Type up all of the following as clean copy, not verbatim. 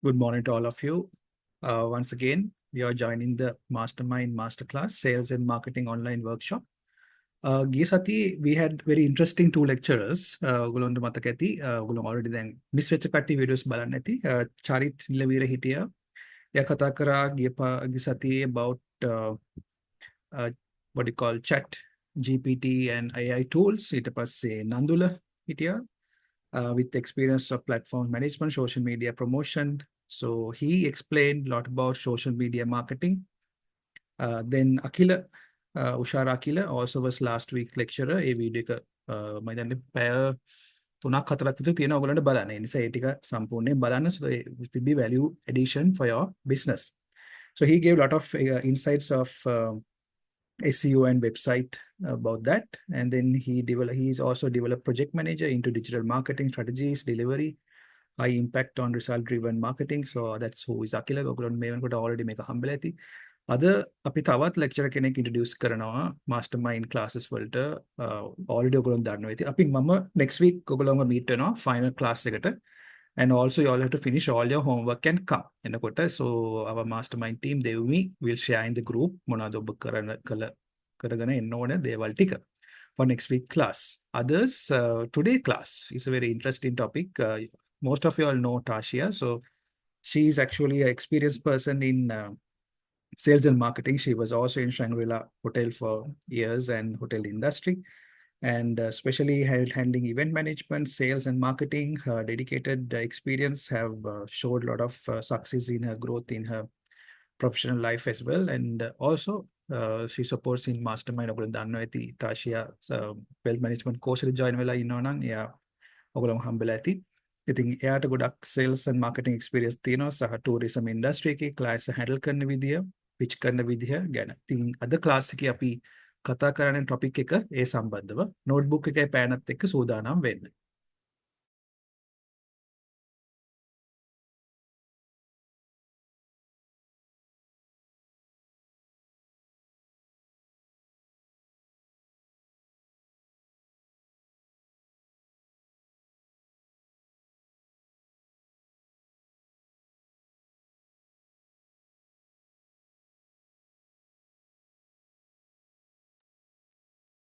Good morning to all of you. Once again, we are joining the Mastermind Masterclass Sales and Marketing Online Workshop. Gisati, we had very interesting two lecturers. Gulonda Matakati, Gulon already then Miss Vechakati videos Balaneti, Charit Nilavira Hitia, Yakatakara, Gisati about what you call chat, GPT and AI tools. It was Nandula Hitia with experience of platform management, social media promotion. So he explained a lot about social media marketing. Then Akila, Ushara Akila also was last week lecturer. A video මම දන්නේ පැය 3-4ක් විතර තියෙනවා ඔයගලන්ට බලන්න. ඒ නිසා ඒ ටික සම්පූර්ණයෙන් බලන්න. So it will be value addition for your business. So he gave a lot of insights of SEO and website about that. And then he's also developed project manager into digital marketing strategies, delivery, high impact on result driven marketing. So that's who is Akila. ඔයගොල්ලෝ මේ වෙනකොට already මේක හම්බෙලා ඇති. අද අපි තවත් lecturer කෙනෙක් introduce කරනවා mastermind classes වලට already ඔයගොල්ලෝ දන්නවා ඇති. අපි මම next week ඔයගොල්ලෝම meet වෙනවා final class එකට. And also you all have to finish all your homework and come. එනකොට so our mastermind team Devmi will share in the group මොනවද ඔබ කරගෙන එන්න ඕන දේවල් ටික for next week class. Others, today class is a very interesting topic. Most of you all know Tasia. So she is actually an experienced person in sales and marketing. She was also in Shangri-La Hotel for years and hotel industry, and especially handling event management, sales and marketing. Her dedicated experience have showed a lot of success in her growth in her professional life as well. And also she supports in mastermind ඔගොල්ලෝ දන්නවා ඇති තාෂියා wealth management course එක join වෙලා ඉන්නවා නම් එයා ඔගොල්ලෝම හම්බෙලා ඇති. ඉතින් එයාට ගොඩක් sales and marketing experience තියෙනවා සහ tourism industry එකේ clients handle කරන විදිය, pitch කරන විදිය ගැන. ඉතින් අද class එකේ අපි කතා කරන්නේ topic එක ඒ සම්බන්ධව notebook එකේ පෑනත් එක්ක සූදානම් වෙන්න.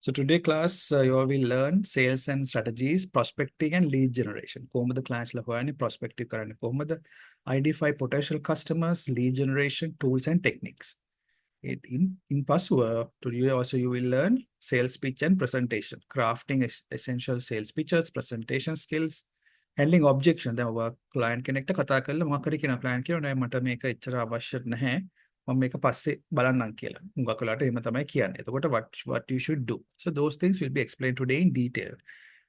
So today class, you all will learn sales and strategies, prospecting and lead generation. කොහොමද clients ලා හොයන්නේ, prospective කරන්නේ කොහොමද, identify potential customers, lead generation, tools and techniques. In Pasua, today also you will learn sales pitch and presentation, crafting essential sales pitches, presentation skills, handling objections. දැන් ඔබ client කෙනෙක්ට කතා කරලා මොකක් හරි කියන client කියනවා නෑ මට මේක එච්චර අවශ්‍ය නැහැ. මම මේක පස්සේ බලන්නම් කියලා. මුගක් වෙලාවට එහෙම තමයි කියන්නේ. එතකොට what you should do. So those things will be explained today in detail.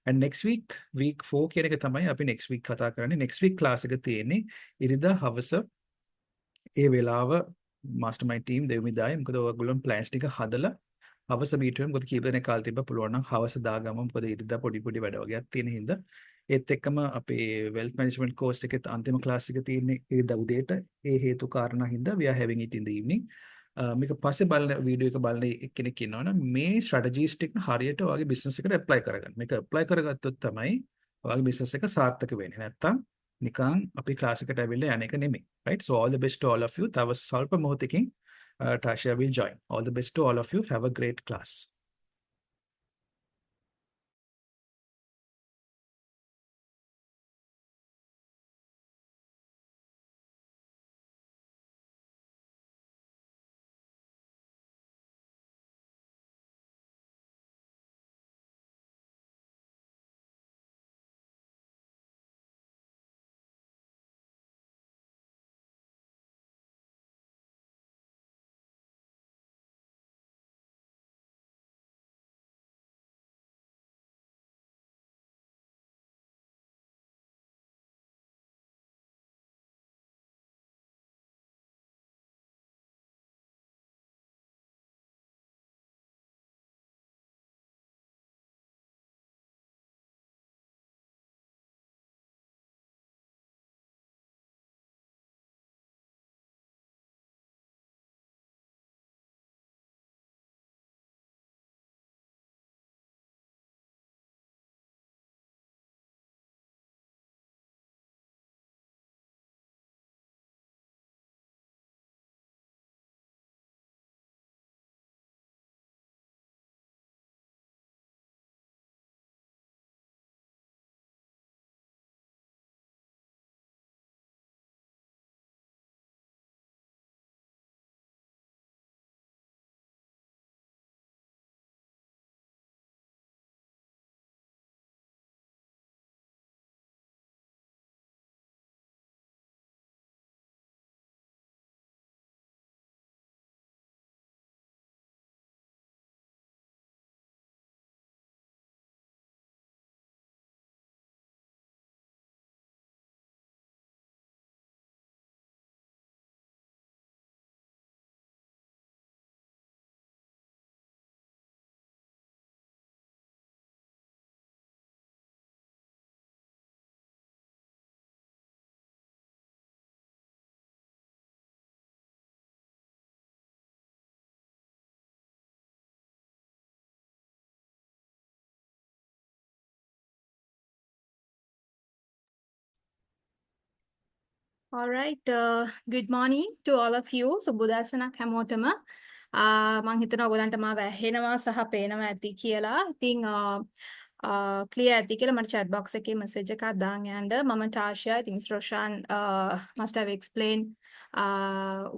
And next week 4 කියන එක තමයි අපි next week කතා කරන්නේ. Next week class එක තියෙන්නේ ඉරිදා හවස ඒ වෙලාව mastermind team දෙවිමිදායි. මොකද ඔයගොල්ලෝ plans ටික හදලා හවස meet වෙමු. මොකද කීප දෙනෙක් කාලේ තිබ්බ පුළුවන් නම් හවස දාගමු. මොකද ඉරිදා පොඩි වැඩ වගේක් තියෙන හින්දා. ඒත් එක්කම අපේ wealth management course එකේ අන්තිම class එක තියෙන්නේ ඉරිදා උදේට. ඒ හේතු කාරණා හින්දා we are having it in the evening. මේක පස්සේ බලන වීඩියෝ එක බලන කෙනෙක් ඉන්නවනම් මේ strategies ටික හරියට ඔයාගේ business එකට apply කරගන්න. මේක apply කරගත්තොත් තමයි ඔයාගේ business එක සාර්ථක වෙන්නේ. නැත්තම් නිකන් අපි class එකට ඇවිල්ලා යන එක නෙමෙයි. Right? So all the best to all of you. තව සල්ප මොහොතකින් Tasha will join. All the best to all of you. Have a great class. All right. Good morning to all of you. So බුදසනක් හැමෝටම මම හිතනවා ඔයගලන්ට මාව ඇහෙනවා සහ පේනවා ඇති කියලා. ඉතින් clear ඇති කියලා මට chat box එකේ message එකක් දාන්න යන්න. මම Tasha. I think Roshan must have explained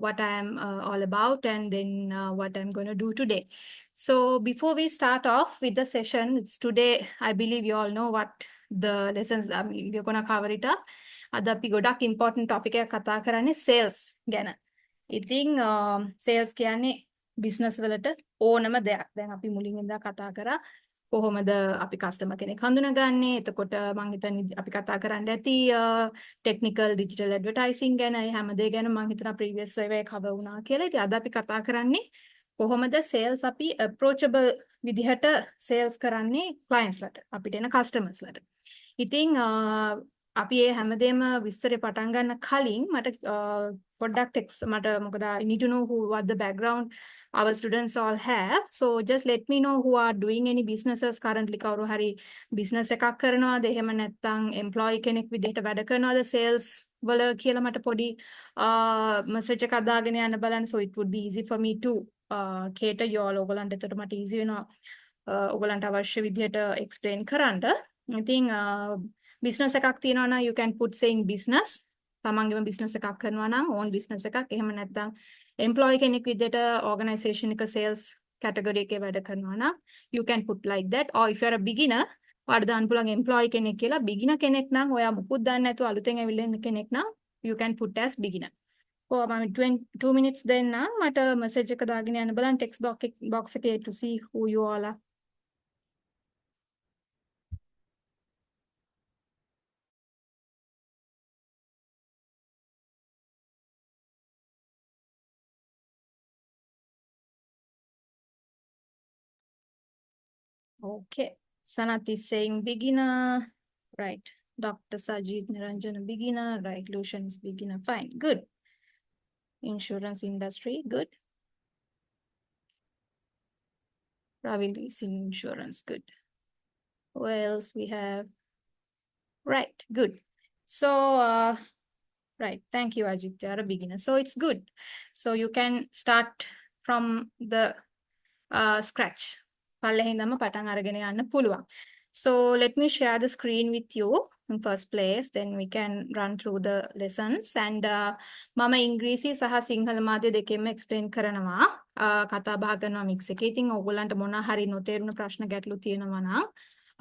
what I am all about and then what I'm going to do today. So before we start off with the session, it's today, I believe you all know what the lessons, I mean, we're going to cover it up. අද අපි ගොඩක් important topic එකක් කතා කරන්නේ sales ගැන. ඉතින් sales කියන්නේ business වලට ඕනම දෙයක්. දැන් අපි මුලින් ඉඳලා කතා කරා කොහොමද අපි කස්ටමර් කෙනෙක් හඳුනගන්නේ. එතකොට මම හිතන්නේ අපි කතා කරන්න ඇති ටෙක්නිකල් ඩිජිටල් ඇඩ්වර්ටයිසිං ගැන. ඒ හැම දේ ගැන මම හිතනවා ප්‍රීවියස් එකේ කවර් වුණා කියලා. ඉතින් අද අපි කතා කරන්නේ කොහොමද සේල්ස් අපි අප්‍රෝචබල් විදිහට සේල්ස් කරන්නේ ක්ලයන්ට්ස් ලට අපිට එන කස්ටමර්ස් ලට. ඉතින් අපි ඒ හැමදේම විස්තරේ පටන් ගන්න කලින් මට පොඩ්ඩක් මට මොකද I need to know who what the background our students all have. So just let me know who are doing any businesses currently. කවුරු හරි business එකක් කරනවාද එහෙම නැත්නම් employee කෙනෙක් විදිහට වැඩ කරනවාද sales වල කියලා මට පොඩි message එකක් දාගෙන යන්න බලන්න. So it would be easy for me to cater you all. ඔයගලන්ට එතකොට මට easy වෙනවා ඔයගලන්ට අවශ්‍ය විදිහට explain කරන්න. ඉතින් business එකක් තියෙනවා නම් you can put saying business තමන්ගේම business එකක් කරනවා නම් own business එකක් එහෙම නැත්නම් employee කෙනෙක් විදිහට organization එක sales category එකේ වැඩ කරනවා නම් you can put like that, or if you are a beginner ඔයාලට දාන්න පුළුවන් employee කෙනෙක් කියලා. beginner කෙනෙක් නම් ඔයා මුකුත් දන්නේ නැතුව අලුතෙන් ඇවිල්ලා ඉන්න කෙනෙක් නම් you can put as beginner. ඔයා මම 2 minutes දෙන්න මට message එක දාගෙන යන්න බලන්න text box එකේ to see who you all are. Okay, Sanat is saying beginner, right? Dr. Sajid Niranjan, beginner, right? Lucian is beginner, fine, good. Insurance industry, good. Ravil is in insurance, good. Who else we have? Right, good. So, right, thank you, Ajit. You are a beginner, so it's good. So you can start from the scratch. පල්ලෙහින්දම පටන් අරගෙන යන්න පුළුවන්. So let me share the screen with you in first place, then we can run through the lessons. And මම ඉංග්‍රීසි සහ සිංහල මාධ්‍ය දෙකෙන්ම explain කරනවා. කතා බහ කරනවා mix එකේ. ඉතින් ඔයගොල්ලන්ට මොනවා හරි නොතේරුණ ප්‍රශ්න ගැටලු තියෙනවා නම්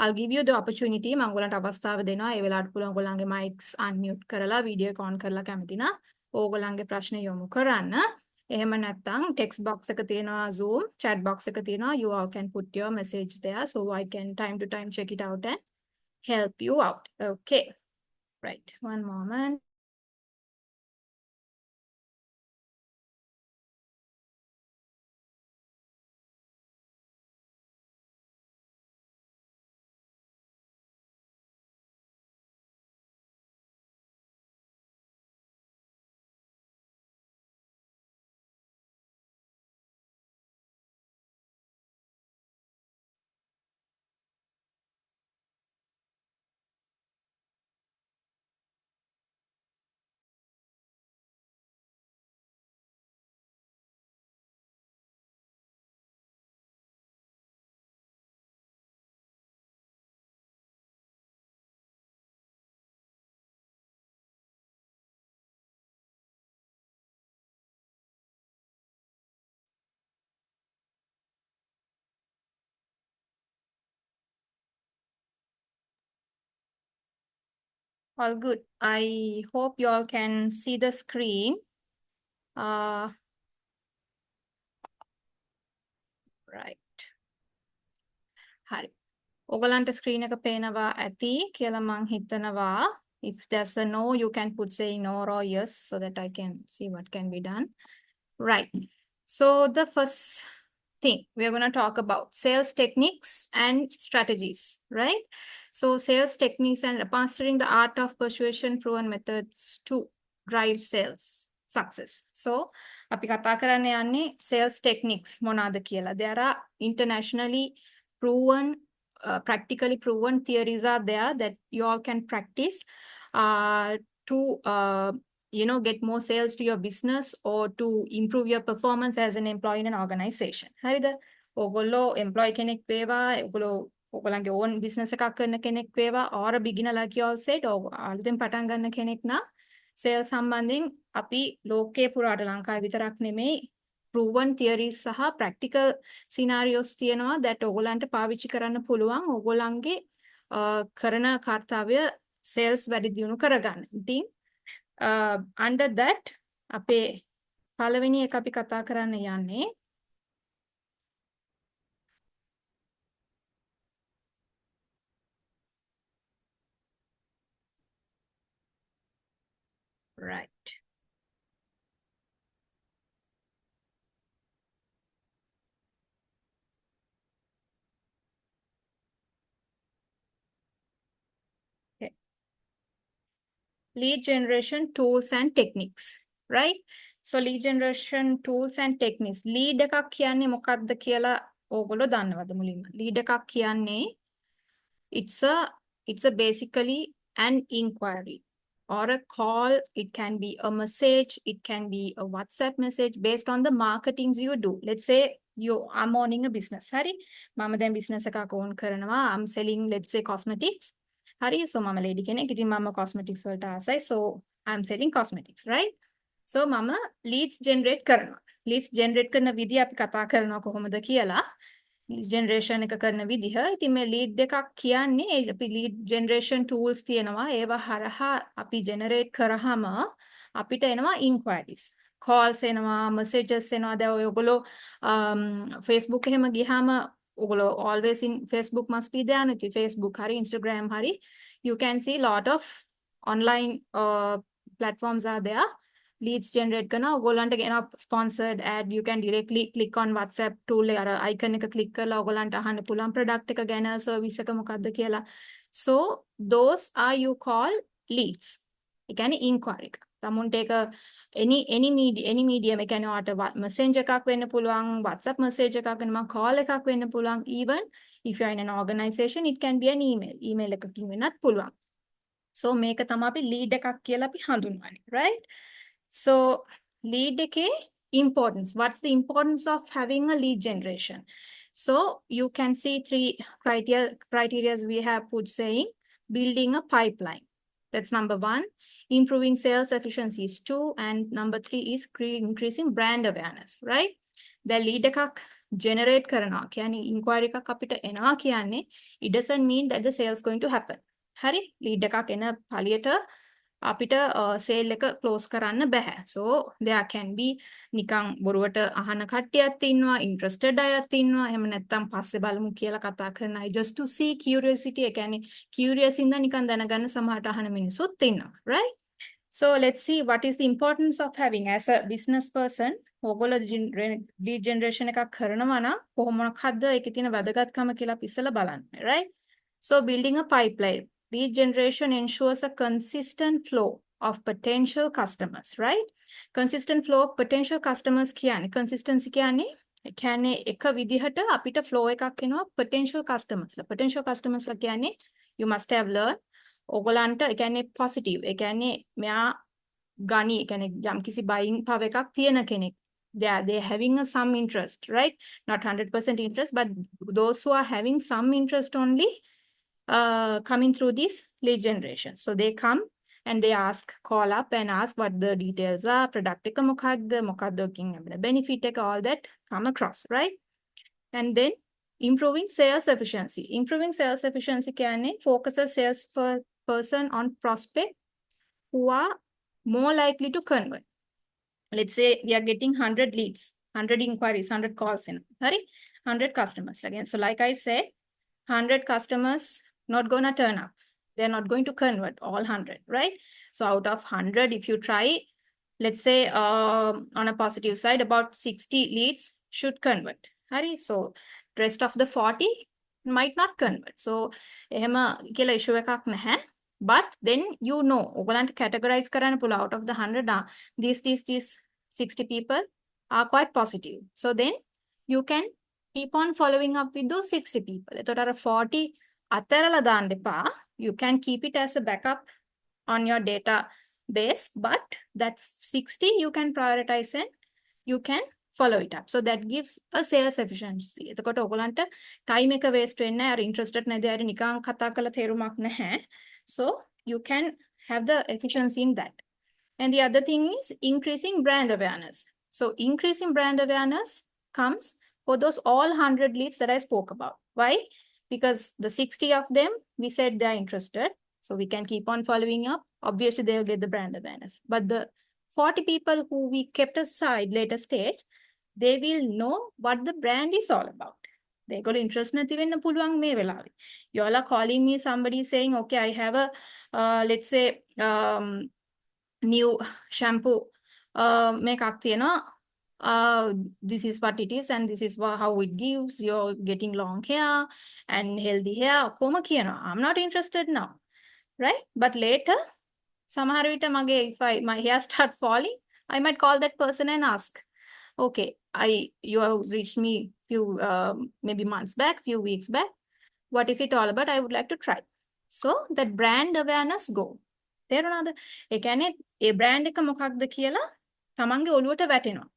I'll give you the opportunity. මම ඔයගොල්ලන්ට අවස්ථාව දෙනවා. ඒ වෙලාවට පුළුවන් ඔයගොල්ලන්ගේ mics unmute කරලා video එක on කරලා කැමති නම් ඕගොල්ලන්ගේ ප්‍රශ්න යොමු කරන්න. එහෙම නැත්නම් text box එක තියෙනවා Zoom chat box එක තියෙනවා. You all can put your message there so I can time to time check it out and help you out. Okay, right, one moment. All good. I hope you all can see the screen. Right. හරි. ඔයගලන්ට screen එක පේනවා ඇති කියලා මං හිතනවා. If there's a no, you can put saying no or yes so that I can see what can be done. Right. So the first thing we are going to talk about sales techniques and strategies, right? So sales techniques and mastering the art of persuasion, proven methods to drive sales success. So අපි කතා කරන්න යන්නේ sales techniques මොනවාද කියලා. There are internationally proven practically proven theories are there that you all can practice to get more sales to your business or to improve your performance as an employee in an organization. හරිද? ඔයගොල්ලෝ employee කෙනෙක් වේවා, ඔයගොල්ලන්ගේ own business එකක් කරන කෙනෙක් වේවා, or a beginner like you all said, අලුතෙන් පටන් ගන්න කෙනෙක් නම් sales සම්බන්ධයෙන් අපි ලෝකේ පුරාට ලංකාවේ විතරක් නෙමෙයි proven theories සහ practical scenarios තියෙනවා that ඔයගොල්ලන්ට පාවිච්චි කරන්න පුළුවන් ඔයගොල්ලන්ගේ කරන කාර්යය sales වැඩි දියුණු කරගන්න. ඉතින් under that අපේ පළවෙනි එක අපි කතා කරන්න යන්නේ right. Okay. Lead generation tools and techniques, right? So lead generation tools and techniques. Lead එකක් කියන්නේ මොකක්ද කියලා ඕගොල්ලෝ දන්නවද මුලින්ම? Lead එකක් කියන්නේ it's a basically an inquiry or a call. It can be a message, it can be a WhatsApp message based on the marketings you do. Let's say I'm owning a business. Hari mama දැන් business එකක් own කරනවා. I'm selling, let's say, cosmetics. Hari so mama lady කෙනෙක්. ඉතින් mama cosmetics වලට ආසයි. So I'm selling cosmetics, right? So mama leads generate කරනවා. Leads generate කරන විදිය අපි කතා කරනවා කොහොමද කියලා. generation එක කරන විදිහ. ඉතින් මේ lead එකක් කියන්නේ අපි lead generation tools තියෙනවා. ඒවා හරහා අපි generate කරාම අපිට එනවා inquiries. calls එනවා, messages එනවා. දැන් ඔයගොල්ලෝ Facebook එහෙම ගියාම ඔයගොල්ලෝ always in Facebook must be there නේ. Facebook හරි Instagram හරි you can see lot of online platforms are there. Leads generate කරන ඔයගොල්ලන්ට ගෙන sponsored ad, you can directly click on WhatsApp tool එක අර icon එක click කරලා ඔයගොල්ලන්ට අහන්න පුළුවන් product එක ගැන, service එක මොකක්ද කියලා. So those are you call leads. ඒ කියන්නේ inquiry එක. තමුන්ට ඒක any medium ඒ කියන්නේ ඔයාට messenger එකක් වෙන්න පුළුවන්, WhatsApp message එකක් වෙන්න පුළුවන්, call එකක් වෙන්න පුළුවන්. Even if you are in an organization, it can be an email. email එකකින් වෙන්නත් පුළුවන්. So මේක තමයි අපි lead එකක් කියලා අපි හඳුන්වන්නේ, right? So lead එකේ importance. What's the importance of having a lead generation? So you can see three criteria we have put saying building a pipeline. That's number 1. Improving sales efficiency is 2. And number 3 is increasing brand awareness, right? The lead එකක් generate කරනවා කියන්නේ inquiry එකක් අපිට එනවා කියන්නේ it doesn't mean that the sales going to happen. හරි lead එකක් එන පළියට අපිට sale එක close කරන්න බෑ. So there can be නිකන් බොරුවට අහන කට්ටියක් ඉන්නවා, interested අයත් ඉන්නවා. එහෙම නැත්නම් පස්සේ බලමු කියලා කතා කරන අය just to see curiosity. ඒ කියන්නේ curious ඉඳන් නිකන් දැනගන්න සමහරට අහන මිනිස්සුත් ඉන්නවා, right? So let's see what is the importance of having as a business person. ඔයගොල්ලෝ lead generation එකක් කරනවා නම් කොහොමද ඒකේ තියෙන වැදගත්කම කියලා අපි ඉස්සෙල්ලා බලන්න, right? So building a pipeline. Lead generation ensures a consistent flow of potential customers, right? Consistent flow of potential customers කියන්නේ consistency කියන්නේ ඒ කියන්නේ එක විදිහට අපිට flow එකක් එනවා potential customers ලා. Potential customers ලා කියන්නේ you must have learned ඕගොල්ලන්ට ඒ කියන්නේ positive. ඒ කියන්නේ මෙයා ගනි ඒ කියන්නේ යම්කිසි buying power එකක් තියෙන කෙනෙක්. They are having some interest, right? Not 100% interest, but those who are having some interest only coming through this lead generation. So they come and they call up and ask what the details are, product එක මොකක්ද benefit එක, all that come across, right? And then improving sales efficiency. Improving sales efficiency කියන්නේ focuses sales person on prospect who are more likely to convert. Let's say we are getting 100 leads, 100 inquiries, 100 calls in, sorry, 100 customers again. So like I said, 100 customers not gonna turn up. They're not going to convert all 100, right? So out of 100, if you try, let's say on a positive side, about 60 leads should convert. Hari? So rest of the 40 might not convert. So එහෙම කියලා issue එකක් නැහැ. But then you know, ඔයගලන්ට categorize කරන්න පුළුවන් out of the 100, these 60 people are quite positive. So then you can keep on following up with those 60 people. එතකොට අර 40 අතරලා දාන්න එපා. You can keep it as a backup on your base, but that 60 you can prioritize and you can follow it up. So that gives a sales efficiency. එතකොට ඔයගලන්ට time එක waste වෙන්නේ නැහැ. අර interested නැති අයට නිකන් කතා කරලා තේරුමක් නැහැ. So you can have the efficiency in that. And the other thing is increasing brand awareness. So increasing brand awareness comes for those all 100 leads that I spoke about. Why? Because the 60 of them, we said they're interested. So we can keep on following up. Obviously, they'll get the brand awareness. But the 40 people who we kept aside later stage, they will know what the brand is all about. They got interest නැති වෙන්න පුළුවන් මේ වෙලාවේ. You all are calling me, somebody saying, okay, I have a, let's say, new shampoo මේකක් තියෙනවා. This is what it is and this is how it gives. You're getting long hair and healthy hair. කොහොම කියනවා. I'm not interested now. Right? But later, සමහර විට මගේ if my hair start falling, I might call that person and ask, okay, you have reached me few maybe months back, few weeks back. What is it all about? I would like to try. So that brand awareness go. තේරුණාද? ඒ කියන්නේ ඒ brand එක මොකක්ද කියලා තමන්ගේ ඔළුවට වැටෙනවා.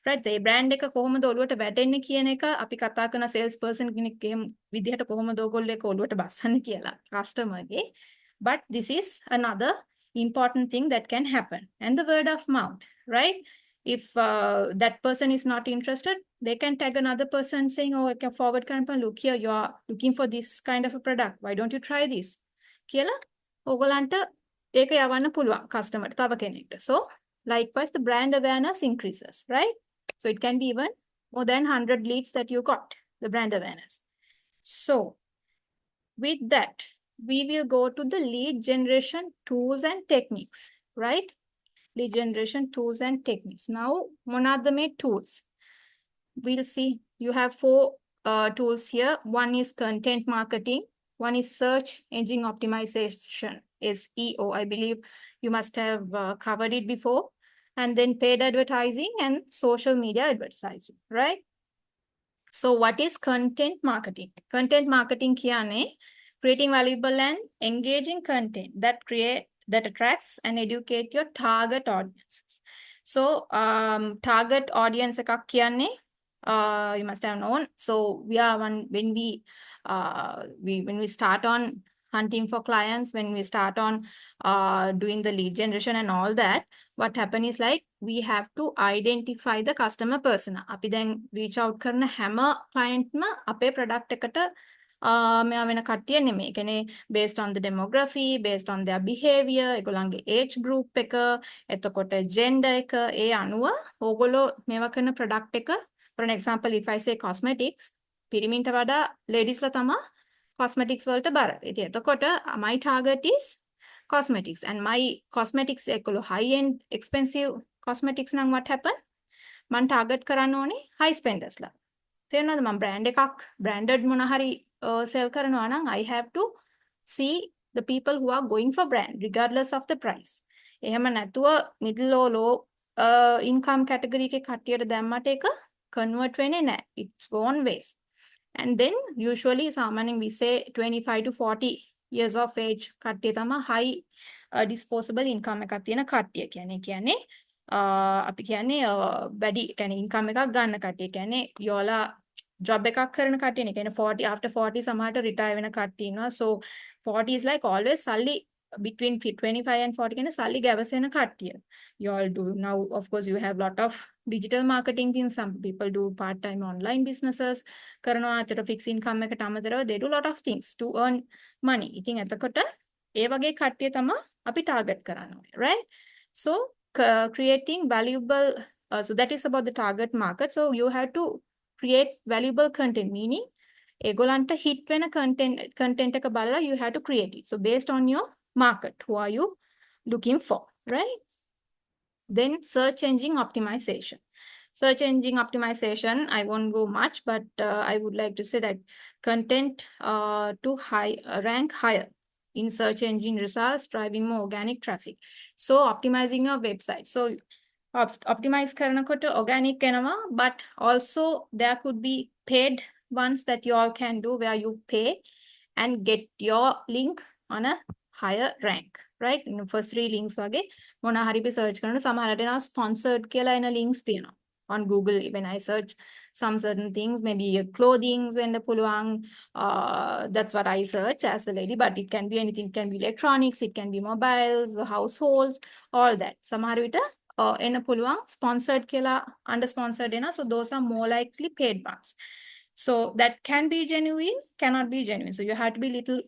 right? ඒ brand එක කොහොමද ඔළුවට වැටෙන්නේ කියන එක අපි කතා කරන sales person කෙනෙක් එහෙම විදිහට කොහොමද ඔයගොල්ලෝ ඒක ඔළුවට බස්සන්නේ කියලා customer ගේ. But this is another important thing that can happen. And the word of mouth, right? If that person is not interested, they can tag another person saying, oh, I can forward campaign, look here, you are looking for this kind of a product. Why don't you try this? කියලා ඔයගලන්ට ඒක යවන්න පුළුවන් customer තව කෙනෙක්ට. So likewise, the brand awareness increases, right? So it can be even more than 100 leads that you got, the brand awareness. So with that, we will go to the lead generation tools and techniques, right? Lead generation tools and techniques. Now, one are the main tools. We'll see. You have 4 tools here. One is content marketing. One is search engine optimization, SEO. I believe you must have covered it before. And then paid advertising and social media advertising, right? So what is content marketing? Content marketing කියන්නේ creating valuable and engaging content that attracts and educate your target audiences. So target audience එකක් කියන්නේ you must have known. So we are when we start on hunting for clients, when we start on doing the lead generation and all that, what happen is like we have to identify the customer persona. අපි දැන් reach out කරන හැම clientම අපේ product එකට මෙයා වෙන කට්ටිය නෙමෙයි. කියන්නේ based on the demography, based on their behavior, ඒගොල්ලන්ගේ age group එක, එතකොට gender එක, ඒ අනුව ඕගොල්ලෝ මේවා කරන product එක, for an example, if I say cosmetics, පිරිමින්ට වඩා ladiesලා තමයි cosmetics වලට බර. ඉතින් එතකොට my target is cosmetics and my cosmetics එකලු high end expensive cosmetics නම් what happen? මම target කරන්න ඕනේ high spenders ලා. තේරෙනවද? මම brand එකක් branded මොන හරි sell කරනවා නම් I have to see the people who are going for brand regardless of the price. එහෙම නැතුව middle or low income category එකේ කට්ටියට දැම්මට ඒක convert වෙන්නේ නැහැ. It's gone waste. And then usually සාමාන්‍යයෙන් we say 25 to 40 years of age කට්ටිය තමයි high disposable income එකක් තියෙන කට්ටිය කියන්නේ අපි කියන්නේ වැඩි කියන්නේ income එකක් ගන්න කට්ටිය කියන්නේ යෝලා job එකක් කරන කට්ටිය නේ කියන්නේ 40 after 40 සමහරට retire වෙන කට්ටිය ඉන්නවා. So 40 is like always සල්ලි between 25 and 40 කියන සල්ලි ගැවසෙන කට්ටිය. You all do now, of course, you have lot of digital marketing things. Some people do part-time online businesses. කරනවා අතට fixed income එකට අමතරව they do lot of things to earn money. ඉතින් එතකොට ඒ වගේ කට්ටිය තමයි අපි target කරන්න ඕනේ, right? So creating valuable so that is about the target market. So you have to create valuable content, meaning ඒගොල්ලන්ට hit වෙන content එක බලලා you have to create it. So based on your market, who are you looking for, right? Then search engine optimization. Search engine optimization, I won't go much, but I would like to say that content to rank higher in search engine results, driving more organic traffic. So optimizing your website. So optimize කරනකොට organic එනවා, but also there could be paid ones that you all can do where you pay and get your link on a higher rank, right? First three links වගේ මොන හරි අපි search කරනකොට සමහරට එනවා sponsored කියලා එන links තියෙනවා. On Google, when I search some certain things, maybe clothing, වෙන්න පුළුවන්. That's what I search as a lady, but it can be anything. It can be electronics, it can be mobiles, households, all that. සමහර විට එන්න පුළුවන් sponsored කියලා under sponsored එනවා. So those are more likely paid ones. So that can be genuine, cannot be genuine. So you have to be little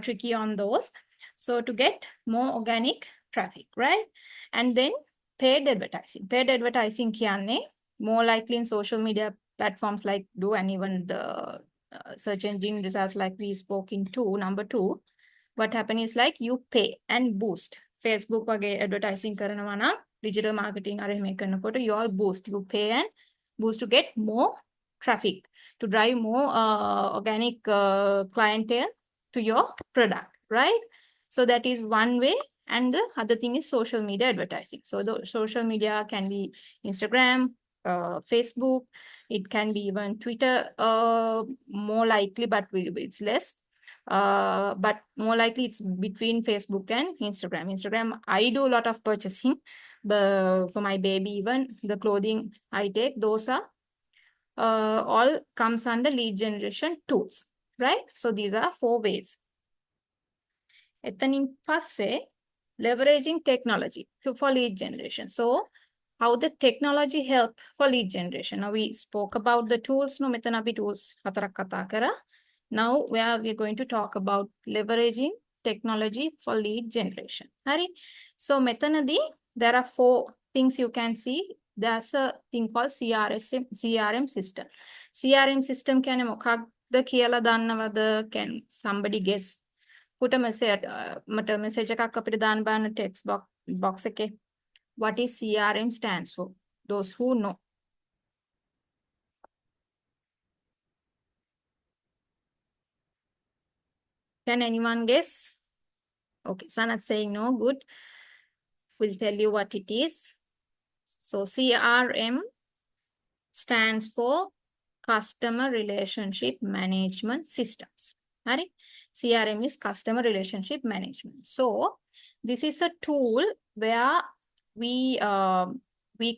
tricky on those. So to get more organic traffic, right? And then paid advertising. Paid advertising කියන්නේ more likely in social media platforms like Do and even the search engine results like we spoke in number two. What happens is like you pay and boost. Facebook වගේ advertising කරනවා නම් digital marketing අර එහෙම කරනකොට you all boost. You pay and boost to get more traffic, to drive more organic clientele to your product, right? So that is one way. And the other thing is social media advertising. So the social media can be Instagram, Facebook, it can be even Twitter, more likely, but it's less. But more likely it's between Facebook and Instagram. Instagram, I do a lot of purchasing, but for my baby, even the clothing I take, those are all comes under lead generation tools, right? So these are 4 ways. එතනින් පස්සේ leveraging technology for lead generation. So how the technology help for lead generation. Now we spoke about the tools. No, මෙතන අපි tools හතරක් කතා කරා. Now we're going to talk about leveraging technology for lead generation. Hari. So මෙතනදී there are 4 things you can see. There's a thing called CRM system. CRM system කියන්නේ මොකක්ද කියලා දන්නවද? Can somebody guess? Put a message, message එකක් අපිට දාන්න බලන්න text box එකේ. What is CRM stands for? Those who know. Can anyone guess? Okay, Sanat saying no. Good. We'll tell you what it is. So CRM stands for Customer Relationship Management Systems. Right? CRM is Customer Relationship Management. So this is a tool where we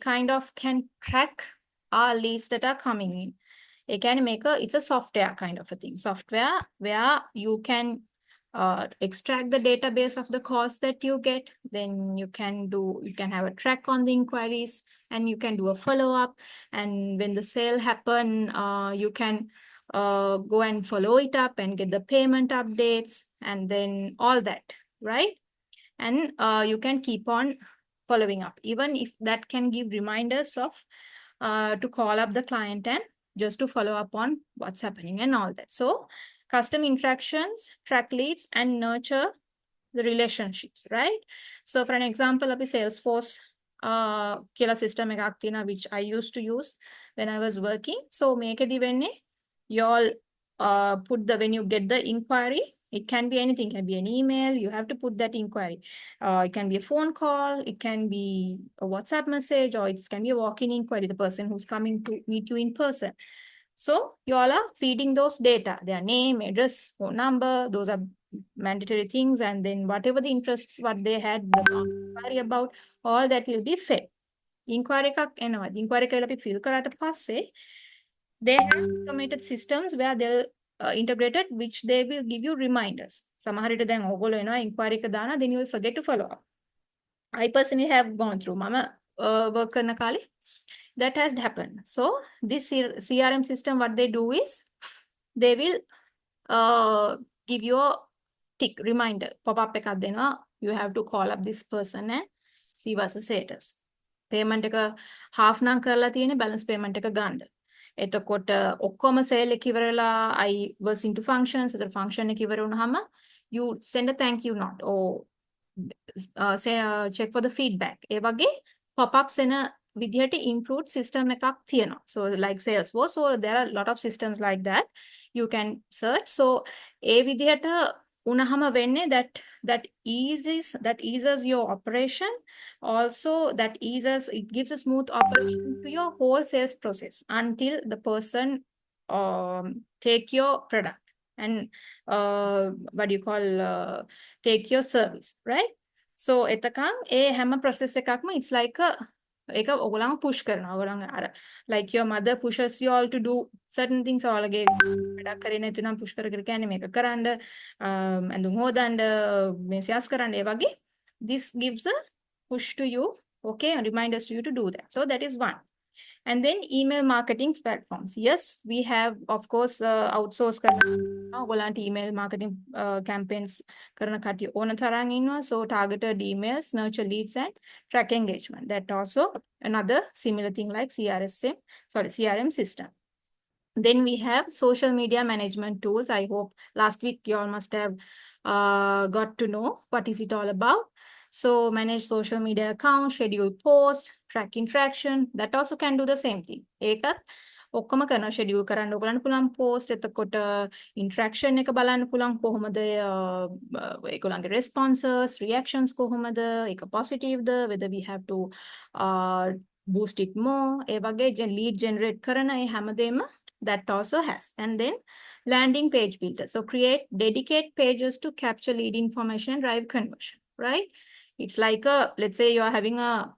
kind of can track our leads that are coming in. It can make it's a software kind of a thing. Software where you can extract the database of the calls that you get. Then you can have a track on the inquiries and you can do a follow-up. And when the sale happen, you can go and follow it up and get the payment updates and then all that, right? And you can keep on following up, even if that can give reminders of to call up the client and just to follow up on what's happening and all that. So custom interactions, track leads, and nurture the relationships, right? So for an example, අපි Salesforce කියලා system එකක් තියෙනවා which I used to use when I was working. So මේකෙදි වෙන්නේ you all when you get the inquiry, it can be anything, it can be an email, you have to put that inquiry. It can be a phone call, it can be a WhatsApp message, or it can be a walk-in inquiry, the person who's coming to meet you in person. So you all are feeding those data, their name, address, phone number, those are mandatory things, and then whatever the interests, what they had the inquiry about, all that will be fed. Inquiry එකක් එනවා. Inquiry එකල අපි fill කරාට පස්සේ they have automated systems where they'll integrated, which they will give you reminders. සමහර විට දැන් ඕගොල්ලෝ එනවා inquiry එක දානවා, then you will forget to follow up. I personally have gone through මම work කරන කාලේ that has happened. So this CRM system, what they do is they will give you a tick reminder, pop-up එකක් දෙනවා, you have to call up this person and see what's the status. Payment එක half නම් කරලා තියෙන්නේ, balance payment එක ගන්න. එතකොට ඔක්කොම sale එක ඉවරලා I was into functions, so function එක ඉවර වුණාම you send a thank you note or say check for the feedback. ඒ වගේ pop-ups එන විදිහට improved system එකක් තියෙනවා. So like Salesforce, so there are a lot of systems like that you can search. So ඒ විදිහට උනහම වෙන්නේ that eases your operation. Also that it gives a smooth operation to your whole sales process until the person take your product. and what do you call take your service, right? So එතකන් ඒ හැම process එකක්ම it's like a ඒක ඔයගොල්ලන්ව push කරනවා. ඔයගොල්ලන් අර like your mother pushes you all to do certain things ඔයාලගේ වැඩක් කරේ නැති නම් push කර කර කියන්නේ මේක කරන්න ඇඳුම් හොදන්න මේසස් කරන්න ඒ වගේ this gives a push to you, okay, and reminders to you to do that. So that is one. And then email marketing platforms. Yes, we have, of course, outsourced ඔයගොල්ලන්ට email marketing campaigns කරන කටිය ඕන තරම් ඉන්නවා. So targeted emails, nurture leads and track engagement. That also another similar thing like CRM system. Then we have social media management tools. I hope last week you all must have got to know what is it all about. So manage social media accounts, schedule posts, track interaction. That also can do the same thing. ඒකත් ඔක්කොම කරන schedule කරන්න ඔයගලන්ට පුළුවන් post එතකොට interaction එක බලන්න පුළුවන් කොහොමද ඒගොල්ලන්ගේ responses, reactions කොහොමද ඒක positiveද, whether we have to boost it more. ඒ වගේ lead generate කරන ඒ හැමදේම that also has. And then landing page builder. So create dedicate pages to capture lead information and drive conversion, right? It's like let's say you are having a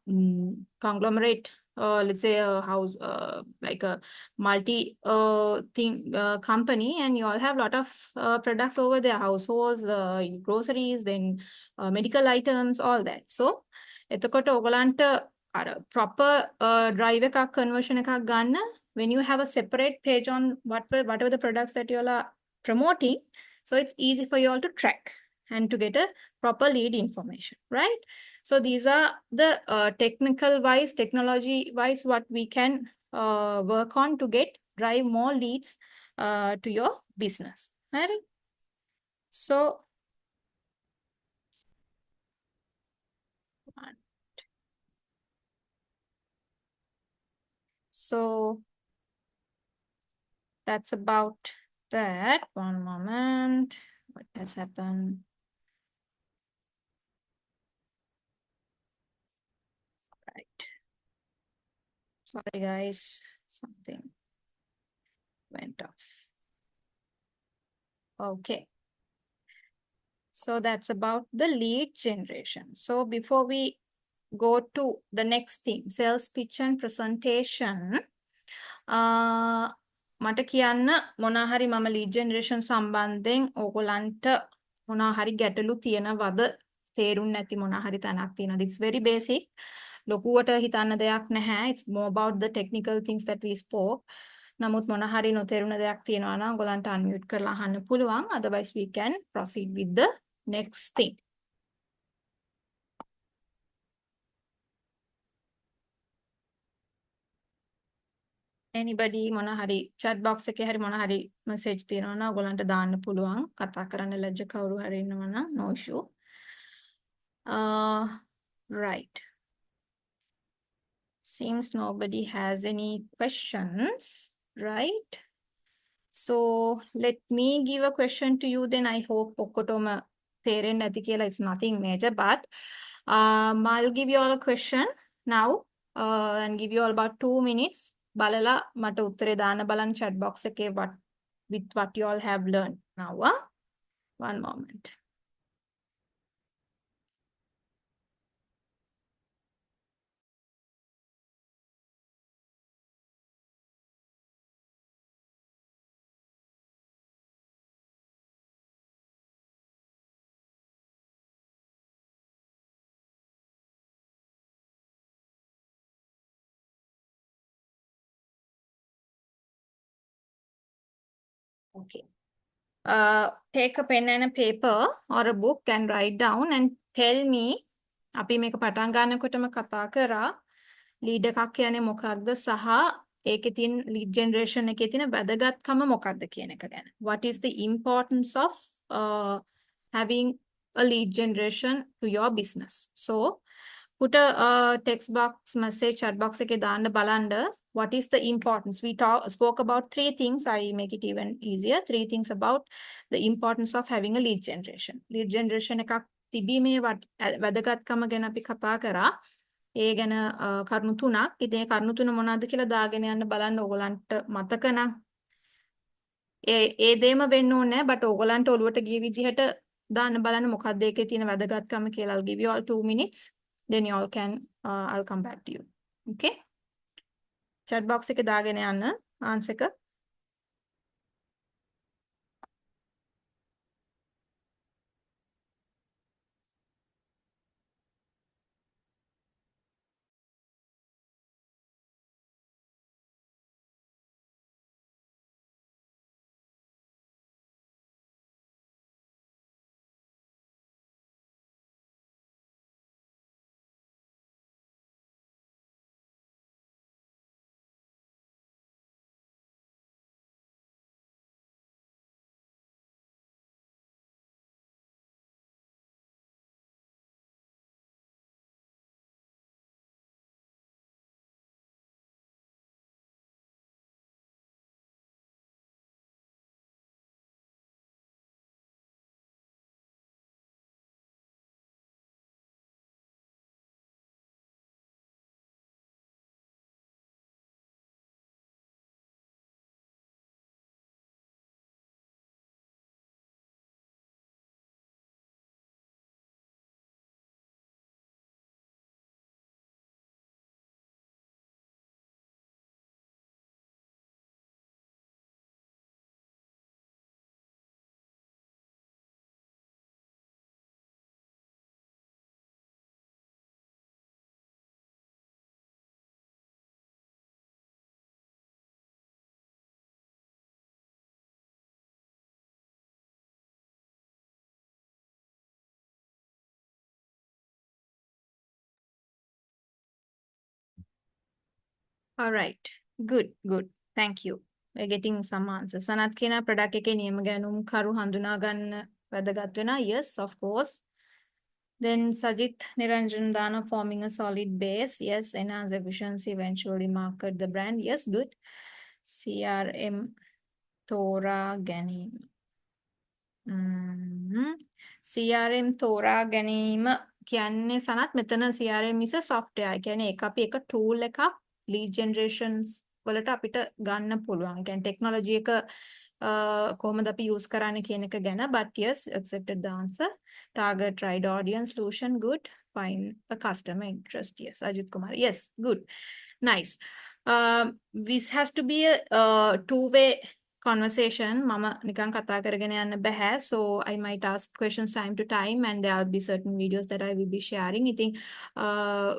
conglomerate, let's say a house, like a multi company, and you all have a lot of products over there, households, groceries, then medical items, all that. So එතකොට ඔයගලන්ට අර proper drive එකක් conversion එකක් ගන්න when you have a separate page on whatever the products that you all are promoting, so it's easy for you all to track and to get a proper lead information, right? So these are the technology wise what we can work on to drive more leads to your business, right? So that's about that. One moment. What has happened? Right. Sorry, guys. Something went off. Okay. So that's about the lead generation. So before we go to the next thing, sales pitch and presentation, මට කියන්න මොනා හරි මම lead generation සම්බන්ධයෙන් ඕගොල්ලන්ට මොනා හරි ගැටලු තියෙනවද, තේරුම් නැති මොනා හරි තැනක් තියෙනවද? It's very basic. ලොකුවට හිතන්න දෙයක් නැහැ. It's more about the technical things that we spoke. නමුත් මොනා හරි නොතේරුණ දෙයක් තියෙනවා නම් ඔයගොල්ලන්ට unmute කරලා අහන්න පුළුවන්. Otherwise we can proceed with the next thing. Anybody මොනා හරි chat box එකේ හරි මොනා හරි message තියෙනවා නම් ඔයගොල්ලන්ට දාන්න පුළුවන්. කතා කරන්න ලැජ්ජ කවුරු හරි ඉන්නවා නම් no issue. Right. Seems nobody has any questions, right? So let me give a question to you then. I hope ඔක්කොටම තේරෙන්නේ නැති කියලා. It's nothing major, but I'll give you all a question now and give you all about 2 minutes. බලලා මට උත්තරේ දාන්න බලන්න chat box එකේ with what you all have learned now. One moment. Okay. Take a pen and a paper or a book and write down and tell me අපි මේක පටන් ගන්නකොටම කතා කරා lead එකක් කියන්නේ මොකක්ද සහ ඒකේ තියෙන lead generation එකේ තියෙන වැදගත්කම මොකක්ද කියන එක ගැන. What is the importance of having a lead generation to your business? So put a text box message chat box එකේ දාන්න බලන්න. What is the importance? We spoke about 3 things. I make it even easier. 3 things about the importance of having a lead generation. Lead generation එකක් තිබීමේ වැදගත්කම ගැන අපි කතා කරා. ඒ ගැන කරුණු 3ක්. ඉතින් ඒ කරුණු 3 මොනවද කියලා දාගෙන යන්න බලන්න ඕගොල්ලන්ට මතක නම්. ඒ දේම වෙන්න ඕනේ නැහැ. but ඕගලන්ට ඔළුවට ගිය විදිහට දාන්න බලන්න මොකක්ද ඒකේ තියෙන වැදගත්කම කියලා. I'll give you all 2 minutes. Then you all can I'll come back to you. Okay? chat box එකේ දාගෙන යන්න answer එක. All right. Good, good. Thank you. We're getting some answers. Sanath කියන product එකේ නියම ගැනුම් කරු හඳුනා ගන්න වැදගත් වෙනවා. Yes, of course. Then Sajit Niranjan Dana forming a solid base. Yes, enhance efficiency, eventually market the brand. Yes, good. CRM තෝරා ගැනීම. CRM තෝරා ගැනීම කියන්නේ සනත් මෙතන CRM is a software. කියන්නේ ඒක අපි එක tool එකක් lead generations වලට අපිට ගන්න පුළුවන්. කියන්නේ technology එක කොහොමද අපි use කරන්නේ කියන එක ගැන. But yes, accepted the answer. Target right audience solution good. Find a customer interest. Yes, Ajit Kumar. Yes, good. Nice. This has to be a two-way conversation. Mama nikan kata karගෙන යන්න බෑ. So I might ask questions time to time and there will be certain videos that I will be sharing. I think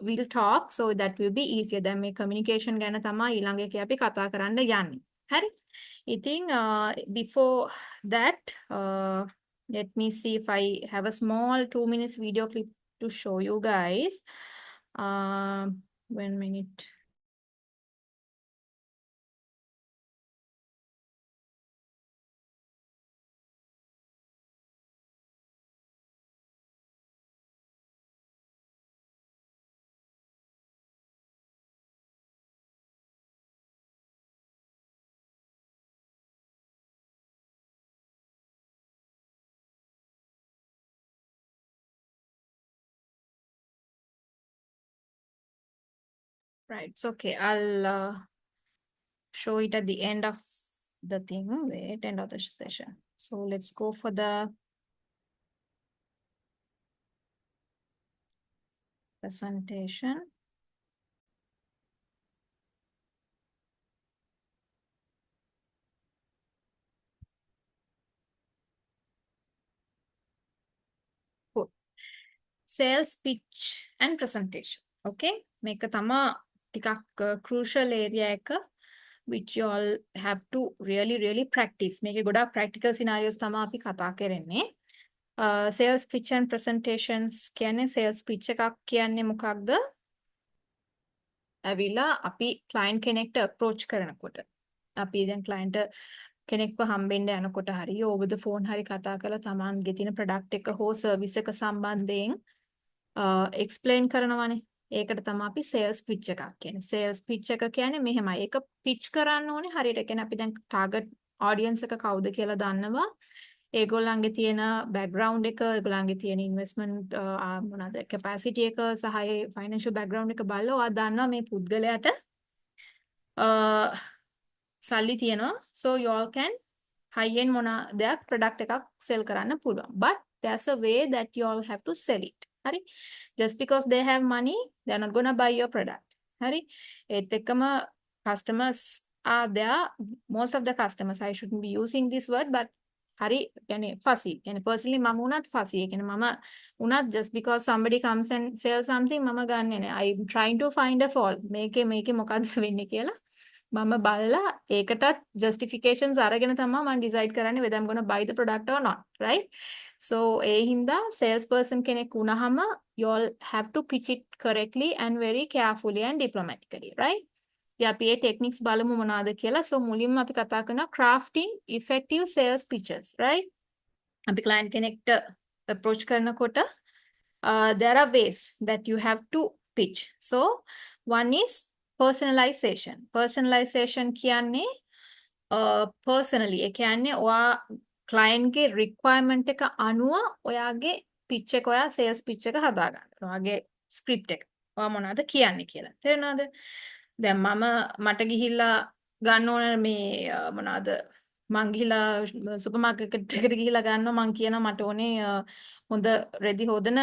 we'll talk so that will be easier. දැන් මේ communication ගැන තමයි ඊළඟ එකේ අපි කතා කරන්න යන්නේ. හරි? ඉතින් before that let me see if I have a small 2 minutes video clip to show you guys. 1 minute. Right, it's okay. I'll show it at the end of the thing. Wait, end of the session. So let's go for the presentation. Cool. Sales pitch and presentation. Okay, make a thama ටිකක් crucial area එක which you all have to really practice. මේකේ ගොඩාක් practical scenarios තමයි අපි කතා කරන්නේ. Sales pitch and presentations කියන්නේ sales pitch එකක් කියන්නේ මොකක්ද? ඇවිල්ලා අපි client කෙනෙක්ට approach කරනකොට අපි දැන් client කෙනෙක්ව හම්බෙන්න යනකොට හරි over the phone හරි කතා කරලා තමන්ගේ තියෙන product එක හෝ service එක සම්බන්ධයෙන් explain කරනවානේ. ඒකට තමයි අපි sales pitch එකක් කියන්නේ. Sales pitch එක කියන්නේ මෙහෙමයි. ඒක pitch කරන්න ඕනේ හරියට. කියන්නේ අපි දැන් target audience එක කවුද කියලා දන්නවා. ඒගොල්ලන්ගේ තියෙන background එක, ඒගොල්ලන්ගේ තියෙන investment මොනවාද capacity එක සහ ඒ financial background එක බලලා ඔයා දන්නවා මේ පුද්ගලයාට සල්ලි තියෙනවා. So you all can high end දෙයක් product එකක් sell කරන්න පුළුවන්. But there's a way that you all have to sell it. හරි? Just because they have money, they're not gonna buy your product. හරි? ඒත් එක්කම customers are there. Most of the customers, I shouldn't be using this word, but හරි يعني fussy. يعني personally මම උනත් fussy. ඒ කියන්නේ මම උනත් just because somebody comes and sells something මම ගන්නෙ නෑ. I'm trying to find a fault. මේකේ මොකද්ද වෙන්නේ කියලා මම බලලා ඒකටත් justifications අරගෙන තමයි මම decide කරන්නේ whether I'm going to buy the product or not, right? So ඒ හින්දා salesperson කෙනෙක් වුණාම you all have to pitch it correctly and very carefully and diplomatically, right? අපි ඒ techniques බලමු මොනවාද කියලා. So මුලින්ම අපි කතා කරනවා crafting effective sales pitches, right? අපි client කෙනෙක්ට approach කරනකොට there are ways that you have to pitch. So one is personalization. Personalization කියන්නේ personally ඒ කියන්නේ ඔයා client ගේ requirement එක අනුව ඔයාගේ pitch එක ඔයා sales pitch එක හදාගන්න. ඔයාගේ script එක. ඔයා මොනවද කියන්නේ කියලා. තේරුණාද? දැන් මට ගිහිල්ලා ගන්න ඕන මේ මොනවද මං ගිහිල්ලා සුපර් මාකට් එකට ගිහිල්ලා ගන්නවා මං කියනවා මට ඕනේ හොඳ රෙදි හොදන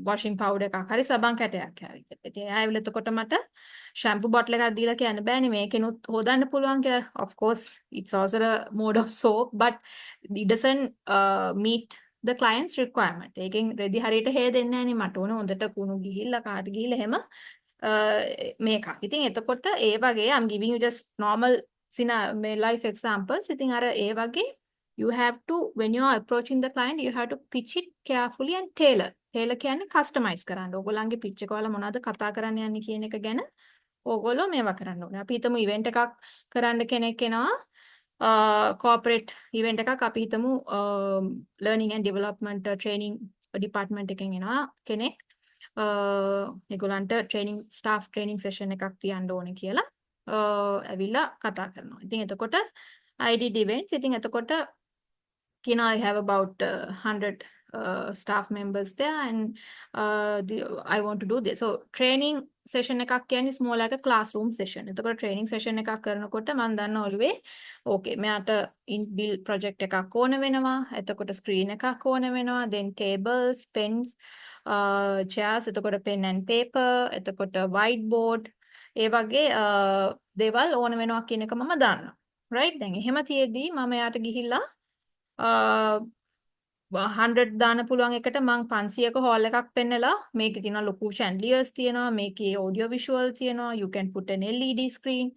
washing powder එකක් හරි සබන් කැටයක් හරි. ඉතින් එයා ඇවිල්ලා එතකොට මට shampoo bottle එකක් දීලා කියන්න බෑනේ මේකෙනුත් හොදන්න පුළුවන් කියලා. Of course it's also a mode of soap but it doesn't meet the client's requirement. ඒකෙන් රෙදි හරියට හේදෙන්නේ නැහනේ මට ඕනේ හොඳට කුණු ගිහිල්ලා කාට ගිහිල්ලා එහෙම මේකක්. ඉතින් එතකොට ඒ වගේ I'm giving you just normal life examples. ඉතින් අර ඒ වගේ you have to when you are approaching the client you have to pitch it carefully and tailor. tailor කියන්නේ customize කරන්න. ඕගොල්ලන්ගේ pitch එක වල මොනවද කතා කරන්න යන්නේ කියන එක ගැන ඕගොල්ලෝ මේවා කරන්න ඕනේ. අපි හිතමු event එකක් කරන්න කෙනෙක් එනවා corporate event එකක් අපි හිතමු learning and development training department එකෙන් එනවා කෙනෙක් ඒගොල්ලන්ට training staff training session එකක් තියන්න ඕනේ කියලා ඇවිල්ලා කතා කරනවා. ඉතින් එතකොට I did events. ඉතින් එතකොට I have about 100 staff members there and I want to do this. So training session එකක් කියන්නේ is more like a classroom session. එතකොට training session එකක් කරනකොට මම දන්නවා ඔළුවේ okay මෙයාට inbuilt project එකක් ඕන වෙනවා. එතකොට screen එකක් ඕන වෙනවා. Then tables, pens, chairs, එතකොට pen and paper, එතකොට whiteboard ඒ වගේ දේවල් ඕන වෙනවා කියන එක මම දන්නවා. right? දැන් එහෙම තියෙද්දි මම යාට ගිහිල්ලා 100 දාන්න පුළුවන් එකට මං 500ක hall එකක් පෙන්නලා මේකේ තියෙන ලොකු chandeliers තියෙනවා මේකේ audio visual තියෙනවා you can put an LED screen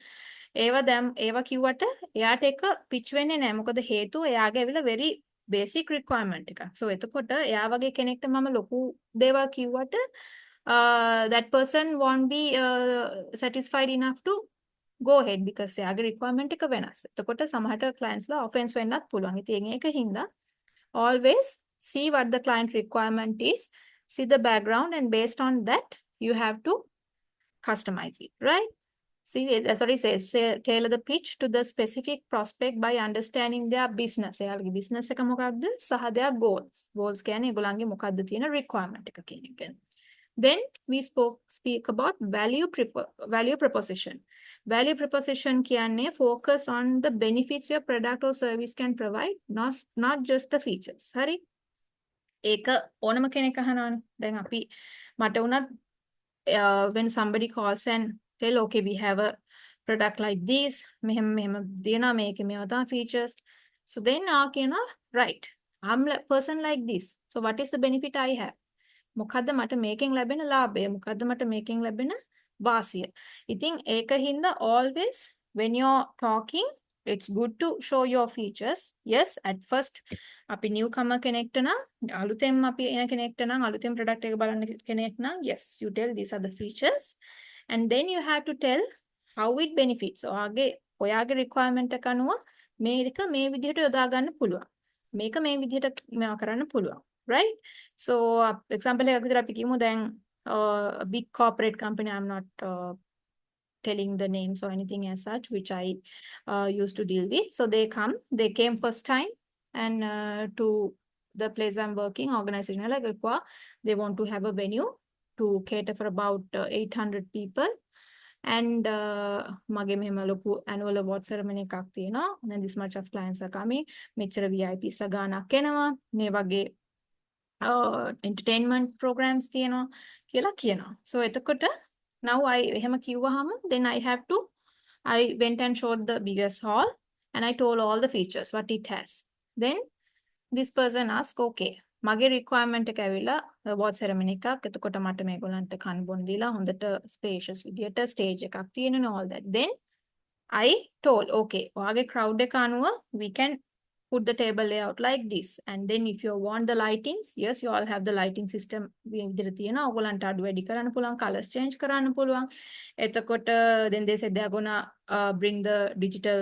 ඒවා කිව්වට එයාට එක pitch වෙන්නේ නැහැ මොකද හේතුව එයාගේ ඇවිල්ලා very basic requirement එකක් so එතකොට එයා වගේ කෙනෙක්ට මම ලොකු දේවල් කිව්වට that person won't be satisfied enough to go ahead because එයාගේ requirement එක වෙනස්. එතකොට සමහරට clients ලා offense වෙන්නත් පුළුවන්. ඉතින් ඒක හින්දා always see what the client requirement is, see the background, and based on that, you have to customize it, right? See, that's what it says. Tailor the pitch to the specific prospect by understanding their business. එයාලගේ business එක මොකක්ද? සහ their goals. Goals කියන්නේ ඒගොල්ලන්ගේ මොකක්ද තියෙන requirement එක කියන එක. Then we speak about value proposition. Value proposition කියන්නේ focus on the benefits your product or service can provide, not just the features. හරි? ඒක ඕනම කෙනෙක් අහනවානේ. දැන් අපි මට උනත් when somebody calls and tell okay we have a product like this මෙහෙම දෙනවා මේකේ මේවා තමයි features. So then කියනවා right. I'm a person like this. So what is the benefit I have? මොකද්ද මට මේකෙන් ලැබෙන ලාභය මොකද්ද මට මේකෙන් ලැබෙන වාසිය ඉතින් ඒක හින්දා always when you're talking it's good to show your features yes at first අපි newcomer කෙනෙක්ට නම් අලුතෙන් අපි එන කෙනෙක්ට නම් අලුතෙන් product එක බලන්න කෙනෙක් නම් yes you tell these are the features and then you have to tell how it benefits ඔයාගේ requirement එක අනුව මේක මේ විදිහට යොදා ගන්න පුළුවන් මේක මේ විදිහට මේවා කරන්න පුළුවන් right so example එකක් විතර අපි කියමු දැන් a big corporate company I'm not telling the names or anything as such which I used to deal with so they came first time and to the place I'm working organization like they want to have a venue to cater for about 800 people and මගේ මෙහෙම ලොකු annual award ceremony එකක් තියෙනවා. And this much of clients are coming. මෙච්චර VIPs ලා ගානක් එනවා. මේ වගේ entertainment programs තියෙනවා කියලා කියනවා. So එතකොට now I එහෙම කිව්වහම then I have to I went and showed the biggest hall and I told all the features what it has. Then this person asked, okay, මගේ requirement එක ඇවිල්ලා award ceremony එකක්. එතකොට මට මේගොල්ලන්ට කන් බොන් දීලා හොඳට spacious විදියට stage එකක් තියෙනවා all that. Then I told, okay, ඔයාගේ crowd එක අනුව we can put the table layout like this. And then if you want the lightings, yes, you all have the lighting system. විදිහට තියෙනවා. ඔයගොල්ලන්ට අඩු වැඩි කරන්න පුළුවන්, colors change කරන්න පුළුවන්. එතකොට then they said they are gonna bring the digital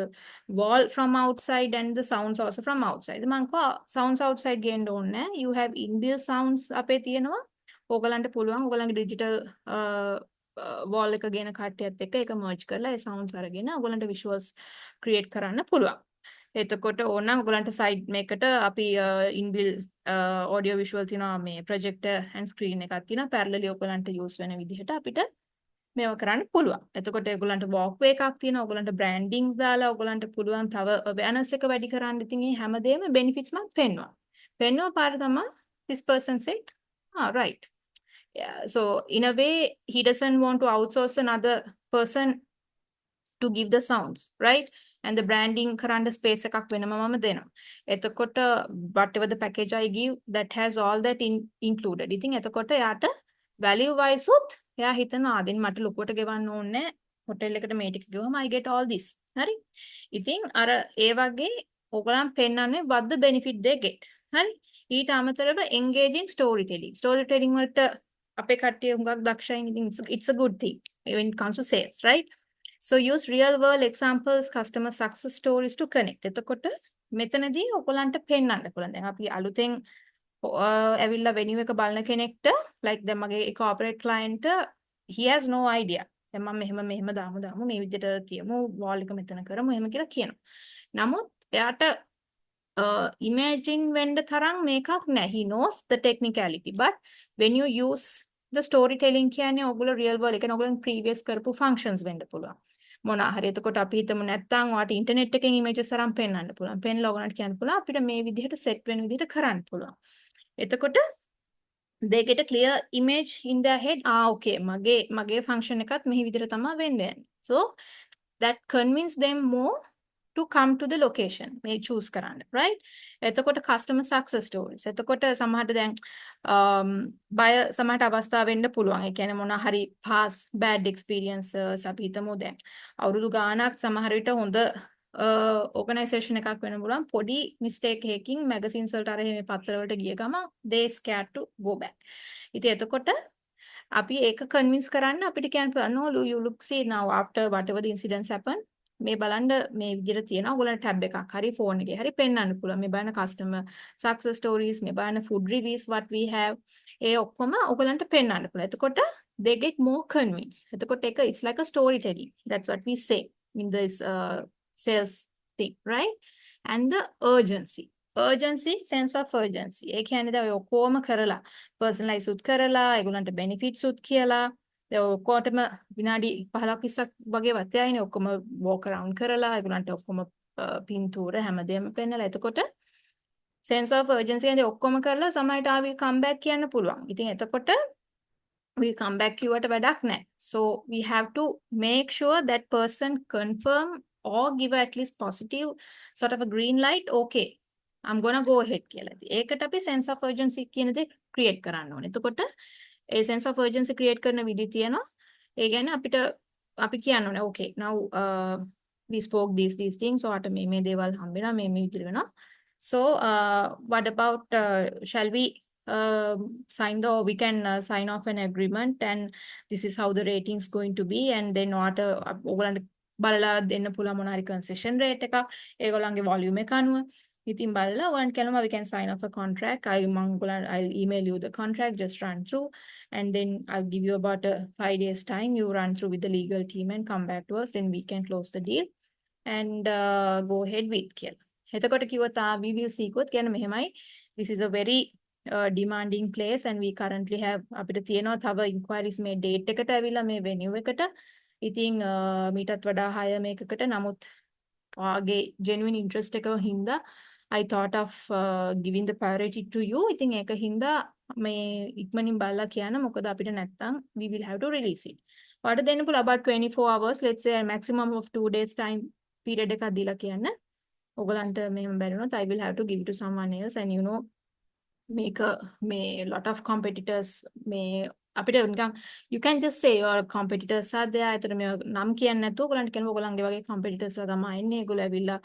wall from outside and the sounds also from outside. මං කිව්වා sounds outside ගේන්න ඕනේ නැහැ. You have inbuilt sounds අපේ තියෙනවා. ඔයගොල්ලන්ට පුළුවන් ඔයගොල්ලන්ගේ digital wall එක ගේන කට්ටියත් එක්ක ඒක merge කරලා ඒ sounds අරගෙන ඔයගොල්ලන්ට visuals create කරන්න පුළුවන්. එතකොට ඕනනම් ඔයගලන්ට සයිඩ් මේකට අපි ඉන්බිල් ඔඩියෝ විෂුවල් තියෙනවා මේ ප්‍රොජෙක්ටර් and screen එකක් තියෙනවා පැරලලි ඔයගලන්ට යූස් වෙන විදිහට අපිට මේව කරන්න පුළුවන්. එතකොට ඔයගලන්ට walkway එකක් තියෙනවා ඔයගලන්ට brandings දාලා ඔයගලන්ට පුළුවන් තව awareness එක වැඩි කරන්න. ඉතින් මේ හැමදේම benefits මම පෙන්වනවා. පෙන්වුවා පාර තමයි this person said right. Yeah, so in a way he doesn't want to outsource another person to give the sounds, right? And the branding කරන්න space එකක් වෙනම මම දෙනවා. එතකොට whatever the package I give that has all that included. ඉතින් එතකොට යාට value wise උත් එයා හිතනවා ආදින් මට ලොකුවට ගෙවන්න ඕනේ හොටෙල් එකට මේ ටික ගිහම I get all this. හරි? ඉතින් අර ඒ වගේ ඔයගලන් පෙන්නන්නේ what the benefit they get. හරි? ඊට අමතරව engaging storytelling. Storytelling වලට අපේ කට්ටිය හුඟක් දක්ෂයි. ඉතින් it's a good thing when it comes to sales, right? So use real world examples, customer success stories to connect. එතකොට මෙතනදී ඔයගලන්ට පෙන්වන්න පුළුවන්. දැන් අපි අලුතෙන් ඇවිල්ලා venue එක බලන කෙනෙක්ට like දැන් මගේ corporate client he has no idea. දැන් මම මෙහෙම දාමු මේ විදිහට තියමු wall එක මෙතන කරමු එහෙම කියලා කියනවා. නමුත් එයාට imagine වෙන්න තරම් මේකක් නැහැ. He knows the technicality. But when you use the storytelling කියන්නේ ඔයගොල්ලෝ real world එකන ඔයගොල්ලෝ previous කරපු functions වෙන්න පුළුවන්. මොනවා හරි එතකොට අපි හිතමු නැත්තම් ඔයාට ඉන්ටර්නෙට් එකෙන් images අරන් පෙන්නන්න පුළුවන්. පෙන්ලා ඔයගොල්ලන්ට කියන්න පුළුවන් අපිට මේ විදිහට set වෙන විදිහට කරන්න පුළුවන්. එතකොට they get a clear image in their head. Okay මගේ function එකත් මෙහි විදිහට තමයි වෙන්නේ. So that convince them more to come to the location. මේ choose කරන්න, right? එතකොට customer success stories. එතකොට සමහරට දැන් බය සමහරට අවස්ථා වෙන්න පුළුවන්. ඒ කියන්නේ මොනවා හරි past bad experiences අපි හිතමු දැන් අවුරුදු ගාණක් සමහර විට හොඳ organization එකක් වෙන්න පුළුවන්. පොඩි mistake එකකින් magazines වලට අර එහෙම පත්‍ර වලට ගිය ගම they scared to go back. ඉතින් එතකොට අපි ඒක convince කරන්න අපිට කියන්න පුළුවන් no you look see now after whatever the incidents happen මේ බලන්න මේ විදිහට තියෙනවා ඔයගොල්ලන්ට ටැබ් එකක් හරි ෆෝන් එකේ හරි පෙන්වන්න පුළුවන් මේ බලන්න customer success stories මේ බලන්න food reviews what we have ඒ ඔක්කොම ඔයගොල්ලන්ට පෙන්වන්න පුළුවන් එතකොට they get more convinced එතකොට ඒක it's like a storytelling that's what we say in this sales thing right and the urgency sense of urgency ඒ කියන්නේ දැන් ඔය ඔක්කොම කරලා personalize උත් කරලා ඒගොල්ලන්ට benefits උත් කියලා ඔක්කොටම විනාඩි 15ක් 20ක් වගේ වතයයිනේ ඔක්කොම walk around කරලා ඒගොල්ලන්ට ඔක්කොම පින්තූර හැමදේම පෙන්නලා එතකොට sense of urgency කියන්නේ ඔක්කොම කරලා සමහරට ආවි come back කියන්න පුළුවන්. ඉතින් එතකොට we come back කිව්වට වැඩක් නැහැ. So we have to make sure that person confirm or give at least positive sort of a green light okay I'm gonna go ahead කියලා. ඒකට අපි sense of urgency කියන දේ create කරන්න ඕනේ. එතකොට ඒ sense of urgency create කරන විදි තියෙනවා. ඒ කියන්නේ අපිට අපි කියන්න ඕනේ okay now we spoke these things so අට මේ දේවල් හම්බෙනවා මේ විදිහට වෙනවා. So what about shall we we can sign off an agreement and this is how the rating is going to be and then what ඔයගොල්ලන්ට බලලා දෙන්න පුළුවන් මොන හරි concession rate එකක් ඒගොල්ලන්ගේ volume එක අනුව ඉතින් බලලා ඔයන් කියනවා we can sign off a contract I'll email you the contract just run through and then I'll give you about 5 days time you run through with the legal team and come back to us then we can close the deal and go ahead with කියලා. එතකොට කිව්වොත් we will see කොත් කියන්නේ මෙහෙමයි this is a very demanding place and we currently have අපිට තියෙනවා තව inquiries මේ date එකට ඇවිල්ලා මේ venue එකට ඉතින් මීටත් වඩා hire මේකකට නමුත් ඔයාගේ genuine interest එකව හින්දා I thought of giving the priority to you. ඉතින් ඒක හින්දා මේ ඉක්මනින් බලලා කියන්න මොකද අපිට නැත්තම් we will have to release it. ඔයාලට දෙන්න පුළුවන් about 24 hours, let's say a maximum of 2 days time period එකක් දීලා කියන්න. ඔයගලන්ට මෙහෙම බැරි වුණොත් I will have to give it to someone else and you know make a may lot of competitors may අපිට නිකන් you can just say your competitors are there. ඒතර මේ නම් කියන්නේ නැතුව ඔයගලන්ට කියනවා ඔයගලන්ගේ වගේ competitors ලා තමයි ඉන්නේ. ඒගොල්ලෝ ඇවිල්ලා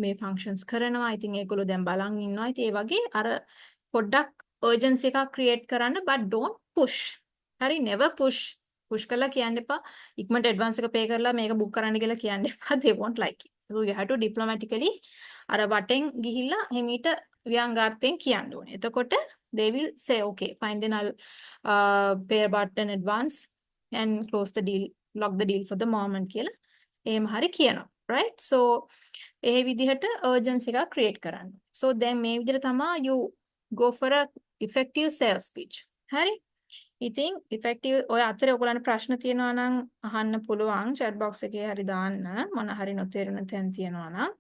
මේ functions කරනවා. ඉතින් ඒගොල්ලෝ දැන් බලන් ඉන්නවා. ඉතින් ඒ වගේ අර පොඩ්ඩක් urgency එකක් create කරන්න but don't push. හරි never push කරලා කියන්න එපා. ඉක්මනට advance එක pay කරලා මේක book කරන්න කියලා කියන්න එපා. They won't like it. So you have to diplomatically අර වටෙන් ගිහිල්ලා හිමීට ව්‍යංගාර්ථයෙන් කියන්න ඕනේ. එතකොට they will say okay fine then I'll pay about an advance and close the deal, lock the deal for the moment කියලා එහෙම හරි කියනවා. right? So ඒ විදිහට urgency එකක් create කරන්න. so then මේ විදිහට තමයි you go for a effective sales pitch. හරි? ඉතින් effective ඔය අතරේ ඔයගොල්ලන්ට ප්‍රශ්න තියෙනවා නම් අහන්න පුළුවන් chat box එකේ හරි දාන්න මොන හරි නොතේරෙන තැන් තියෙනවා නම්.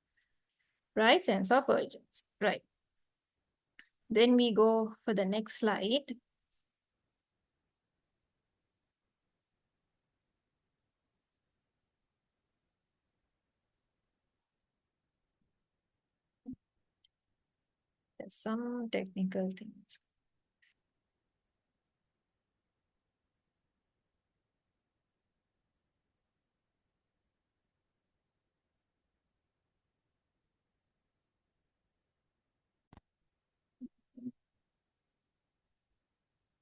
right? Sense of urgency. right? Then we go for the next slide. There's some technical things.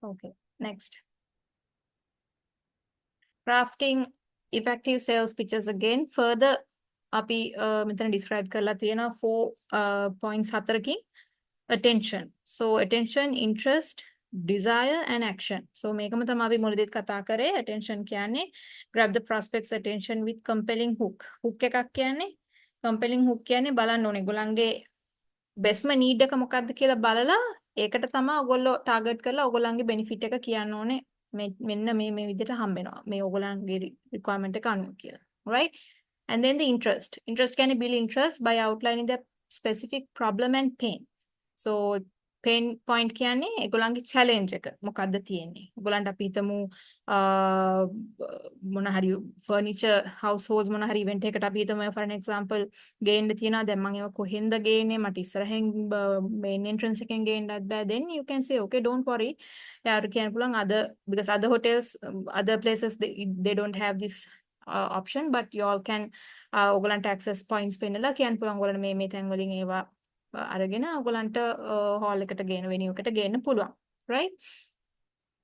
Okay, next. Crafting effective sales pitches again. Further, අපි මෙතන describe කරලා තියෙනවා 4 points හතරකින්. Attention. So attention, interest, desire and action. So මේකම තමයි අපි මුලදීත් කතා කරේ. Attention කියන්නේ grab the prospect's attention with compelling hook. hook එකක් කියන්නේ compelling hook කියන්නේ බලන්න ඕනේ. ඒගොල්ලන්ගේ bestම need එක මොකක්ද කියලා බලලා ඒකට තමයි ඔයගොල්ලෝ target කරලා ඔයගොල්ලන්ගේ benefit එක කියන්න ඕනේ. මෙන්න මේ විදිහට හම්බ වෙනවා. මේ ඔයගොල්ලන්ගේ requirement එක අනුව කියලා. right? And then the interest. Interest කියන්නේ build interest by outlining the specific problem and pain. So pain point කියන්නේ ඒගොල්ලන්ගේ challenge එක මොකද්ද තියෙන්නේ. ඔයගොල්ලන්ට අපි හිතමු මොන හරි furniture households මොන හරි event එකකට අපි හිතමු for an example ගේන්න තියෙනවා. දැන් මම ඒව කොහෙන්ද ගේන්නේ? මට ඉස්සරහෙන් main entrance එකෙන් ගේන්නත් බෑ. Then you can say okay don't worry. යාට කියන්න පුළුවන් other because other hotels other places they don't have this option but you all can ඔයගොල්ලන්ට access points පෙන්නලා කියන්න පුළුවන් ඔයගොල්ලන්ට මේ තැන් වලින් ඒවා අරගෙන ඔයගොල්ලන්ට hall එකට ගේන venue එකට ගේන්න පුළුවන්. right?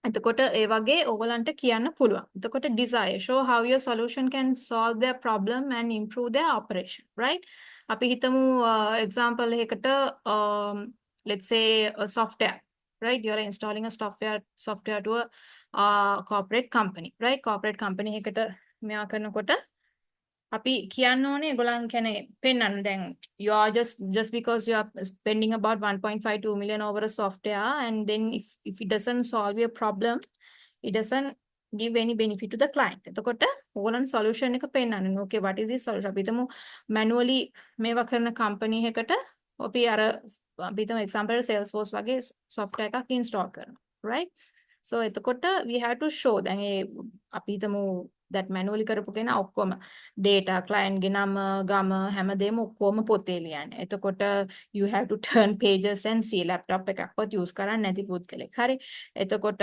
එතකොට ඒ වගේ ඔයගොල්ලන්ට කියන්න පුළුවන්. එතකොට desire show how your solution can solve their problem and improve their operation. right? අපි හිතමු example එකකට let's say a software. right? You are installing a software to a corporate company. right? corporate company එකකට මෙයා කරනකොට අපි කියන්න ඕනේ ඒගොල්ලන් කියන්නේ පෙන්නන්න දැන් you are just because you are spending about 1.52 million over a software and then if it doesn't solve your problem it doesn't give any benefit to the client. එතකොට ඕගොල්ලන් solution එක පෙන්නන්න. okay what is this solution? අපි හිතමු manually මේවා කරන company එකකට අපි අර අපි හිතමු example Salesforce වගේ software එකක් install කරනවා. right? so එතකොට we have to show දැන් ඒ අපි හිතමු that manually කරපු කෙනා ඔක්කොම data client ගේ නම ගම හැමදේම ඔක්කොම පොතේ ලියන්නේ. එතකොට you have to turn pages and see laptop එකක්වත් use කරන්නේ නැති පුද්ගලෙක්. හරි. එතකොට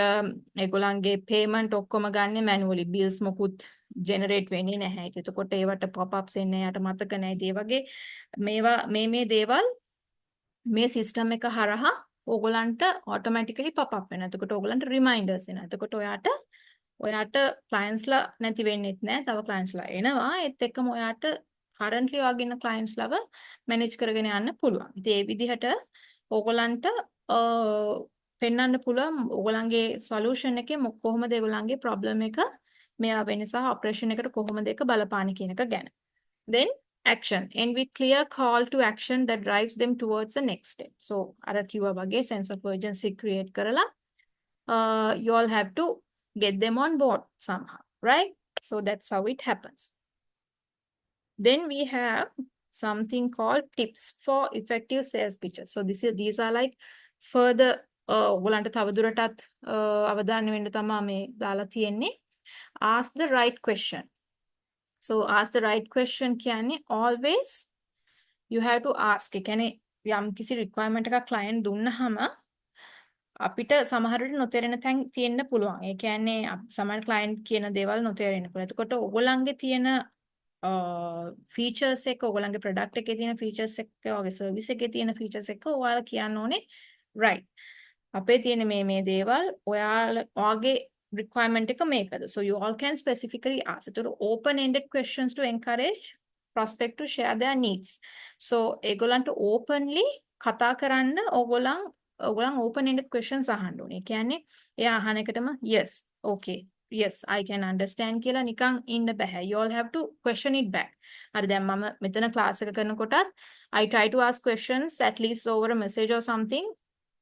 ඒගොල්ලන්ගේ payment ඔක්කොම ගන්න manually bills මොකුත් generate වෙන්නේ නැහැ. එතකොට ඒවට pop ups එන්නේ යට මතක නැහැ. ඒ වගේ මේවා මේ දේවල් මේ system එක හරහා ඕගොල්ලන්ට automatically pop up වෙනවා. එතකොට ඕගොල්ලන්ට reminders එනවා. එතකොට ඔයාට clients ලා නැති වෙන්නෙත් නෑ. තව clients ලා එනවා. ඒත් එක්කම ඔයාට currently ඔයාගේ ඉන්න clients ලව manage කරගෙන යන්න පුළුවන්. ඉතින් ඒ විදිහට ඕගොල්ලන්ට පෙන්වන්න පුළුවන් ඕගොල්ලන්ගේ solution එකේ කොහොමද ඒගොල්ලන්ගේ problem එක මේවා වෙන සහ operation එකට කොහොමද ඒක බලපාන්නේ කියන එක ගැන. Then action. End with clear call to action that drives them towards the next step. So අර කිව්වා වගේ sense of urgency create කරලා you all have to get them on board somehow, right? So that's how it happens. Then we have something called tips for effective sales pitches. So these are like further ඔයගලන්ට තවදුරටත් අවධානය වෙන්න තමයි මේ දාලා තියෙන්නේ. Ask the right question. So ask the right question කියන්නේ always you have to ask. ඒ කියන්නේ යම් කිසි requirement එකක් client දුන්නාම අපිට සමහර විට නොතේරෙන තැන් තියෙන්න පුළුවන්. ඒ කියන්නේ සමහර client කියන දේවල් නොතේරෙන්න පුළුවන්. එතකොට ඔයගොල්ලන්ගේ තියෙන features එක ඔයගොල්ලන්ගේ product එකේ තියෙන features එක ඔයගේ service එකේ තියෙන features එක ඔයාලා කියන්න ඕනේ right. අපේ තියෙන මේ දේවල් ඔයාගේ requirement එක මේකද. So you all can specifically ask. ඒතර open-ended questions to encourage prospect to share their needs. So ඒගොල්ලන්ට openly කතා කරන්න ඔයගොල්ලන් open-ended questions අහන්න ඕනේ. ඒ කියන්නේ එයා අහන එකටම yes, okay, yes, I can understand කියලා නිකන් ඉන්න බෑ. You all have to question it back. හරි දැන් මම මෙතන class එක කරනකොටත් I try to ask questions at least over a message or something.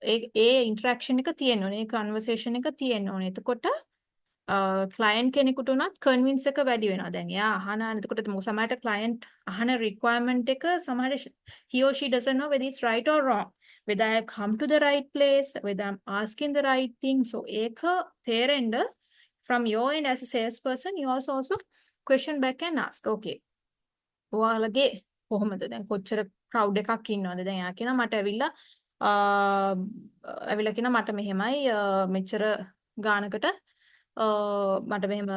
A interaction එක තියෙන්න ඕනේ. ඒ conversation එක තියෙන්න ඕනේ. එතකොට client කෙනෙකුට උනත් convince එක වැඩි වෙනවා. දැන් එයා අහන එතකොට සමහරට client අහන requirement එක සමහර he or she doesn't know whether it's right or wrong. Whether I have come to the right place, whether I'm asking the right thing. So ඒක තේරෙන්න from your end as a salesperson, you also question back and ask, okay, ඔයාලගේ කොහොමද දැන් කොච්චර crowd එකක් ඉන්නවද දැන් යා කියනවා මට ඇවිල්ලා කියනවා මට මෙහෙමයි මෙච්චර ගානකට මට මෙහෙම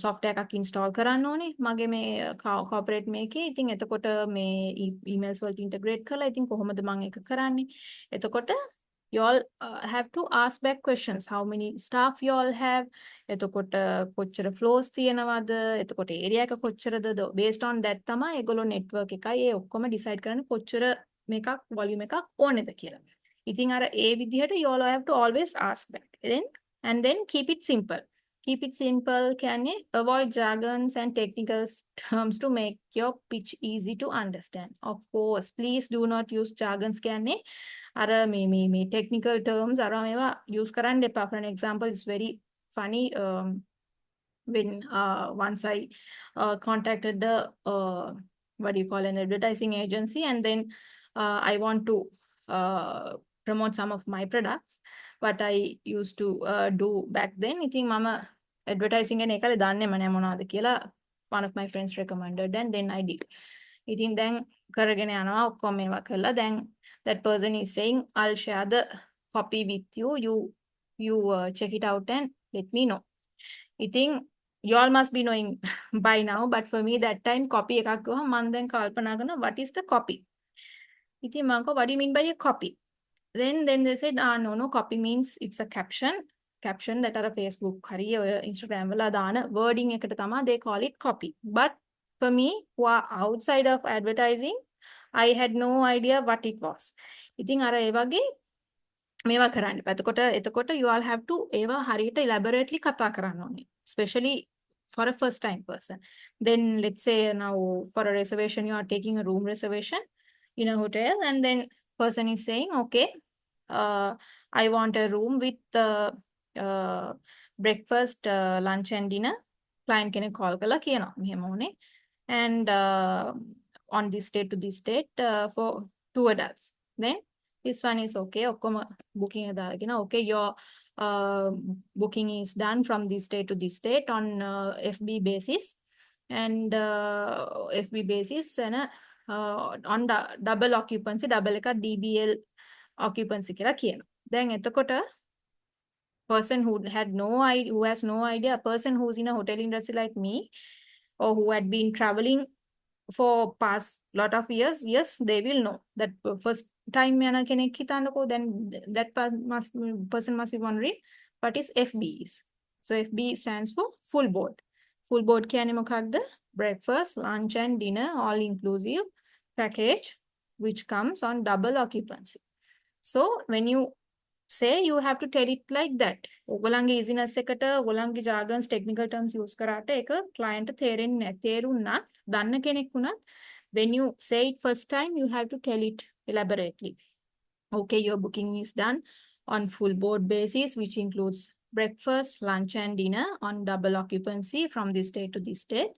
software එකක් install කරන්න ඕනේ මගේ මේ corporate මේකේ. ඉතින් එතකොට මේ emails වලට integrate කරලා ඉතින් කොහොමද මම ඒක කරන්නේ? එතකොට you all have to ask back questions. How many staff you all have? එතකොට කොච්චර floors තියෙනවද? එතකොට area එක කොච්චරද? Based on that තමයි ඒගොල්ලෝ network එකයි ඒ ඔක්කොම decide කරන්නේ කොච්චර මේකක් volume එකක් ඕනේද කියලා. ඉතින් අර ඒ විදිහට you all have to always ask back. And then keep it simple. Keep it simple. Can you avoid jargons and technical terms to make your pitch easy to understand? Of course, please do not use jargons. Can you? me technical terms use කරන්න එපා. For an example, it's very funny. When once I contacted the what do you call an advertising agency, and then I want to promote some of my products. What I used to do back then, I think mama advertising and ekale danne mane monada kiyala one of my friends recommended, and then I did. I think then karagena yanawa okkoma mewa kalla. Then that person is saying, I'll share the copy with you. You check it out and let me know. I think you all must be knowing by now, but for me that time copy එකක් ගහම මම දැන් කල්පනා කරනවා what is the copy. ඉතින් මම what do you mean by a copy? Then they said no, copy means it's a caption that are a Facebook හරි Instagram වල දාන wording එකට තමයි they call it copy. But for me who are outside of advertising, I had no idea what it was. ඉතින් අර ඒ වගේ මේවා කරන්න එපා. එතකොට you all have to ඒවා හරියට elaborately කතා කරන්න ඕනේ. Especially for a first time person. Then let's say now for a reservation, you are taking a room reservation in a hotel, and then person is saying, okay, I want a room with breakfast, lunch and dinner. Client කෙනෙක් call කරලා කියනවා මෙහෙම ඕනේ. And on this date to this date for 2 adults. Then this one is okay. ඔක්කොම booking එක දාගෙන okay, your booking is done from this date to this date on FB basis, and FB basis and on double occupancy, double එක DBL occupancy කියලා කියනවා. Then එතකොට person who has no idea, a person who's in a hotel industry like me, or who had been traveling for past lot of years, yes, they will know that first time යන කෙනෙක් හිතන්නකෝ, then that person must be wondering what is FB is. So FB stands for full board. Full board කියන්නේ මොකක්ද? Breakfast, lunch and dinner all inclusive package which comes on double occupancy. So when you say, you have to tell it like that. ඔයගොල්ලන්ගේ easiness එකට ඔයගොල්ලන්ගේ jargons technical terms use කරාට ඒක client තේරුණත් දන්න කෙනෙක් වුණත් when you say it first time, you have to tell it elaborately. Okay, your booking is done on full board basis, which includes breakfast, lunch, and dinner on double occupancy from this date to this date.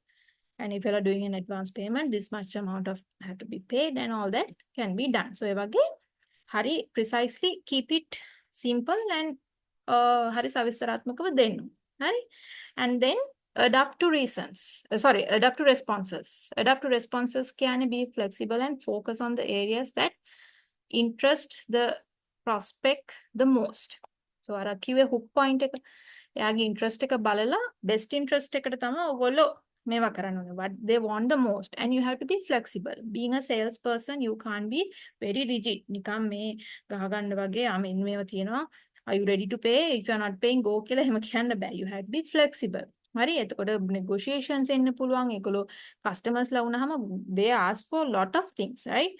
And if you are doing an advance payment, this much amount of have to be paid and all that can be done. So, hari precisely keep it simple and hari savistaratmakawa dennu. Hari? And then adapt to reasons. Adapt to responses. Adapt to responses can be flexible and focus on the areas that interest the prospect the most. So, අර කිව්වේ hook point එක එයාගේ interest එක බලලා best interest එකට තමයි ඔයගොල්ලෝ මේවා කරන්න ඕනේ. What they want the most. And you have to be flexible. Being a salesperson, you can't be very rigid. නිකම් මේ ගහගන්න වගේ මෙන්න මේවා තියෙනවා. Are you ready to pay? If you are not paying, go කියලා එහෙම කියන්න බෑ. You have to be flexible. හරි එතකොට negotiations එන්න පුළුවන්. ඒගොල්ලෝ customers ලා වුණාම they ask for lot of things, right?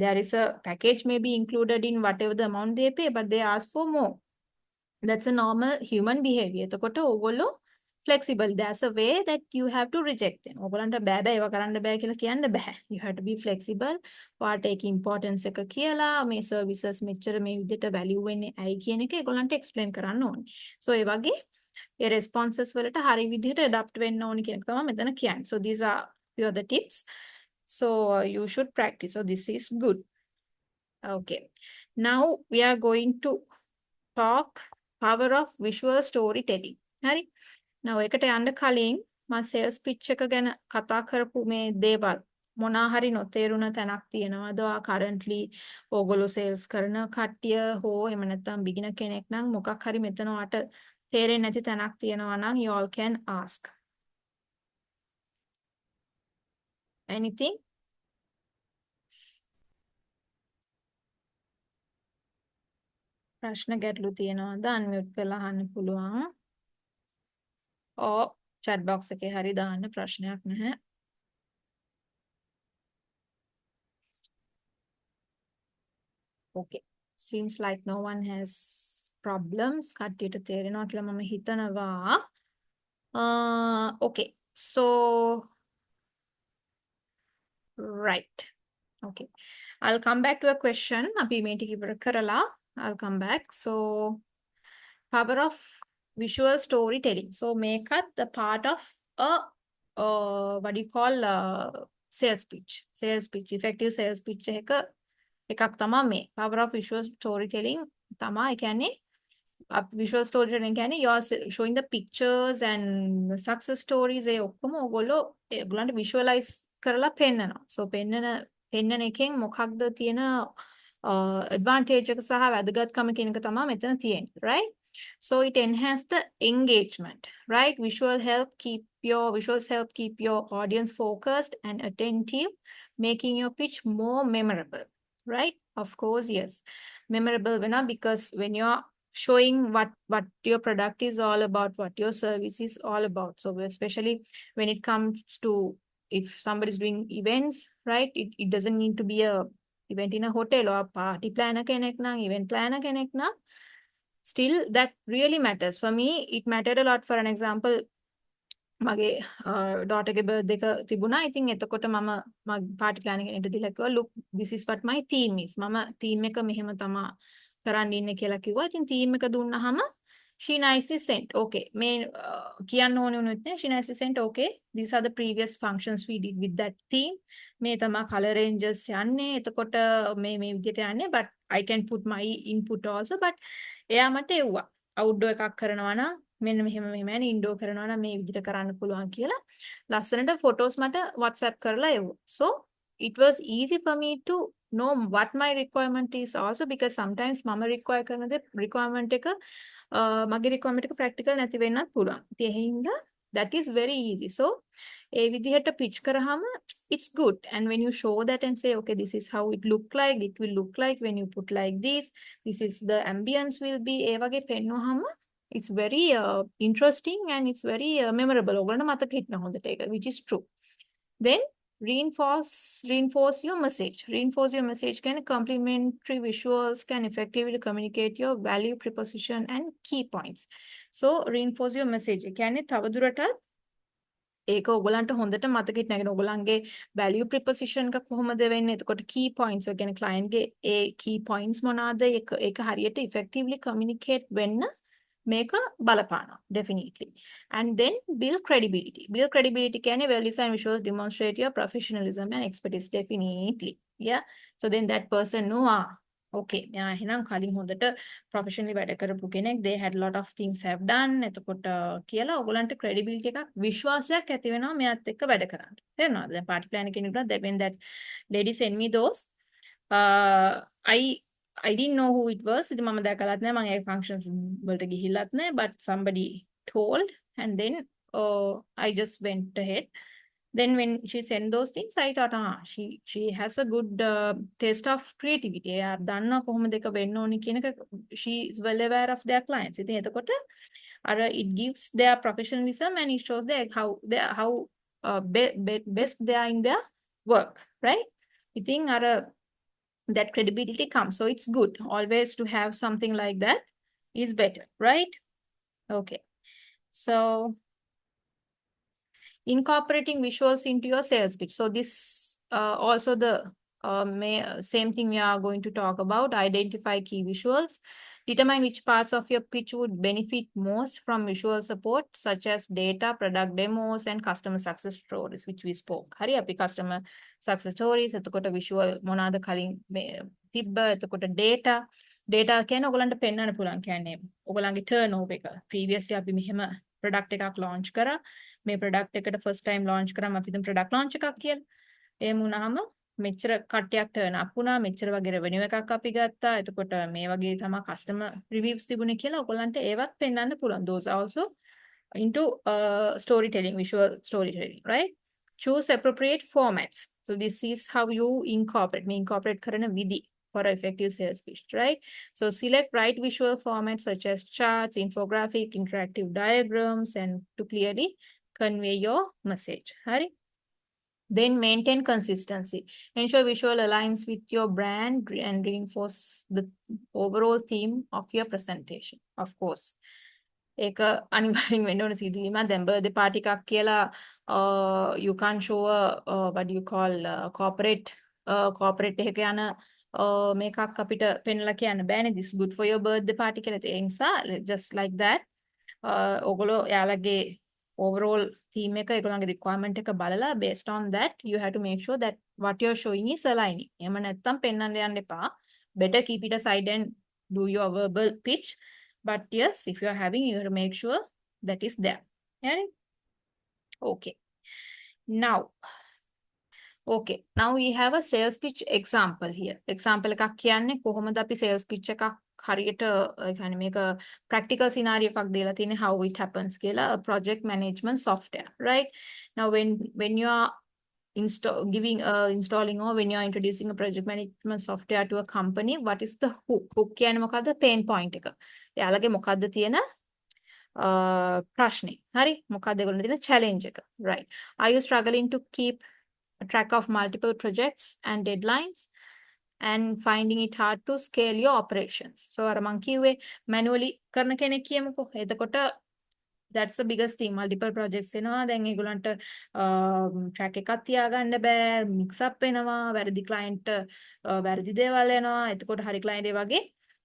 There is a package may be included in whatever the amount they pay, but they ask for more. That's a normal human behavior. එතකොට ඕගොල්ලෝ flexible. There's a way that you have to reject them. ඕගොල්ලන්ට බෑ ඒවා කරන්න බෑ කියලා කියන්න බෑ. You have to be flexible. ඔයාට ඒක importance එක කියලා මේ services මෙච්චර මේ විදිහට value වෙන්නේ ඇයි කියන එක ඒගොල්ලන්ට explain කරන්න ඕනේ. So ඒ වගේ ඒ responses වලට හරි විදිහට adapt වෙන්න ඕනේ කියන එක තමයි මෙතන කියන්නේ. So these are few of the tips. So you should practice. So this is good. Okay. Now we are going to talk power of visual storytelling. හරි. Now එකට යන්න කලින් මම sales pitch එක ගැන කතා කරපු මේ දේවල් මොනවා හරි නොතේරුණ තැනක් තියෙනවද currently ඕගොල්ලෝ sales කරන කට්ටිය හෝ එහෙම නැත්නම් beginner කෙනෙක් නම් මොකක් හරි මෙතන ඔයාට තේරෙන්නේ නැති තැනක් තියෙනවා නම් you all can ask. Anything? ප්‍රශ්න ගැටලු තියෙනවද unmute කරලා අහන්න පුළුවන්. chat box එකේ හරි දාන්න ප්‍රශ්නයක් නැහැ. Okay. Seems like no one has problems. කට්ටියට තේරෙනවා කියලා මම හිතනවා. Okay. So right. Okay. I'll come back to a question. අපි මේ ටික ඉවර කරලා I'll come back. So power of visual storytelling. So make up the part of a what do you call sales pitch. Sales pitch. Effective sales pitch එකක් තමයි මේ. Power of visual storytelling තමයි කියන්නේ visual storytelling කියන්නේ you are showing the pictures and success stories ඒ ඔක්කොම ඔයගොල්ලන්ට visualize කරලා පෙන්නනවා. So පෙන්නන එකෙන් මොකක්ද තියෙන advantage එක සහ වැදගත්කම කියන එක තමයි මෙතන තියෙන්නේ, right? So it enhance the engagement, right? Visuals help keep your audience focused and attentive, making your pitch more memorable, right? Of course, yes. Memorable because when you're showing what your product is all about, what your service is all about. So especially when it comes to if somebody's doing events, right? It doesn't need to be a event in a hotel or a party planner කෙනෙක් නම් event planner කෙනෙක් නම් still that really matters. For me, it mattered a lot. For an example, මගේ daughter ගේ birthday එක තිබුණා. ඉතින් එතකොට මම party planner කෙනෙක්ට දීලා කිව්වා look, this is what my theme is. මම theme එක මෙහෙම තමයි කරන්න ඉන්නේ කියලා කිව්වා. ඉතින් theme එක දුන්නාම she nicely sent okay මේ කියන්න ඕනේ වුණොත් නේ she nicely sent okay these are the previous functions we did with that theme මේ තමයි color ranges යන්නේ එතකොට මේ විදිහට යන්නේ but I can put my input also but එයා මට එව්වා outdoor එකක් කරනවා නම් මෙන්න මෙහෙම යන්නේ indoor කරනවා නම් මේ විදිහට කරන්න පුළුවන් කියලා ලස්සනට photos මට WhatsApp කරලා එව්වා so it was easy for me to know what my requirement is also because sometimes mama require කරන requirement එක මගේ requirement එක practical නැති වෙන්නත් පුළුවන්. ඉතින් ඒ හින්දා that is very easy. So ඒ විදිහට pitch කරාම it's good and when you show that and say okay this is how it will look like when you put like this is the ambience will be ඒ වගේ පෙන්වුවාම it's very interesting and it's very memorable. ඔයගොල්ලන්ට මතක හිටින හොඳට ඒක which is true. Then reinforce your message. Reinforce your message can complementary visuals can effectively communicate your value proposition and key points. So reinforce your message. කියන්නේ තවදුරටත් ඒක ඔයගලන්ට හොඳට මතක හිටින්න ඔයගලන්ගේ value proposition එක කොහොමද වෙන්නේ එතකොට key points ඒ කියන්නේ client ගේ ඒ key points මොනවාද ඒක හරියට effectively communicate වෙන්න මේක බලපානවා definitely. And then build credibility. Build credibility කියන්නේ well designed visuals demonstrate your professionalism and expertise definitely. Yeah. So then that person know okay මෙයා එහෙනම් කලින් හොඳට professionally වැඩ කරපු කෙනෙක්, they had a lot of things have done. එතකොට කියලා ඔයගලන්ට credibility එකක් විශ්වාසයක් ඇති වෙනවා මෙයාත් එක්ක වැඩ කරන්න. තේරෙනවද? දැන් party plan කෙනෙකුට when that lady send me those I didn't know who it was. ඉතින් මම දැකලත් නැහැ, මම ඒ functions වලට ගිහිල්ලත් නැහැ, but somebody told and then I just went ahead. Then when she sent those things, I thought, she has a good taste of creativity. එයා දන්නවා කොහොමද එක වෙන්න ඕනි කියන එක. She is well aware of their clients. ඉතින් එතකොට it gives their professionalism and it shows how best they are in their work, right? ඉතින් that credibility comes. So it's good always to have something like that is better, right? Okay. So incorporating visuals into your sales pitch. So this also the same thing we are going to talk about. Identify key visuals. Determine which parts of your pitch would benefit most from visual support, such as data, product demos, and customer success stories, which we spoke. Hari api customer success stories, එතකොට visual මොනවාද කලින් තිබ්බ, එතකොට data කියන්නේ ඔයගලන්ට පෙන්වන්න පුළුවන්. කියන්නේ ඔයගලන්ගේ turnover එක. Previously අපි මෙහෙම product එකක් launch කරා. මේ product එකට first time launch කරාම අපි හිතමු product launch එකක් කියලා. එහෙම වුණාම මෙච්චර කට්ටියක් turn up වුණා, මෙච්චර වගේ revenue එකක් අපි ගත්තා. එතකොට මේ වගේ තමයි customer reviews තිබුණේ කියලා ඔයගලන්ට ඒවත් පෙන්වන්න පුළුවන්. Those are also into storytelling, visual storytelling, right? Choose appropriate formats. So this is how you incorporate කරන විදි for effective sales pitch, right? So select right visual formats such as charts, infographic, interactive diagrams, and to clearly convey your message. Hari? Then maintain consistency. Ensure visual aligns with your brand and reinforce the overall theme of your presentation. Of course. ඒක අනිවාර්යෙන් වෙන්න ඕන සිදුවීමක්. දැන් birthday party එකක් කියලා you can't show what do you call corporate එකක යන මේකක් අපිට පෙන්ලා කියන්න බෑනේ this good for your birthday party කියලා. ඒ නිසා just like that ඔයගොල්ලෝ යාළගේ overall theme එක ඒගොල්ලන්ගේ requirement එක බලලා based on that you have to make sure that what you're showing is aligning. එහෙම නැත්නම් පෙන්වන්න යන්න එපා. Better keep it aside and do your verbal pitch. But yes, if you are having, you have to make sure that is there. Yeah? Okay. Now we have a sales pitch example here. Example එකක් කියන්නේ කොහොමද අපි sales pitch එකක් හරියට කියන්නේ මේක practical scenario එකක් දීලා තියෙන්නේ how it happens කියලා, a project management software, right? Now when you are installing or when you are introducing a project management software to a company, what is the hook කියන්නේ මොකද්ද? pain point එක. එයාලගේ මොකද්ද තියෙන ප්‍රශ්නේ. හරි? මොකද්ද ඒගොල්ලෝ තියෙන challenge එක. Right. Are you struggling to keep track of multiple projects and deadlines and finding it hard to scale your operations? So අර මං කිව්වේ manually කරන කෙනෙක් කියමුකෝ. එතකොට that's the biggest thing. Multiple projects එනවා. දැන් ඒගොල්ලන්ට track එකක් තියාගන්න බෑ. mix up වෙනවා. වැරදි client වැරදි දේවල් එනවා. එතකොට හරි client ඒ වගේ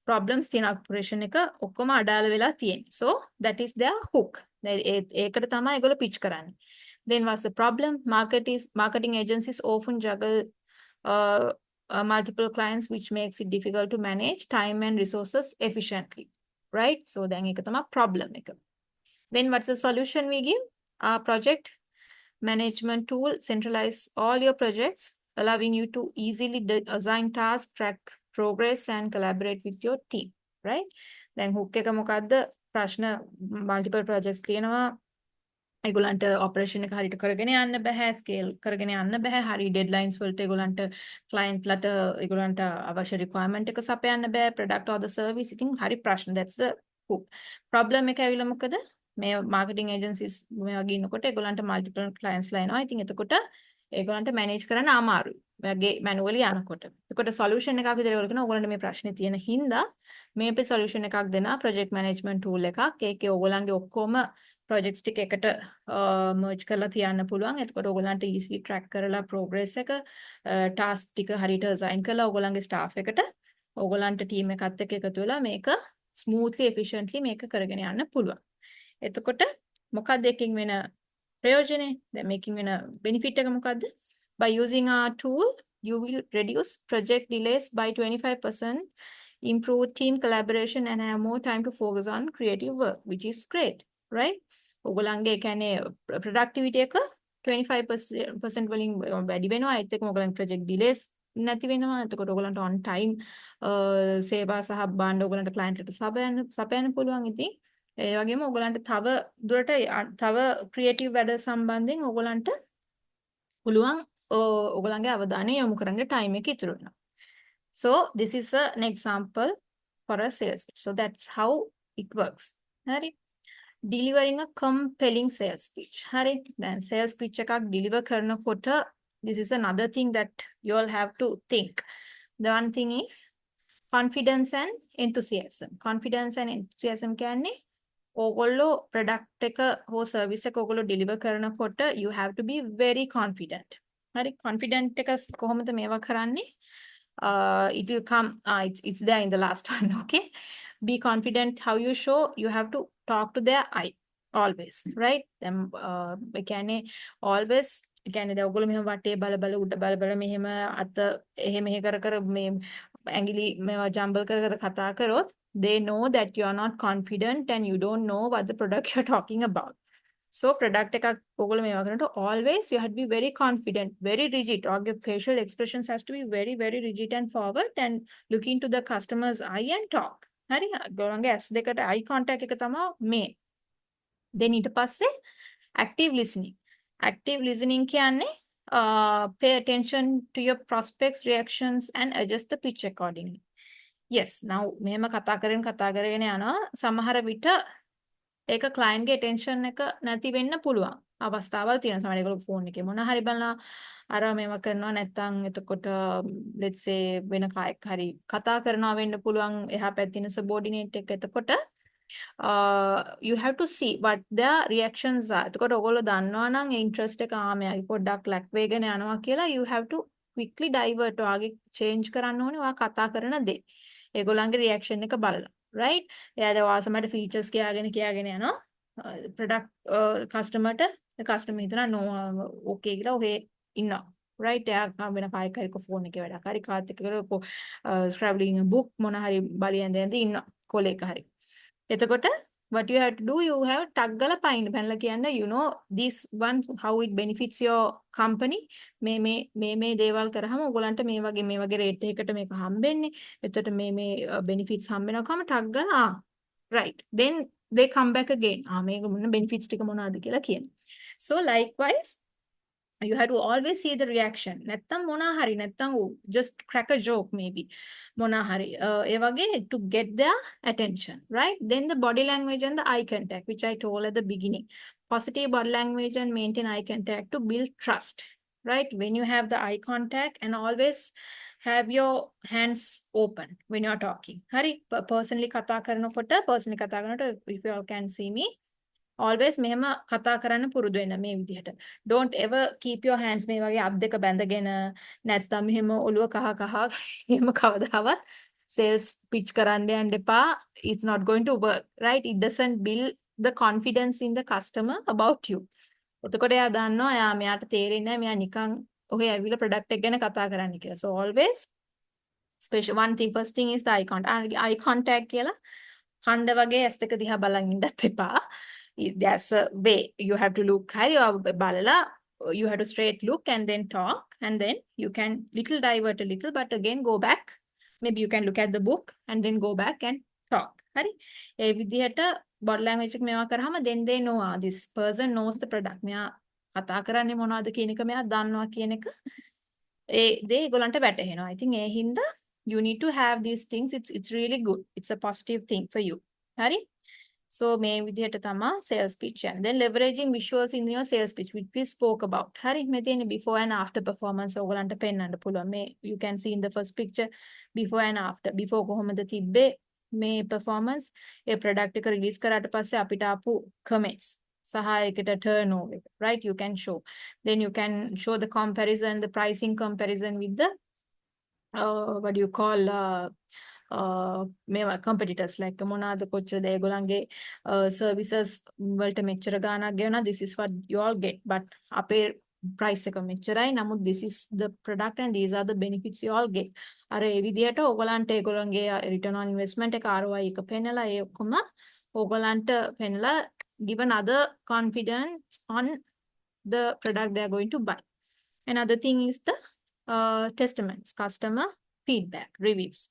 problems තියෙන operation එක ඔක්කොම අඩාල වෙලා තියෙන්නේ. So that is their hook. ඒකට තමයි ඒගොල්ලෝ pitch කරන්නේ. Then what's the problem? Marketing agencies often juggle multiple clients, which makes it difficult to manage time and resources efficiently, right? So then ඒක තමයි problem එක. Then what's the solution we give? Our project management tool centralize all your projects, allowing you to easily assign tasks, track progress, and collaborate with your team, right? Then hook එක මොකද්ද? ප්‍රශ්න multiple projects තියෙනවා. ඒගොල්ලන්ට operation එක හරියට කරගෙන යන්න බෑ, ස්කේල් කරගෙන යන්න බෑ, හරි ඩෙඩ්ලයින්ස් වලට ඒගොල්ලන්ට ක්ලයන්ට්ලට ඒගොල්ලන්ට අවශ්‍ය රික්වයර්මන්ට් එක සපයන්න බෑ, ප්‍රොඩක්ට් or the service. ඉතින් හරි ප්‍රශ්න. that's the hook. problem එක ඇවිල්ලා මොකද? මේ මාකටිං ඒජන්සිස් මේ වගේ ඉන්නකොට ඒගොල්ලන්ට මල්ටිපල් ක්ලයන්ට්ස්ලා එනවා. ඉතින් එතකොට ඒගොල්ලන්ට මැනේජ් කරන්න අමාරුයි. ඔයගේ මැනුවලි යනකොට. එතකොට සොලියුෂන් එකක් විදිහට ඒගොල්ලෝ කියනවා ඔයගොල්ලන්ට මේ ප්‍රශ්නේ තියෙන හින්දා මේ අපේ සොලියුෂන් එකක් දෙනවා ප්‍රොජෙක්ට් මැනේජ්මන්ට් ටූල් එකක්. ඒකේ ඔයගොල්ලන්ගේ ඔක්කොම ප්‍රොජෙක්ට්ස් ටික එකට මර්ජ් කරලා තියන්න පුළුවන්. එතකොට ඔයගොල්ලන්ට easily track කරලා progress එක task ටික හරියට assign කරලා ඔයගොල්ලන්ගේ staff එකට ඔයගොල්ලන්ට team එකත් එක්ක එකතු වෙලා මේක smoothly efficiently මේක කරගෙන යන්න පුළුවන්. එතකොට මොකක්ද එකකින් වෙන ප්‍රයෝජනේ? දැන් මේකෙන් වෙන benefit එක මොකක්ද? By using our tool, you will reduce project delays by 25%, improve team collaboration, and have more time to focus on creative work, which is great, right? ඔයගොල්ලන්ගේ කියන්නේ productivity එක 25% වලින් වැඩි වෙනවා. ඒත් එක්කම ඔයගොල්ලන්ගේ project delays නැති වෙනවා. එතකොට ඔයගොල්ලන්ට on time සේවා සහ භාණ්ඩ ඔයගොල්ලන්ට client එකට සපයන්න පුළුවන්. ඉතින් ඒ වගේම ඔයගොල්ලන්ට තව දුරට තව ක්‍රියේටිව් වැඩ සම්බන්ධයෙන් ඔයගොල්ලන්ට පුළුවන් ඔයගොල්ලන්ගේ අවධානය යොමු කරන්න time එක ඉතුරු වෙනවා. So this is an example for a sales pitch. So that's how it works. හරි. Delivering a compelling sales pitch. හරි. දැන් sales pitch එකක් deliver කරනකොට this is another thing that you all have to think. The one thing is confidence and enthusiasm. Confidence and enthusiasm කියන්නේ ඕගොල්ලෝ product එක හෝ service එක ඕගොල්ලෝ deliver කරනකොට you have to be very confident. හරි. confident එක කොහොමද මේවා කරන්නේ? It will come, it's there in the last one, okay? Be confident how you show, you have to talk to their eye, always, right? Them, ඒ කියන්නේ always, ඒ කියන්නේ දැන් ඔයගොල්ලෝ මෙහෙම වටේ බල බල උඩ බල බල මෙහෙම අත එහෙ මෙහෙ කර කර මේ ඇඟිලි මේවා ජම්බල් කර කර කතා කරොත් they know that you are not confident and you don't know what the product you're talking about. So product එකක් ඔයගොල්ලෝ මේවා කරනකොට always you have to be very confident, very rigid. Or your facial expressions has to be very, very rigid and forward and look into the customer's eye and talk. හරි. ඔයගොල්ලන්ගේ S දෙකට eye contact එක තමයි මේ. Then ඊට පස්සේ active listening. Active listening කියන්නේ pay attention to your prospects' reactions and adjust the pitch accordingly. Yes, now මෙහෙම කතා කරගෙන යනවා. සමහර විට ඒක client ගේ attention එක නැති වෙන්න පුළුවන්. අවස්ථාවල් තියෙනවා. සමහර ඒගොල්ලෝ ෆෝන් එකේ මොන හරි බලනවා. අර මේව කරනවා නැත්නම් එතකොට let's say වෙන කායක් හරි කතා කරනවා වෙන්න පුළුවන්. එහා පැත්තේ ඉන්න subordinate එක. එතකොට you have to see what their reactions are. එතකොට ඔයගොල්ලෝ දන්නවා නම් interest එක මෙයාගේ පොඩ්ඩක් lack වෙගෙන යනවා කියලා you have to quickly divert ඔයාගේ change කරන්න ඕනේ ඔයා කතා කරන දේ. ඒගොල්ලන්ගේ reaction එක බලලා. right? එයාද ඔයා සමහර features කියාගෙන යනවා. product customer ට customer හිතනවා no okay කියලා ඔහේ ඉන්නවා. right? එයා වෙන කායක හරි ෆෝන් එකේ වැඩක් හරි කාත් එක්ක කරලා scrabbling a book මොන හරි බලියෙන් දැන් ඉන්නවා. කොලේක හරි. එතකොට what you have to do, you have ටක් ගාලා පැනලා කියන්න you know this one how it benefits your company මේ දේවල් කරාම ඔයගලන්ට මේ වගේ රේට් එකකට මේක හම්බෙන්නේ. එතකොට මේ benefits හම්බෙනකම ටක් ගාලා right, then they come back again මේක මොන benefits ටික මොනවාද කියලා කියන. So likewise you have to always see the reaction. නැත්තම් මොනා හරි නැත්තම් just crack a joke maybe. මොනා හරි ඒ වගේ to get their attention, right? Then the body language and the eye contact, which I told at the beginning. Positive body language and maintain eye contact to build trust, right? When you have the eye contact and always have your hands open when you're talking. හරි personally කතා කරනකොට if you all can see me, always මෙහෙම කතා කරන්න පුරුදු වෙන්න මේ විදිහට. Don't ever keep your hands මේ වගේ අත් දෙක බැඳගෙන නැත්නම් මෙහෙම ඔළුව කහ එහෙම කවදාවත් sales pitch කරන්න යන්න එපා. It's not going to work, right? It doesn't build the confidence in the customer about you. එතකොට එයා දන්නවා මෙයාට තේරෙන්නේ නැහැ මෙයා නිකන් ඔහේ ඇවිල්ලා product එක ගැන කතා කරන්න කියලා. So always special one thing, first thing is the eye contact කියලා කණ්ඩ වගේ ඇස් දෙක දිහා බලන් ඉන්නත් එපා. There's a way you have to look high or balala, you have to straight look and then talk, and then you can little divert a little but again go back. Maybe you can look at the book and then go back and talk. Hari ඒ විදිහට body language එක මේවා කරාම then they know this person knows the product. මෙයා කතා කරන්නේ මොනවද කියන එක මෙයා දන්නවා කියන එක ඒ දේ ඒගොල්ලන්ට වැටහෙනවා. I think ඒ හින්දා you need to have these things. It's really good. It's a positive thing for you. Hari so මේ විදිහට තමයි sales pitch and then leveraging visuals in your sales pitch which we spoke about. හරි මේ තියෙන before and after performance ඔයගලන්ට පෙන්වන්න පුළුවන්. මේ you can see in the first picture before and after. before කොහොමද තිබ්බේ මේ performance ඒ product එක release කරාට පස්සේ අපිට ආපු comments සහ ඒකට turnover, right? You can show. Then you can show the comparison, the pricing comparison with the what do you call මේවා competitors like මොනවාද කොච්චරද ඒගොල්ලන්ගේ services වලට මෙච්චර ගාණක් ගෙවනවා, this is what you all get, but අපේ price එක මෙච්චරයි, නමුත් this is the product and these are the benefits you all get. අර ඒ විදිහට ඕගොල්ලන්ට ඒගොල්ලන්ගේ return on investment එක ROI එක පෙන්නලා ඒ ඔක්කොම ඕගොල්ලන්ට පෙන්නලා give another confidence on the product they are going to buy. Another thing is the testaments, customer feedback, reviews.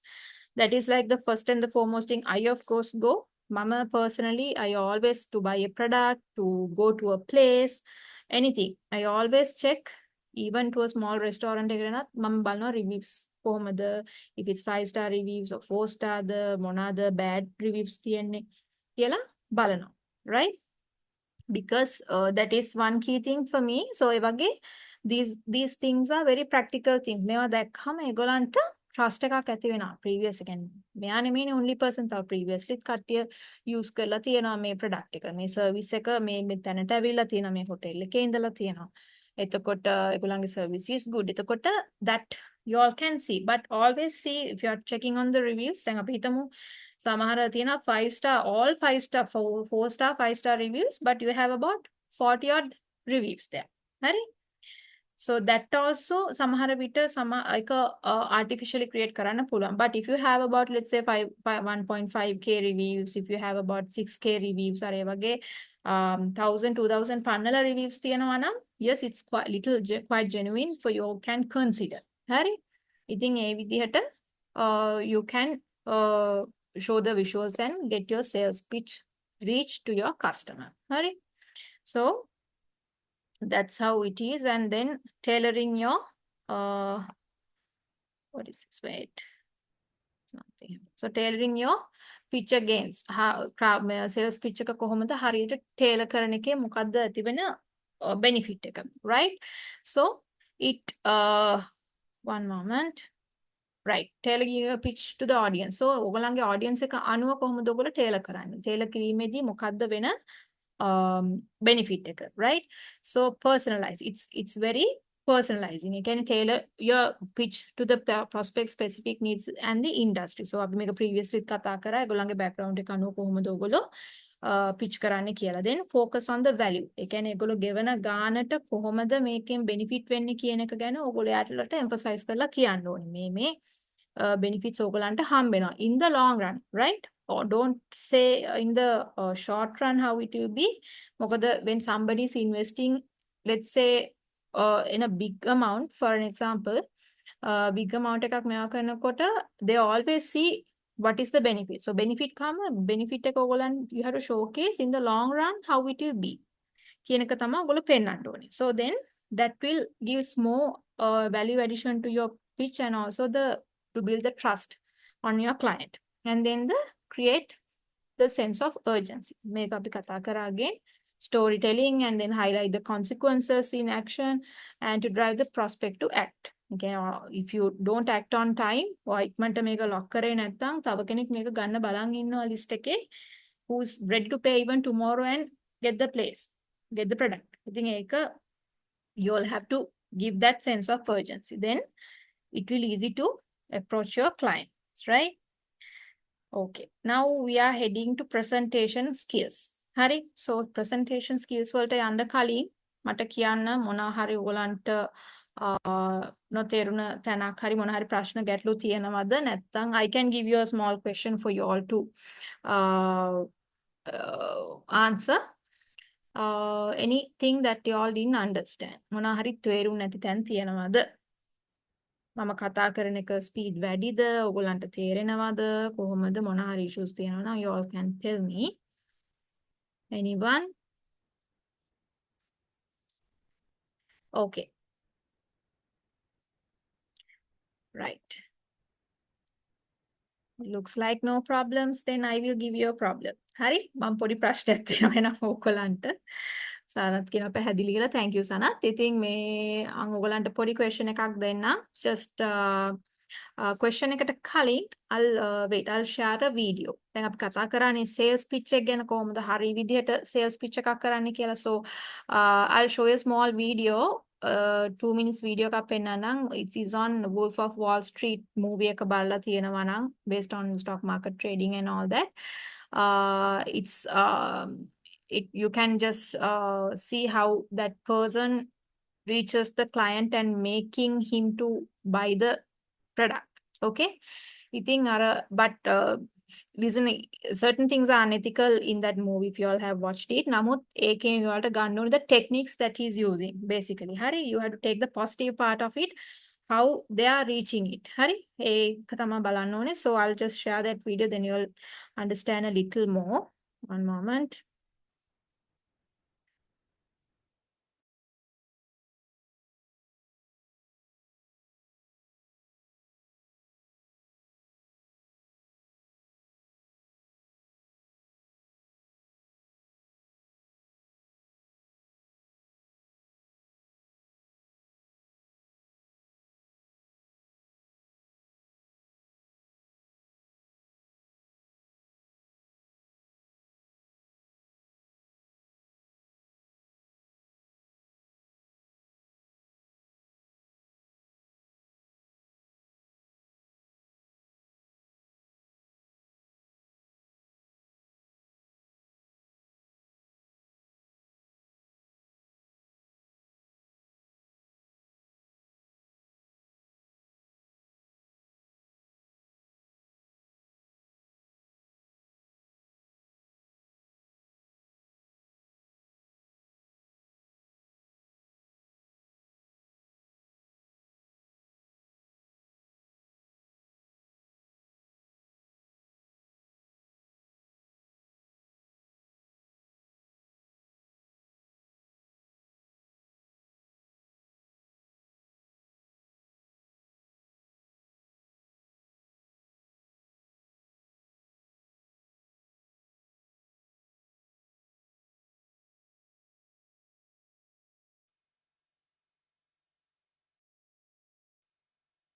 That is like the first and the foremost thing. I of course go. Mama personally, I always to buy a product, to go to a place, anything. I always check, even to a small restaurant. Mama balno reviews. If it's 5-star reviews or 4-star, the monada bad reviews තියන්නේ කියලා බලනවා, right? Because that is one key thing for me. So ඒ වගේ these things are very practical things. මේවා දැක්කම ඒගොල්ලන්ට trust එකක් ඇති වෙනවා. previous again මෙයා නෙමෙයිනේ only person, තව previously කට්ටිය use කරලා තියෙනවා මේ product එක. මේ service එක මේ තැනට ඇවිල්ලා තියෙනවා, මේ hotel එකේ ඉඳලා තියෙනවා. එතකොට ඒගොල්ලන්ගේ service is good. එතකොට that you all can see, but always see if you are checking on the reviews. දැන් අපි හිතමු සමහර තියෙනවා 5-star, all 5-star, 4-star, 5-star reviews, but you have about 40 odd reviews there. හරි? So that also සමහර විට එක artificially create කරන්න පුළුවන්. But if you have about, let's say 1.5k reviews, if you have about 6k reviews, අර ඒ වගේ 1000 2000 පන්නල reviews තියෙනවා නම්, yes, it's quite genuine, for you can consider. හරි? ඉතින් ඒ විදිහට you can show the visuals and get your sales pitch reach to your customer. Hurry. So that's how it is. And then tailoring your what is this? Wait. Something. So tailoring your pitch against sales pitch එක කොහොමද හරියට tailor කරන එකේ මොකද්ද තිබෙන benefit එක, right? So it one moment. Right, tailor your pitch to the audience. So ඔයගොල්ලන්ගේ audience එක අනුව කොහොමද ඔයගොල්ලෝ tailor කරන්නේ? tailor කිරීමේදී මොකද්ද වෙන benefit එක, right? So personalize. It's very personalizing. You can tailor your pitch to the prospect specific needs and the industry. So අපි මේක previously කතා කරා ඒගොල්ලන්ගේ background එක අනුව කොහොමද ඔයගොල්ලෝ pitch කරන්නේ කියලා. Then focus on the value. ඒ කියන්නේ ඒගොල්ලෝ ගෙවන ගානට කොහොමද මේකෙන් benefit වෙන්නේ කියන එක ගැන ඔයගොල්ලෝ යාළුවට emphasize කරලා කියන්න ඕනේ. මේ benefits ඕගොල්ලන්ට හම්බෙනවා in the long run, right? Or don't say in the short run how it will be. මොකද when somebody is investing, let's say in a big amount, for an example, big amount එකක් මෙයා කරනකොට they always see what is the benefit. So benefit එක ඔයගොල්ලන් you have to showcase in the long run how it will be කියන එක තමයි ඔයගොල්ලෝ පෙන්නන්න ඕනේ. So then that will gives more value addition to your pitch and also to build the trust on your client. And then create the sense of urgency. Make අපි කතා කරා again storytelling and then highlight the consequences in action and to drive the prospect to act. Okay, if you don't act on time, ඉක්මනට මේක lock කරේ නැත්නම් තව කෙනෙක් මේක ගන්න බලන් ඉන්නවා list එකේ who's ready to pay even tomorrow and get the product. ඉතින් ඒක you all have to give that sense of urgency. Then it will easy to approach your clients, right? Okay, now we are heading to presentation skills. Hari, so presentation skills වලට යන්න කලින් මට කියන්න මොනවා හරි ඔයගලන්ට නොතේරුණ තැනක් හරි මොනවා හරි ප්‍රශ්න ගැටලු තියෙනවද නැත්නම් I can give you a small question for you all to answer. Anything that you all didn't understand. මොනවා හරි තේරුම් නැති තැන් තියෙනවද? මම කතා කරන එක ස්පීඩ් වැඩිද? ඔයගොල්ලන්ට තේරෙනවද? කොහොමද මොන හරි issues තියෙනවා නම් you all can tell me. Anyone? Okay. Right. Looks like no problems. Then I will give you a problem. හරි? මම පොඩි ප්‍රශ්නයක් තියෙනවා එනම් ඔයගොල්ලන්ට. සානත් කියන පැහැදිලි කියලා thank you සනත්. ඉතින් මේ ඔයගොල්ලන්ට පොඩි question එකක් දෙන්නම්. Just question eකට කලින් I'll share a video. දැන් අපි කතා කරන්නේ sales pitch එක ගැන කොහොමද හරි විදිහට sales pitch එකක් කරන්න කියලා. So I'll show you a small video 2 minutes video එකක් පෙන්නන්නම්. It is on Wolf of Wall Street movie එක බලලා තියෙනවා නම් based on stock market trading and all that. It's you can just see how that person reaches the client and making him to buy the product. Okay. ඉතින් අර but listen, certain things are unethical in that movie if you all have watched it. නමුත් ඒකෙන් ඔයාලට ගන්න ඕනේ the techniques that he's using basically. හරි, you have to take the positive part of it, how they are reaching it. හරි, ඒක තමයි බලන්න ඕනේ. So I'll just share that video, then you'll understand a little more. One moment.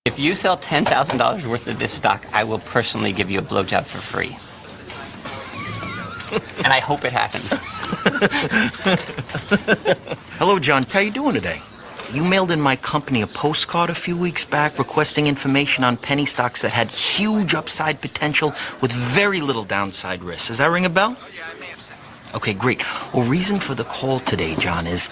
If you sell $10,000 worth of this stock, I will personally give you a blowjob for free. And I hope it happens. Hello, John. How you doing today? You mailed in my company a postcard a few weeks back requesting information on penny stocks that had huge upside potential with very little downside risk. Does that ring a bell? Okay, great. Well, reason for the call today, John, is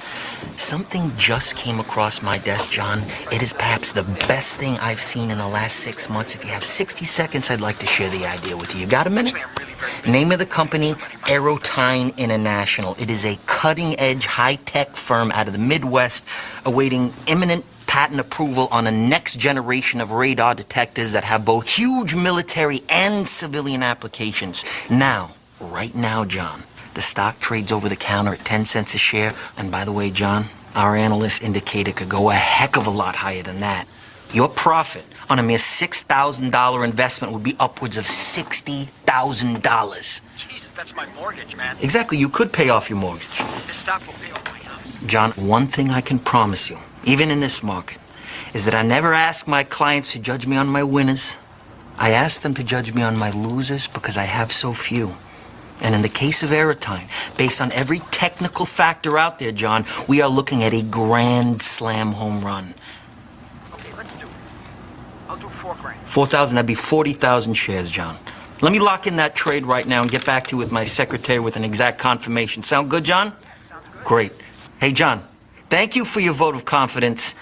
something just came across my desk, John. It is perhaps the best thing I've seen in the last 6 months. If you have 60 seconds, I'd like to share the idea with you. You got a minute? Name of the company, Aerotine International. It is a cutting-edge, high-tech firm out of the Midwest awaiting imminent patent approval on a next generation of radar detectors that have both huge military and civilian applications. Now, right now, John, the stock trades over the counter at 10 cents a share. And by the way, John, our analysts indicate it could go a heck of a lot higher than that. Your profit on a mere $6,000 investment would be upwards of $60,000. Jesus, that's my mortgage, man. Exactly, you could pay off your mortgage. This stock will pay off my house. John, one thing I can promise you, even in this market, is that I never ask my clients to judge me on my winners. I ask them to judge me on my losers because I have so few. And in the case of Aerotine, based on every technical factor out there, John, we are looking at a grand slam home run. Okay, let's do it. I'll do $4,000. 4,000, that'd be 40,000 shares, John. Let me lock in that trade right now and get back to you with my secretary with an exact confirmation. Sound good, John? Sounds good. Great. Hey, John, thank you for your vote of confidence,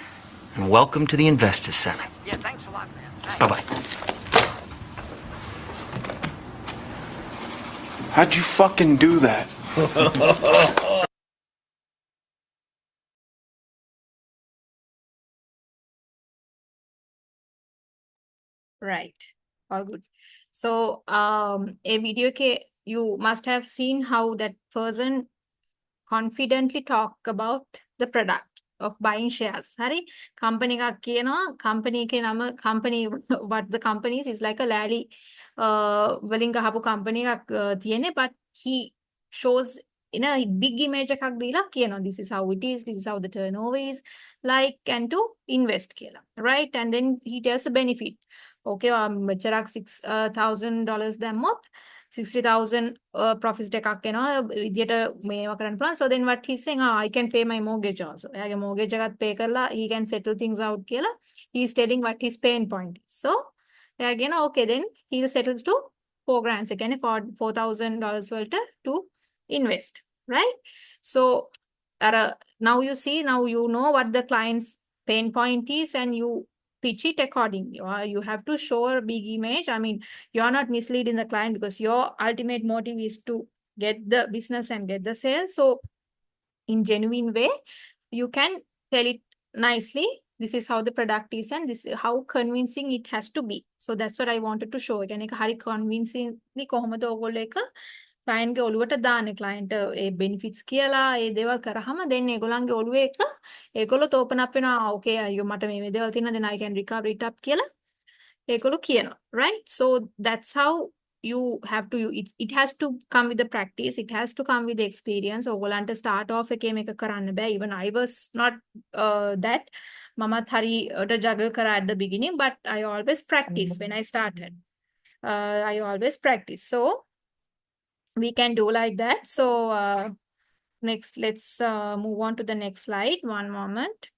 and welcome to the Investors Center. Yeah, thanks a lot, man. Thanks. Bye-bye. How'd you fucking do that? Right. All good. So, a video you must have seen how that person confidently talk about the product of buying shares. Hari company එකක් කියනවා company එකේ නම company what the companies is like a lally වලින් ගහපු company එකක් තියෙන්නේ, but he shows in a big image එකක් දීලා කියනවා this is how it is, this is how the turnover is like, and to invest කියලා, right? And then he tells the benefit. Okay, මෙච්චරක් $6,000 දැම්මොත් 60,000 profit එකක් එනවා විදියට මේවා කරන්න පුළුවන්. So then what he's saying, I can pay my mortgage also. එයාගේ mortgage එකත් pay කරලා he can settle things out කියලා he is telling what his pain point is. So එයා කියන okay then he settles to 4 grand. ඒ කියන්නේ $4,000 වලට to invest, right? So now you see, now you know what the client's pain point is and you pitch it accordingly. Or you have to show a big image. I mean, you're not misleading the client because your ultimate motive is to get the business and get the sale. So in genuine way, you can tell it nicely. This is how the product is and this is how convincing it has to be. So that's what I wanted to show. Again, එක හරි convincingly කොහොමද ඔයගොල්ලෝ එක client ගේ ඔළුවට දාන්නේ client ඒ benefits කියලා ඒ දේවල් කරාම then ඒගොල්ලන්ගේ ඔළුවේ එක ඒගොල්ලෝ open up වෙනවා okay අයියෝ මට මේ දේවල් තියෙනවා then I can recover it up කියලා ඒගොල්ලෝ කියනවා, right? So that's how you have to it has to come with the practice, it has to come with the experience. ඕගොල්ලන්ට start off එකේ මේක කරන්න බෑ. Even I was not that මමත් හරියට juggle කරා at the beginning, but I always practice when I started. I always practice. So we can do like that. So next, let's move on to the next slide. One moment.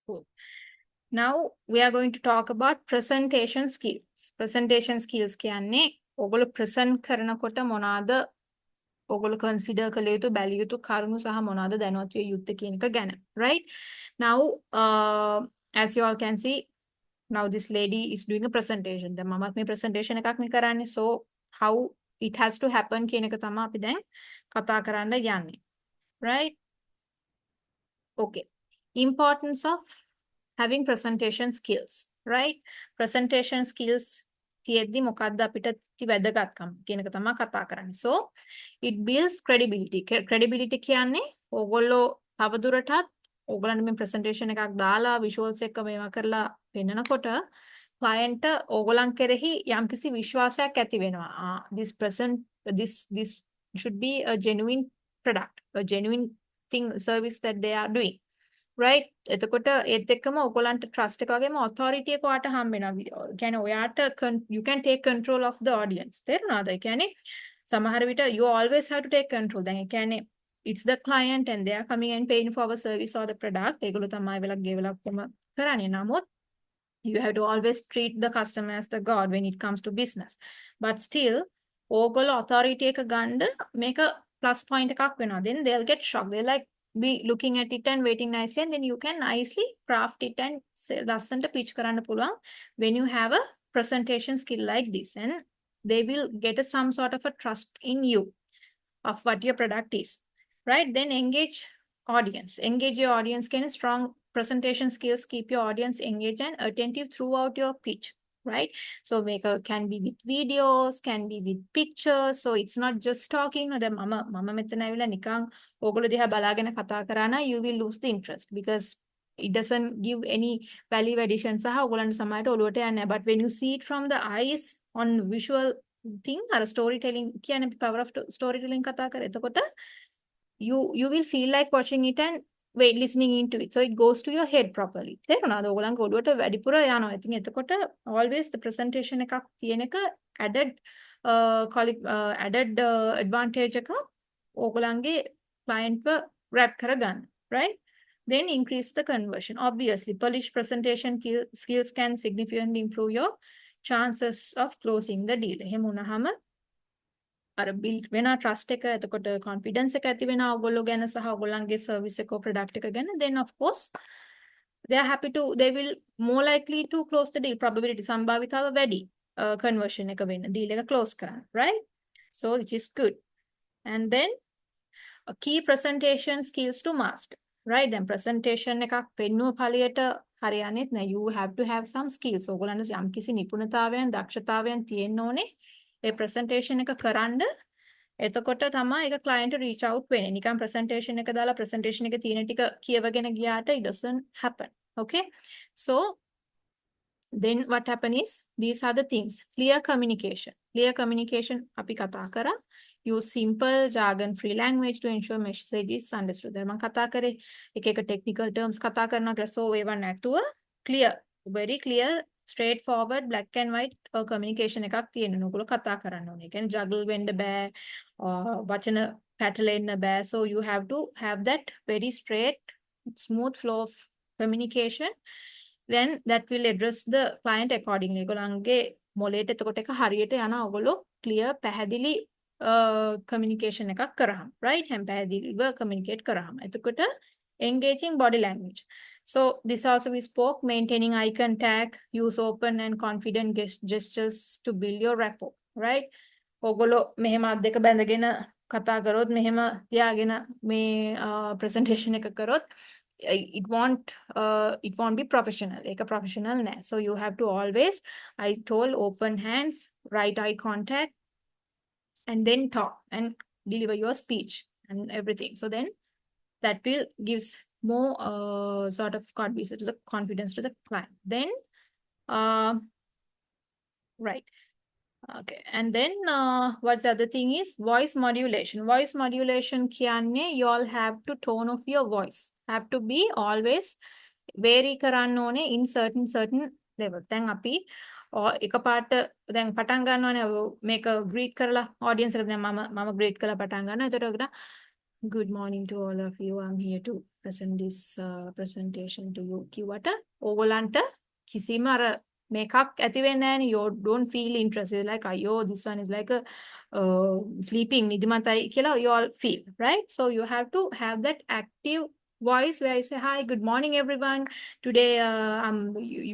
Cool. Now we are going to talk about presentation skills. Presentation skills කියන්නේ ඔගොල්ලෝ present කරනකොට මොනවාද ඔගොල්ලෝ consider කළ යුතු බැලිය යුතු කරුණු සහ මොනවාද දැනුවත් විය යුත්තේ කියන එක ගැන, right? Now as you all can see, now this lady is doing a presentation. දැන් මමත් මේ presentation එකක් නේ කරන්නේ. So how it has to happen කියන එක තමයි අපි දැන් කතා කරන්න යන්නේ, right? Okay. Importance of having presentation skills, right? Presentation skills තියෙද්දි මොකක්ද අපිට වැදගත්කම කියන එක තමයි කතා කරන්නේ. So it builds credibility. Credibility කියන්නේ ඕගොල්ලෝ තවදුරටත් ඕගොල්ලන්ට මේ presentation එකක් දාලා visuals එක මේවා කරලා පෙන්නනකොට client ඕගොල්ලන් කෙරෙහි යම්කිසි විශ්වාසයක් ඇති වෙනවා. This should be a genuine product, a genuine thing, service that they are doing. Right? එතකොට ඒත් එක්කම ඔයගොල්ලන්ට trust එක වගේම authority එක ඔයාට හම්බ වෙනවා. කියන්නේ ඔයාට you can take control of the audience. තේරුණාද? ඒ කියන්නේ සමහර විට you always have to take control. දැන් ඒ කියන්නේ it's the client and they are coming and paying for our service or the product. ඒගොල්ලෝ තමයි වෙලක් ගෙවලා ඔක්කොම කරන්නේ. නමුත් you have to always treat the customer as the god when it comes to business. But still ඕගොල්ලෝ authority එක ගන්න මේක plus point එකක් වෙනවා. Then they'll get shocked. They're like be looking at it and waiting nicely, and then you can nicely craft it and ලස්සනට pitch කරන්න පුළුවන් when you have a presentation skill like this, and they will get some sort of a trust in you of what your product is, right? Then engage your audience. Can strong presentation skills keep your audience engaged and attentive throughout your pitch, right? So maker can be with videos, can be with pictures. So it's not just talking. No, mama මෙතන ඇවිල්ලා නිකන් ඕගොල්ලෝ දිහා බලාගෙන කතා කරා නම් you will lose the interest because it doesn't give any value addition සහ ඕගොල්ලන්ට සමහරට ඔළුවට යන්නේ නැහැ. But when you see it from the eyes on visual thing or storytelling, කියන්නේ power of storytelling කතා කරා. එතකොට you will feel like watching it and wait, listening into it. So it goes to your head properly. තේරුණාද? ඔයගොල්ලන්ගේ ඔළුවට වැඩිපුර යනවා. ඉතින් එතකොට always the presentation එකක් තියෙන එක added advantage එක ඔයගොල්ලන්ගේ client ව wrap කරගන්න, right? Then increase the conversion. Obviously, polished presentation skills can significantly improve your chances of closing the deal. එහෙම වුණාම අර build වෙන trust එක එතකොට confidence එක ඇති වෙනවා ඔයගොල්ලෝ ගැන සහ ඔයගොල්ලන්ගේ service එක product එක ගැන then of course they are happy to they will more likely to close the deal probability සම්භාවිතාව වැඩි conversion එක වෙන්න deal එක close කරන්න right so which is good and then a key presentation skills to master right then presentation එකක් පෙන්නුව පළියට හරියන්නේත් නෑ you have to have some skills ඔයගොල්ලන්ට යම්කිසි නිපුණතාවයන් දක්ෂතාවයන් තියෙන්න ඕනේ ඒ presentation එක කරන්න එතකොට තමයි ඒක client reach out වෙන්නේ නිකන් presentation එක දාලා presentation එකේ තියෙන ටික කියවගෙන ගියාට it doesn't happen okay so then what happen is these are the things clear communication අපි කතා කරා use simple jargon free language to ensure message is understood දැන් මම කතා කරේ එක technical terms කතා කරනවා කියලා so ඒවා නැතුව clear very clear straightforward black and white communication එකක් තියෙන්න ඕගොල්ලෝ කතා කරන්න ඕනේ. ඒ කියන්නේ juggle වෙන්න බෑ වචන පැටලෙන්න බෑ. So you have to have that very straight smooth flow of communication then that will address the client accordingly. ඒගොල්ලන්ගේ මොලේට එතකොට එක හරියට යනවා ඔයගොල්ලෝ clear පැහැදිලි communication එකක් කරාම right හැම පැහැදිලිව communicate කරාම එතකොට engaging body language so this also we spoke maintaining eye contact use open and confident gestures to build your rapport right ඔයගොල්ලෝ මෙහෙම අත් දෙක බැඳගෙන කතා කරොත් මෙහෙම තියාගෙන මේ presentation එක කරොත් it won't be professional ඒක professional නෑ so you have to always I told open hands right eye contact and then talk and deliver your speech and everything so then that will gives more sort of confidence to the client then right okay and then what's the other thing is voice modulation කියන්නේ you all have to tone of your voice have to be always vary කරන්න ඕනේ in certain level දැන් අපි එකපාරට දැන් පටන් ගන්නවානේ මේක greet කරලා audience එකට දැන් මම greet කරලා පටන් ගන්නවා එතකොට ඔකට good morning to all of you I'm here to present this presentation to you කිව්වට ඕගොල්ලන්ට කිසිම අර මේකක් ඇති වෙන්නේ නැහැනේ you don't feel interested like අයියෝ this one is like a sleeping නිදිමතයි කියලා you all feel right so you have to have that active voice where you say hi good morning everyone today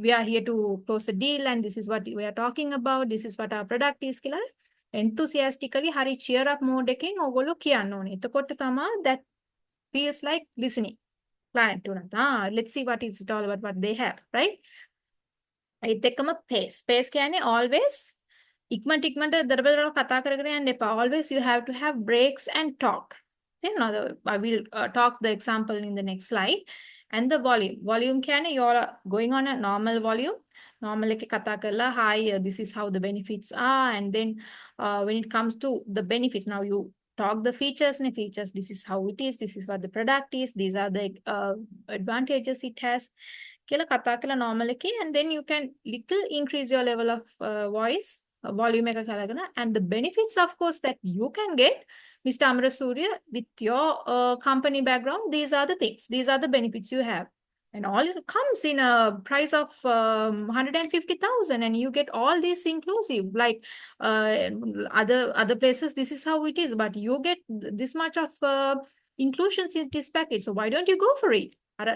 we are here to close a deal and this is what we are talking about this is what our product is කියලා enthusiastically hari cheer up mode එකෙන් ඔයගොල්ලෝ කියන්න ඕනේ එතකොට තමයි that feels like listening client උනත් let's see what is it all about what they have right ඒත් එක්කම pace කියන්නේ always ඉක්මනට දරබදර කතා කරගෙන යන්න එපා always you have to have breaks and talk then I will talk the example in the next slide and the volume කියන්නේ you're going on a normal volume normal එකේ කතා කරලා hi this is how the benefits are and then when it comes to the benefits now you talk the features this is how it is this is what the product is these are the advantages it has කියලා කතා කරලා normal එකේ and then you can little increase your level of voice volume එක කරගෙන and the benefits of course that you can get Mr. Amarasuriya with your company background these are the things these are the benefits you have and all it comes in a price of 150,000 and you get all these inclusive like other places this is how it is but you get this much of inclusions in this package so why don't you go for it අර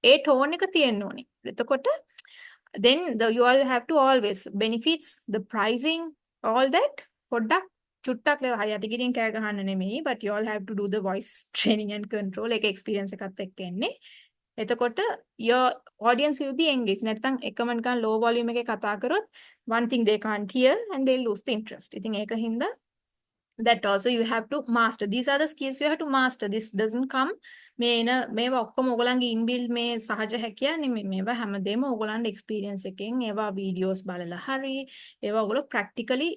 ඒ tone එක තියෙන්න ඕනේ එතකොට then you all have to always benefits the pricing all that පොඩ්ඩක් චුට්ටක් ලේව හරියට ගිරින් කෑ ගහන්න නෙමෙයි but you all have to do the voice training and control එක experience එකත් එක්ක එන්නේ එතකොට your audience will be engaged නැත්නම් එකම නිකන් low volume එකේ කතා කරොත් one thing they can't hear and they lose the interest ඉතින් ඒක හින්දා that also you have to master these are the skills you have to master this doesn't come මේවා ඔක්කොම ඔයගොල්ලන්ගේ inbuilt මේ සහජ හැකියාව නෙමෙයි මේවා හැමදේම ඔයගොල්ලන්ගේ experience එකෙන් ඒවා videos බලලා හරි ඒවා ඔයගොල්ලෝ practically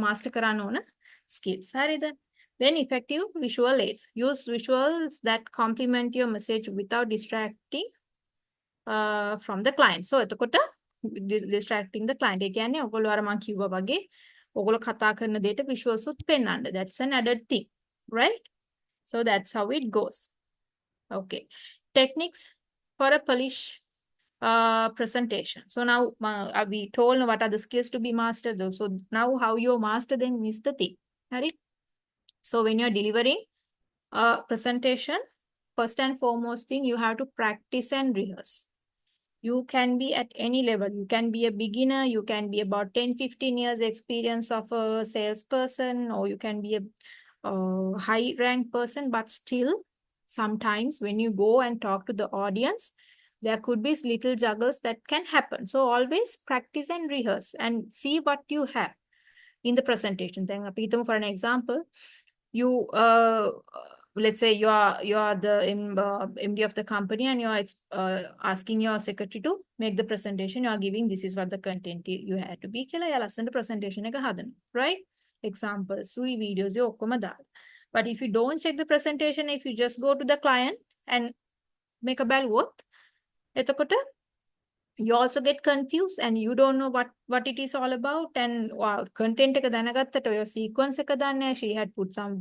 master කරන්න ඕන skills හරිද then effective visual aids use visuals that complement your message without distracting from the client so එතකොට distracting the client ඒ කියන්නේ ඔයගොල්ලෝ අර මම කිව්වා වගේ ඔයගොල්ලෝ කතා කරන දෙයට visuals උත් පෙන්නන්න that's an added thing right so that's how it goes okay techniques for a presentation. So now we told what are the skills to be mastered. So now how you master them is the thing. Right? So when you're delivering a presentation, first and foremost thing, you have to practice and rehearse. You can be at any level. You can be a beginner. You can be about 10, 15 years experience of a salesperson, or you can be a high ranked person, but still sometimes when you go and talk to the audience, there could be little juggles that can happen. So always practice and rehearse and see what you have in the presentation. Then, for an example, you let's say you are the MD of the company, and you are asking your secretary to make the presentation. You are giving, this is what the content you had to be කියලා යා ලස්සනට presentation එක හදන්න, right? Examples, sui videos ඔක්කොම දාලා. But if you don't check the presentation, if you just go to the client and make a බැලුවොත්, එතකොට you also get confused and you don't know what it is all about. And content එක දැනගත්තට ඔය sequence එක දන්නේ. She had put some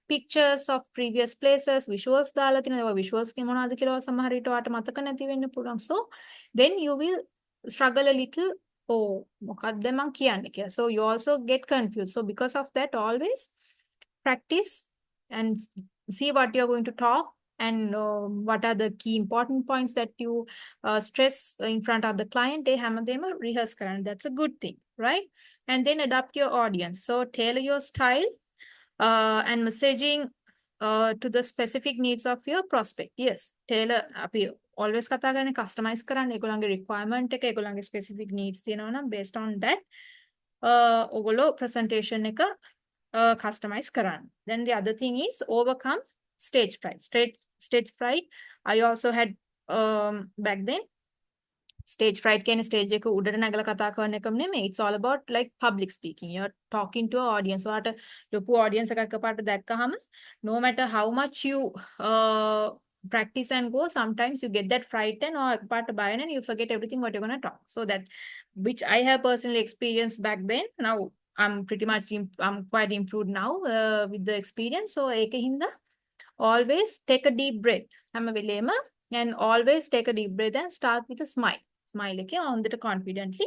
pictures of previous places, visuals දාලා තිනවා. Visuals එක මොනවද කියලා සමහර විට ඔයාට මතක නැති වෙන්න පුළුවන්. So then you will struggle a little. Oh, මොකක්ද මං කියන්නේ කියලා. So you also get confused. So because of that, always practice and see what you're going to talk, and what are the key important points that you stress in front of the client. They හැමදේම rehearse කරන්න. That's a good thing, right? And then adapt your audience. So tailor your style and messaging to the specific needs of your prospect. Yes, tailor අපි always කතා කරන්නේ customize කරන්න. ඒගොල්ලන්ගේ requirement එක, ඒගොල්ලන්ගේ specific needs තියෙනවා නම් based on that ඔගොල්ලෝ presentation එක customize කරන්න. Then the other thing is overcome stage fright. Stage fright, I also had back then. Stage fright කියන්නේ stage එක උඩට නැගලා කතා කරන එකම නෙමෙයි. It's all about like public speaking. You're talking to an audience. ඔයාට ලොකු audience එකක් එකපාරට දැක්කහම, no matter how much you practice and go, sometimes you get that frightened or part of and you forget everything what you're going to talk. So that, which I have personally experienced back then. Now I'm pretty much I'm quite improved now with the experience. So ඒකින්ද always take a deep breath. And always take a deep breath and start with a smile. Smile on the confidently.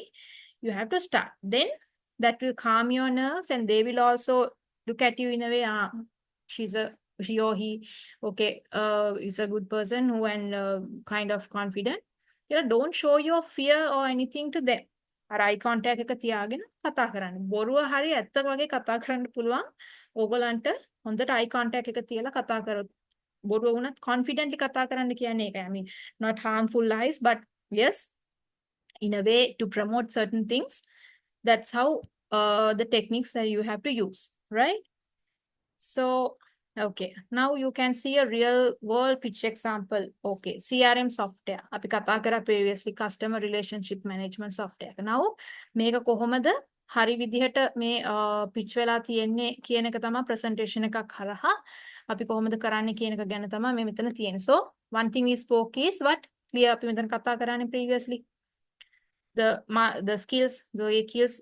You have to start. Then that will calm your nerves, and they will also look at you in a way, she or he, okay, is a good person who and kind of confident. Don't show your fear or anything to them. eye contact එක තියාගෙන කතා කරන්න. බොරුව හරි ඇත්ත වගේ කතා කරන්න පුළුවන්. ඕගලන්ට හොඳට eye contact එක තියලා කතා කරොත්. බොරුව වුණත් confidently කතා කරන්න කියන්නේ ඒකයි. I mean, not harmful lies, but yes, in a way to promote certain things. That's how the techniques that you have to use, right? So, okay, now you can see a real world pitch example. Okay, CRM software. අපි කතා කරා previously customer relationship management software. Now මේක කොහොමද හරි විදිහට මේ pitch වෙලා තියෙන්නේ කියන එක තමයි presentation එකක් හරහා අපි කොහොමද කරන්නේ කියන එක ගැන තමයි මේ මෙතන තියෙන්නේ. So, one thing we spoke is what clear අපි මෙතන කතා කරානේ previously. The skills,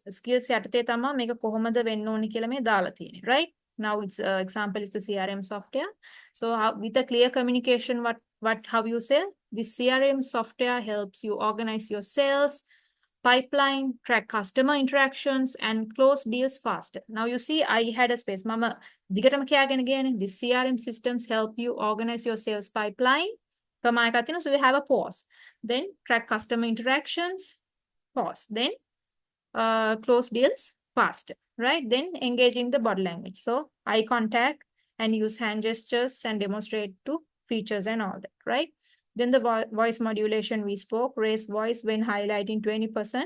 skills යටතේ තමයි මේක කොහොමද වෙන්න ඕනේ කියලා මේ දාලා තියෙන්නේ, right? Now its example is the CRM software. So with a clear communication, how you sell, this CRM software helps you organize your sales pipeline, track customer interactions, and close deals faster. Now you see, I had a space. Mama, දිගටම කියාගෙන ගියානේ. These CRM systems help you organize your sales pipeline. So we have a pause. Then track customer interactions, pause. Then close deals faster, right? Then engaging the body language. So eye contact and use hand gestures and demonstrate to features and all that, right? Then the voice modulation we spoke, raise voice when highlighting 20%.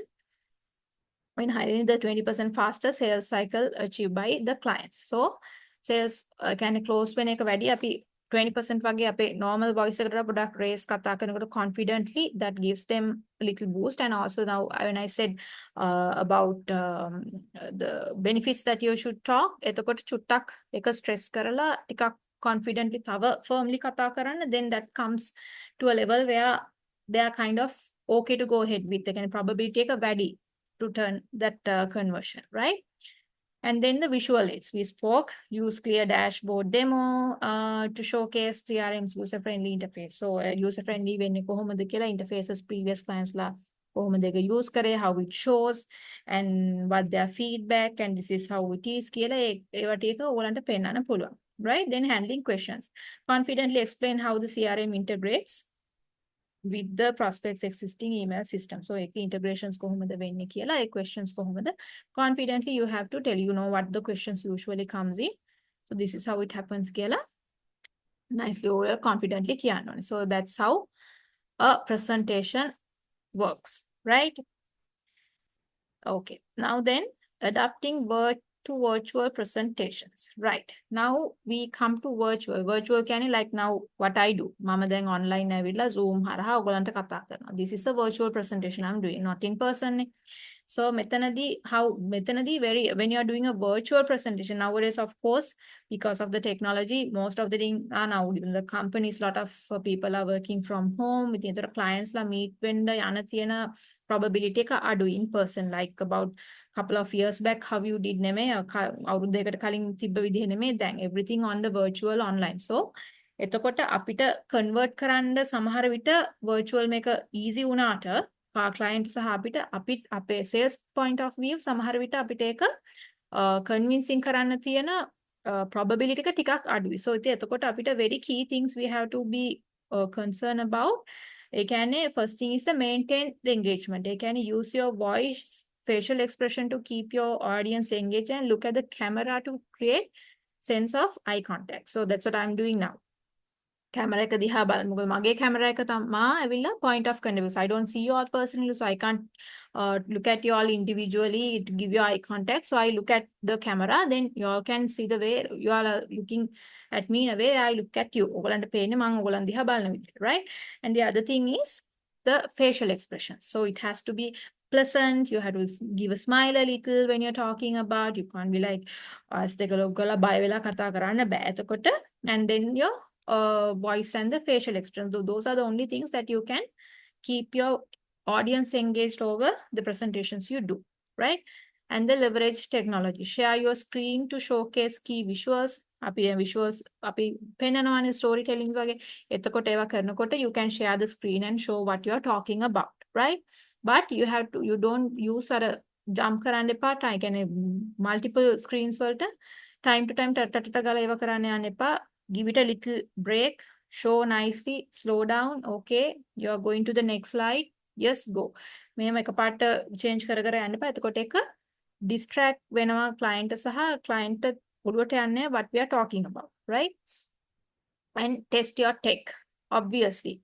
When highlighting the 20% faster sales cycle achieved by the clients. So sales can close when එක වැඩි අපි 20% වගේ අපේ normal voice එකට පොඩක් raise කතා කරනකොට confidently, that gives them a little boost. And also now when I said about the benefits that you should talk, එතකොට චුට්ටක් එක stress කරලා ටිකක් confidently තව firmly කතා කරන්න, then that comes to a level where they are kind of okay to go ahead with. They can probably take a වැඩි to turn that conversion, right? And then the visual aids. We spoke, use clear dashboard demo to showcase CRM's user-friendly interface. So user-friendly වෙන්නේ කොහොමද කියලා interfaces previous clients ලා කොහොමද ඒක use කරේ, how it shows and what their feedback and this is how it is කියලා ඒවා ටික ඔයගලන්ට පෙන්නන්න පුළුවන්. Right? Then handling questions. Confidently explain how the CRM integrates with the prospect's existing email system. So ඒක integrations කොහොමද වෙන්නේ කියලා ඒ questions කොහොමද confidently you have to tell what the questions usually comes in. So this is how it happens කියලා nicely over confidently කියන්න ඕනේ. So that's how a presentation works, right? Okay. Now then, adapting word to virtual presentations. Right. Now we come to virtual. Virtual can like now what I do. Mama then online ඇවිල්ලා Zoom හරහා ඔයගලන්ට කතා කරනවා. This is a virtual presentation I'm doing, not in person. So මෙතනදී very when you are doing a virtual presentation nowadays, of course, because of the technology, most of the thing are now in the companies, lot of people are working from home. With the clients la meet වෙන්න යන තියෙන probability එක අඩු in person, like about couple of years back how you did නෙමෙයි අවුරුදු දෙකකට කලින් තිබ්බ විදිහ නෙමෙයි දැන් everything on the virtual online. So එතකොට අපිට convert කරන්න සමහර විට virtual මේක easy වුණාට client සහ අපිට අපේ sales point of view සමහර විට අපිට ඒක convincing කරන්න තියෙන probability එක ටිකක් අඩුයි. So ඉතින් එතකොට අපිට very key things we have to be concerned about. ඒ කියන්නේ first thing is to maintain the engagement. ඒ කියන්නේ use your voice, facial expression to keep your audience engaged and look at the camera to create sense of eye contact. So that's what I'm doing now. Camera එක දිහා බලන්න. මොකද මගේ camera එක තමා ඇවිල්ලා point of contact. I don't see you all personally, so I can't look at you all individually to give you eye contact. So I look at the camera, then you all can see the way you all are looking at me in a way I look at you. ඔයගලන්ට පේන්නේ මම ඔයගලන් දිහා බලන විදිහට, right? And the other thing is the facial expression. So it has to be pleasant. You have to give a smile a little when you're talking about. You can't be like as දෙක lock කරලා බය වෙලා කතා කරන්න බෑ. එතකොට and then your voice and the facial expression. So those are the only things that you can keep your audience engaged over the presentations you do, right? And the leverage technology. Share your screen to showcase key visuals. Visuals පෙන්නනවානේ storytelling වගේ. එතකොට ඒවා කරනකොට you can share the screen and show what you are talking about, right? But you don't use jump කරන්න එපා. I can multiple screens වලට time to time ටට ගාලා ඒවා කරන්න යන්න එපා. Give it a little break, show nicely, slow down. Okay, you are going to the next slide. Yes, go. මෙහෙම එකපාරට change කර කර යන්න එපා. එතකොට ඒක distract වෙනවා client සහ client ඔළුවට යන්නේ what we are talking about, right? And test your tech, obviously,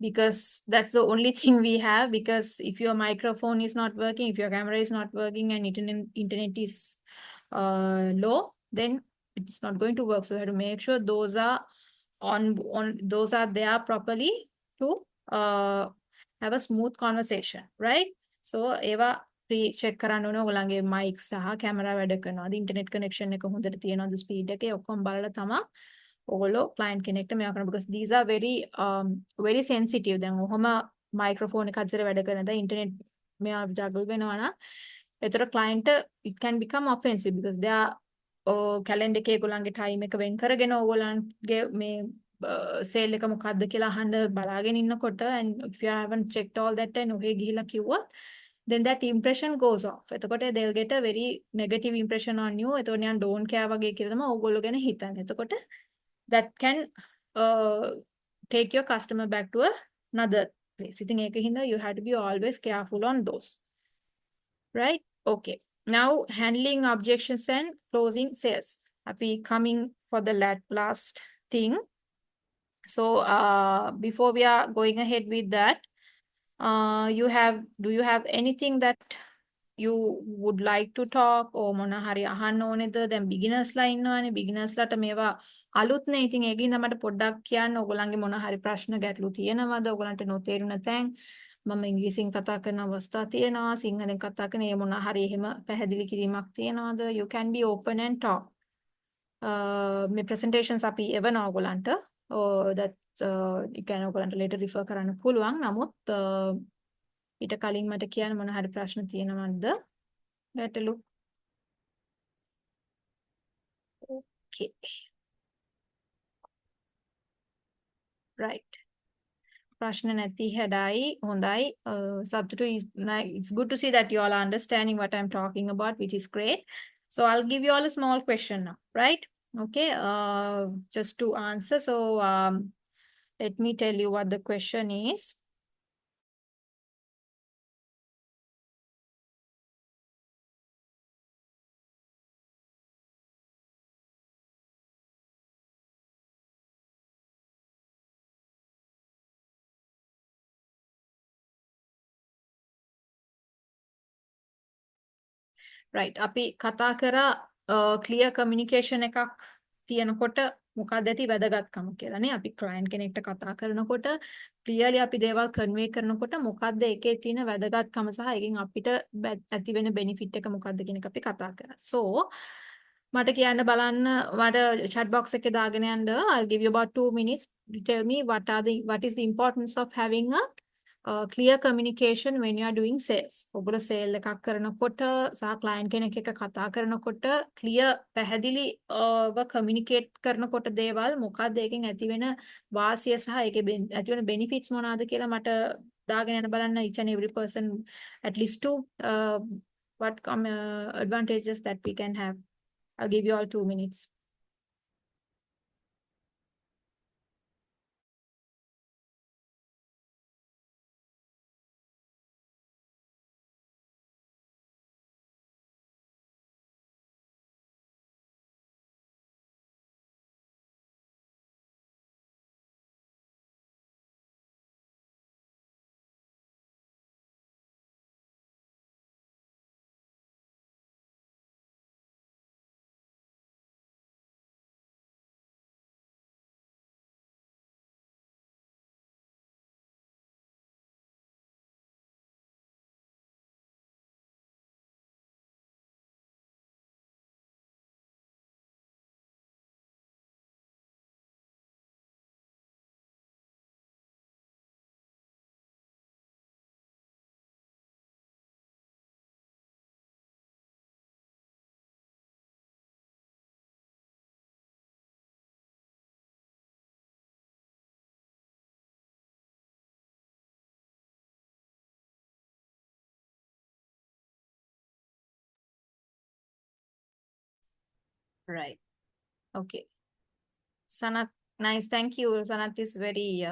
because that's the only thing we have. Because if your microphone is not working, if your camera is not working and internet is low, then it's not going to work. So you have to make sure those are those are there properly to have a smooth conversation, right? So eva pre-check කරන්න ඕනේ ඔයගොල්ලන්ගේ mic සහ camera වැඩ කරනවාද, internet connection එක හොඳට තියෙනවද, speed එක ඔක්කොම බලලා තමයි ඔයගොල්ලෝ client කෙනෙක්ට මේවා කරන්න. Because these are very sensitive. දැන් ඔහොම microphone එක අතර වැඩ කරනද internet මේවා juggle වෙනවා නම් එතකොට client it can become offensive because they are calendar එකේ ඔයගොල්ලන්ගේ time එක වෙන් කරගෙන ඔයගොල්ලන්ගේ මේ sale එක මොකද්ද කියලා අහන්න බලාගෙන ඉන්නකොට and if you haven't checked all that and ඔහේ ගිහිලා කිව්වොත් then that impression goes off. එතකොට they'll get a very negative impression on you. එතකොට නිකන් don't care වගේ කියලා තමයි ඔයගොල්ලෝ ගැන හිතන්නේ. එතකොට that can take your customer back to another place. ඉතින් ඒකින්ද you have to be always careful on those, right? Okay. Now handling objections and closing sales. Happy coming for the last thing. So before we are going ahead with that, do you have anything that you would like to talk or මොනා හරි අහන්න ඕනේද? දැන් beginners ලා ඉන්නවානේ, beginners ලාට මේවා අලුත් නේ. ඉතින් ඒකින්ද මට පොඩ්ඩක් කියන්න ඔයගොල්ලන්ගේ මොනා හරි ප්‍රශ්න ගැටලු තියෙනවද? ඔයගොල්ලන්ට නොතේරුණ තැන් මම ඉංග්‍රීසියෙන් කතා කරන අවස්ථා තියෙනවා, සිංහලෙන් කතා කරන ඒ මොනා හරි එහෙම පැහැදිලි කිරීමක් තියෙනවද? You can be open and talk. මේ presentations අපි එවනවා ඔයගොල්ලන්ට. that you can ඔයගොල්ලන්ට later refer කරන්න පුළුවන්. නමුත් ඊට කලින් මට කියන්න මොන හරි ප්‍රශ්න තියෙනවද? ගැටලු Okay. Right. ප්‍රශ්න නැති හැඩයි හොඳයි. සතුටුයි. It's good to see that you all are understanding what I'm talking about, which is great. So I'll give you all a small question now, right? Okay. Just to answer. So let me tell you what the question is. Right. අපි කතා කරා clear communication එකක් තියෙනකොට මොකක්ද ඇති වැදගත්කම කියලා නේ. අපි client කෙනෙක්ට කතා කරනකොට clearly අපි දේවල් convey කරනකොට මොකක්ද ඒකේ තියෙන වැදගත්කම සහ ඒකෙන් අපිට ඇති වෙන benefit එක මොකක්ද කියන එක අපි කතා කරා. So මට කියන්න බලන්න මට chat box එකේ දාගෙන යන්න. I'll give you about 2 minutes to tell me what is the importance of having a clear communication when you are doing sales. ඔගොල්ලෝ sale එකක් කරනකොට සහ client කෙනෙක් එක්ක කතා කරනකොට clear පැහැදිලි communicate කරනකොට දේවල් මොකක්ද ඒකෙන් ඇති වෙන වාසිය සහ ඒකේ ඇති වෙන benefits මොනවාද කියලා මට දාගෙන යන්න බලන්න each and every person at least two what advantages that we can have. I'll give you all 2 minutes. Right. Okay. Sanat, nice. Thank you. Sanat is very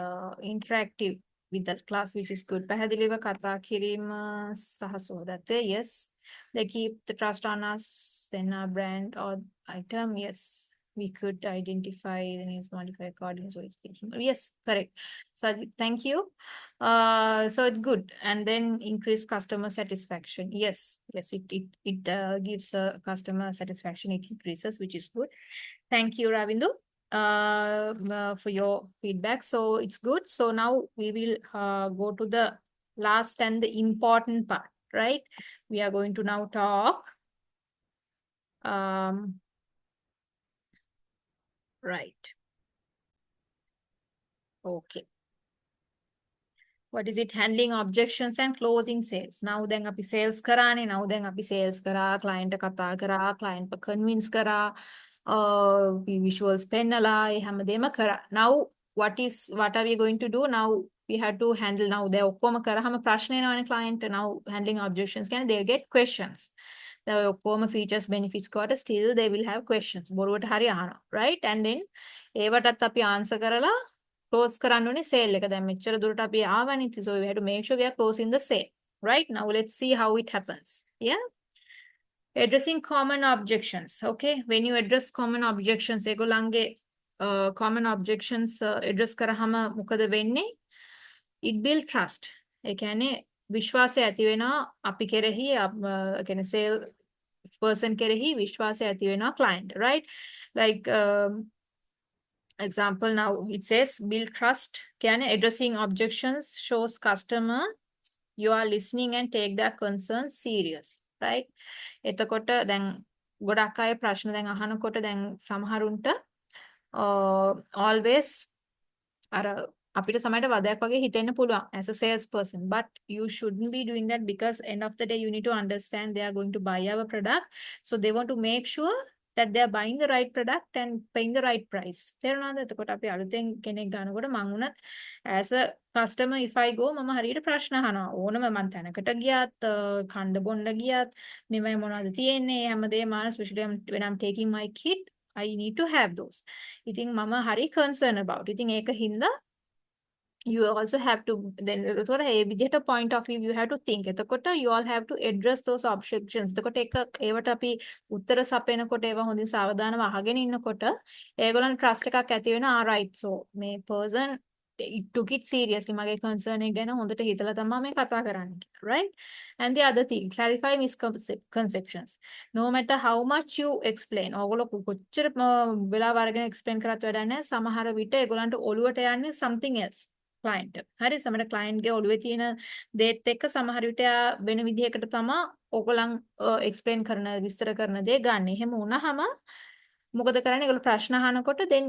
interactive with that class, which is good. පැහැදිලිව කතා කිරීම සහ සෝදත්වය. Yes. They keep the trust on us, then our brand or item. Yes. We could identify the needs, modify according to its yes, correct. So thank you. So it's good. And then increase customer satisfaction. Yes, yes, it gives a customer satisfaction, it increases, which is good. Thank you, Ravindu, for your feedback. So it's good. So now we will go to the last and the important part, right? We are going to now talk. Right. Okay. What is it? Handling objections and closing sales. Now then api sales karane. Now then api sales kara. Client kata kara. Client pa convince kara. Visuals pennala. Hamadema kara. Now what are we going to do? Now we have to handle now. They okkoma kara. Hama prashne na client. Now handling objections can they'll get questions. The okkoma features benefits quarter. Still they will have questions. Boruwata hari ahana. Right? And then ඒවටත් අපි answer කරලා close කරන්න ඕනේ sale එක. දැන් මෙච්චර දුරට අපි ආවනේ. So we have to make sure we are closing the sale. Right? Now let's see how it happens. Yeah? Addressing common objections. Okay? When you address common objections, ඒගොල්ලන්ගේ common objections address කරාම මොකද වෙන්නේ? It build trust. ඒ කියන්නේ විශ්වාසය ඇති වෙනවා අපි කෙරෙහි කියන්නේ sale person කෙරෙහි විශ්වාසය ඇති වෙනවා client. Right? Like example now it says build trust. Can addressing objections shows customer you are listening and take their concerns serious. Right? එතකොට දැන් ගොඩක් අය ප්‍රශ්න දැන් අහනකොට දැන් සමහරුන්ට always අර අපිට සමහරට වදයක් වගේ හිතෙන්න පුළුවන් as a sales person, but you shouldn't be doing that because end of the day you need to understand they are going to buy our product, so they want to make sure that they are buying the right product and paying the right price. තේරුණාද? එතකොට අපි අලුතෙන් කෙනෙක් ගන්නකොට මං උනත් as a customer if I go මම හරියට ප්‍රශ්න අහනවා. ඕනම මං තැනකට ගියත් කණ්ඩ බොණ්ඩ ගියත් මෙමය මොනවද තියෙන්නේ හැමදේම especially when I'm taking my kid I need to have those. ඉතින් මම හරි concern about. ඉතින් ඒක හින්දා you also have to then sort of a point of view you have to think එතකොට you all have to address those objections එතකොට ඒවට අපි උත්තර සපයනකොට ඒවා හොඳින් සාවධානව අහගෙන ඉන්නකොට ඒගොල්ලන්ට trust එකක් ඇති වෙනවා right so මේ person it took it seriously මගේ concern එක ගැන හොඳට හිතලා තමයි මේ කතා කරන්නේ right and the other thing clarify misconceptions no matter how much you explain ඕගොල්ලෝ කොච්චර වෙලාව අරගෙන explain කරත් වැඩක් නැහැ සමහර විට ඒගොල්ලන්ට ඔළුවට යන්නේ something else client හරි සමහර client ගේ ඔළුවේ තියෙන දේත් එක්ක සමහර විට වෙන විදිහකට තමයි ඕගොල්ලන් explain කරන විස්තර කරන දේ ගන්න. එහෙම වුණාම මොකද කරන්නේ? ඒගොල්ලෝ ප්‍රශ්න අහනකොට then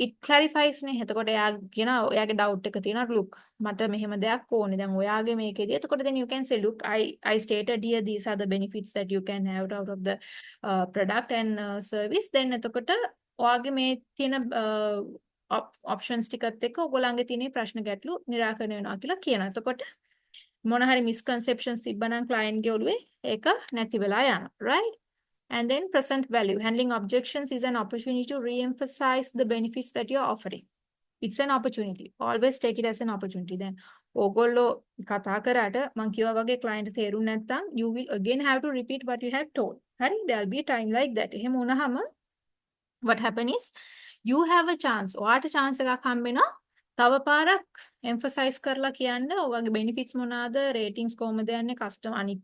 it clarifies නේ. එතකොට එයා කියන එයාගේ doubt එක තියෙනවා look මට මෙහෙම දෙයක් ඕනේ. දැන් ඔයාගේ මේකේදී එතකොට then you can say look I stated here these are the benefits that you can have out of the product and service then එතකොට ඔයාගේ මේ තියෙන options ටිකත් එක්ක ඔයගොල්ලන්ගේ තියෙන ප්‍රශ්න ගැටලු निराකරණය වෙනවා කියලා කියනවා. එතකොට මොන හරි misconceptions තිබ්බනම් client ගේ ඔළුවේ ඒක නැති වෙලා යනවා. Right? And then present value. Handling objections is an opportunity to re-emphasize the benefits that you're offering. It's an opportunity. Always take it as an opportunity. Then ඔයගොල්ලෝ කතා කරාට මං කියවා වගේ client තේරුම් නැත්නම් you will again have to repeat what you have told. හරි? There'll be a time like that. එහෙම වුණාම what happen is you have a chance ඔයාට chance එකක් හම්බෙනවා තව පාරක් emphasize කරලා කියන්න ඔයගොල්ලෝගේ benefits මොනවාද ratings කොහොමද යන්නේ customer අනික්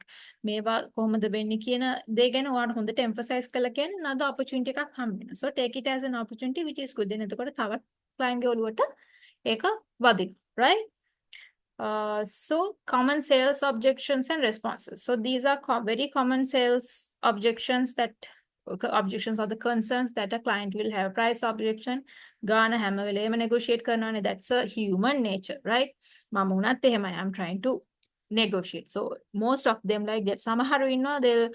මේවා කොහොමද වෙන්නේ කියන දේ ගැන ඔයාට හොඳට emphasize කරලා කියන්න another opportunity එකක් හම්බෙනවා so take it as an opportunity which is good then එතකොට තව client ගේ ඔළුවට ඒක වදිනවා right so common sales objections and responses so these are very common sales objections are the concerns that a client will have price objection gana හැම වෙලේම negotiate කරනවානේ that's a human nature right මම උනත් එහෙමයි I'm trying to negotiate so most of them like that සමහරු ඉන්නවා they'll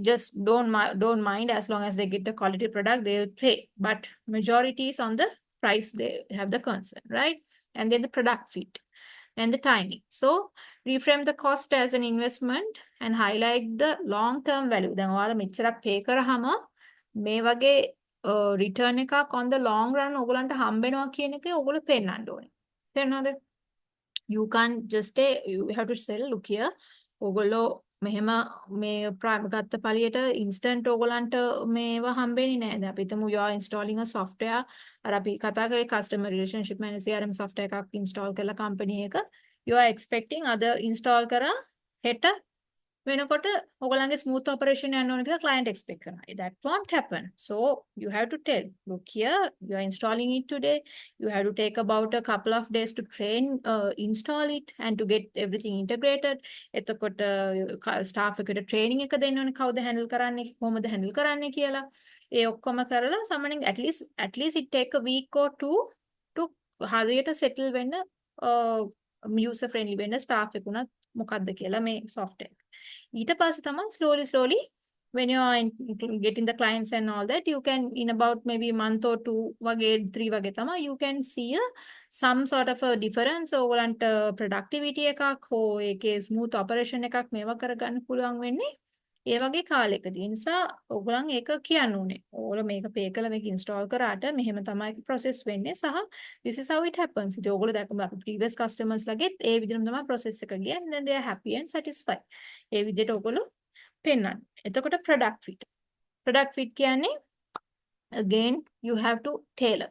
just don't mind as long as they get the quality product they'll pay but majority is on the price they have the concern right and then the product fit and the timing. So reframe the cost as an investment and highlight the long-term value. දැන් ඔයාලා මෙච්චරක් pay කරාම මේ වගේ return එකක් on the long run ඔයගලන්ට හම්බෙනවා කියන එක ඔයගොල්ලෝ පෙන්නන්න ඕනේ. තේරෙනවද? You can't just say you have to sell look here. ඔයගොල්ලෝ මෙහෙම මේ ගත්ත පළියට instant ඔයගලන්ට මේවා හම්බෙන්නේ නැහැ. දැන් අපි හිතමු you are installing a software අර අපි කතා කරේ customer relationship manager CRM software එකක් install කරලා company එක you are expecting other install කරා හෙට වෙනකොට ඔයගලන්ගේ smooth operation යන්න ඕන කියලා client expect කරනවා. That won't happen. So you have to tell look here you are installing it today you have to take about a couple of days to train install it and to get everything integrated. එතකොට staff එකට training එක දෙන්න ඕනේ කවුද handle කරන්නේ කොහොමද handle කරන්නේ කියලා. ඒ ඔක්කොම කරලා summoning at least it take a week or two to හරියට settle වෙන්න user friendly වෙන්න staff එකුණත් මොකද්ද කියලා මේ software ඊට පස්සේ තමයි slowly when you are getting the clients and all that you can in about maybe a month or two වගේ 3 වගේ තමයි you can see some sort of a difference ඕගලන්ට productivity එකක් හෝ ඒකේ smooth operation එකක් මේවා කරගන්න පුළුවන් වෙන්නේ ඒ වගේ කාලයකදී. ඒ නිසා ඔයගොල්ලන් ඒක කියන්න ඕනේ. ඔයගොල්ලෝ මේක pay කරලා මේක install කරාට මෙහෙම තමයි process වෙන්නේ සහ this is how it happens. ඉතින් ඔයගොල්ලෝ දැක්කම අපි previous customers ලගෙත් ඒ විදිහටම තමයි process එක ගියේ and then they are happy and satisfied. ඒ විදිහට ඔයගොල්ලෝ පෙන්නන්න. එතකොට product fit කියන්නේ again you have to tailor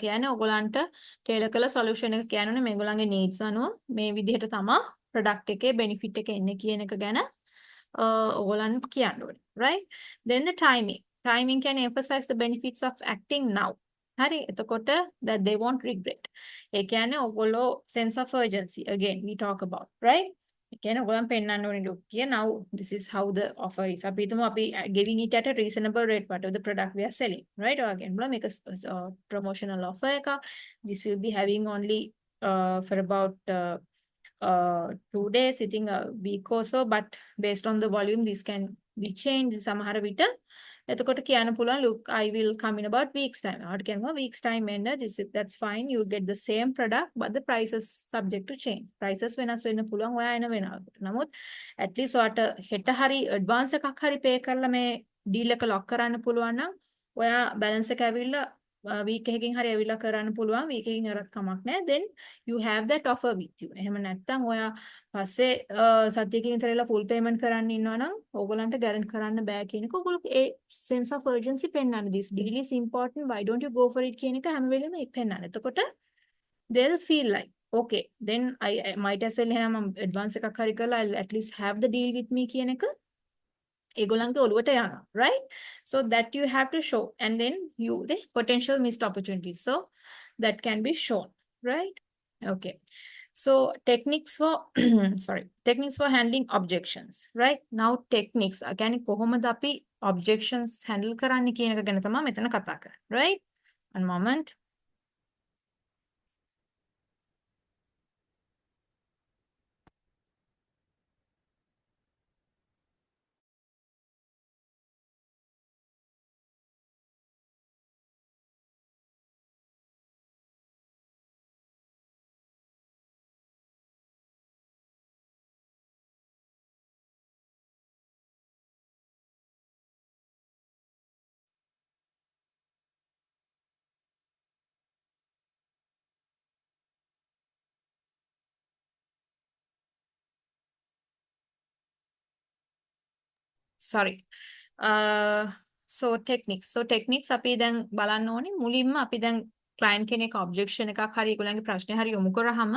කියන්නේ ඔයගොල්ලන්ට tailor කළ solution එක කියන්නේ මේගොල්ලන්ගේ needs අනුව මේ විදිහට තමයි product එකේ benefit එක එන්නේ කියන එක ගැන ඔයගොල්ලන් කියන්න ඕනේ right then the timing can emphasize the benefits of acting now හරි එතකොට that they won't regret ඒ කියන්නේ ඔයගොල්ලෝ sense of urgency again we talk about right ඒ කියන්නේ ඔයගොල්ලන් පෙන්නන්න ඕනේ look here now this is how the offer is අපි හිතමු අපි giving it at a reasonable rate whatever the product we are selling right or again make a promotional offer එකක් this will be having only for about 2 days sitting a week or so but based on the volume this can be changed සමහර විට එතකොට කියන්න පුළුවන් look I will come in about weeks time. ඔයාලට කියනවා weeks time එන්න that's fine you get the same product but the prices subject to change. prices වෙනස් වෙන්න පුළුවන් ඔයා එන වෙනකොට. නමුත් at least ඔයාට හෙට හරි advance එකක් හරි pay කරලා මේ deal එක lock කරන්න පුළුවන් නම් ඔයා balance එක ඇවිල්ලා week එකකින් හරි ඇවිල්ලා කරන්න පුළුවන් week එකකින් අරක් කමක් නැහැ then you have that offer with you. එහෙම නැත්නම් ඔයා පස්සේ සතියකින් විතරලා full payment කරන්න ඉන්නවා නම් ඕගොල්ලන්ට guarantee කරන්න බෑ කියන එක ඕගොල්ලෝ ඒ sense of urgency පෙන්වන්න this deal is important why don't you go for it කියන එක හැම වෙලෙම පෙන්වන්න. එතකොට they'll feel like okay then I might as well එහෙනම් advance එකක් හරි කරලා I'll at least have the deal with me කියන එක ඒගොල්ලන්ගේ ඔළුවට යනවා right so that you have to show and then you the potential missed opportunities so that can be shown right okay so techniques for techniques for handling objections right now techniques again කොහොමද අපි objections handle කරන්න කියන එක ගැන තමයි මෙතන කතා කරන්නේ right one moment sorry so techniques අපි දැන් බලන්න ඕනේ මුලින්ම අපි දැන් client කෙනෙක් objection එකක් හරි ඒගොල්ලන්ගේ ප්‍රශ්නේ හරි යොමු කරාම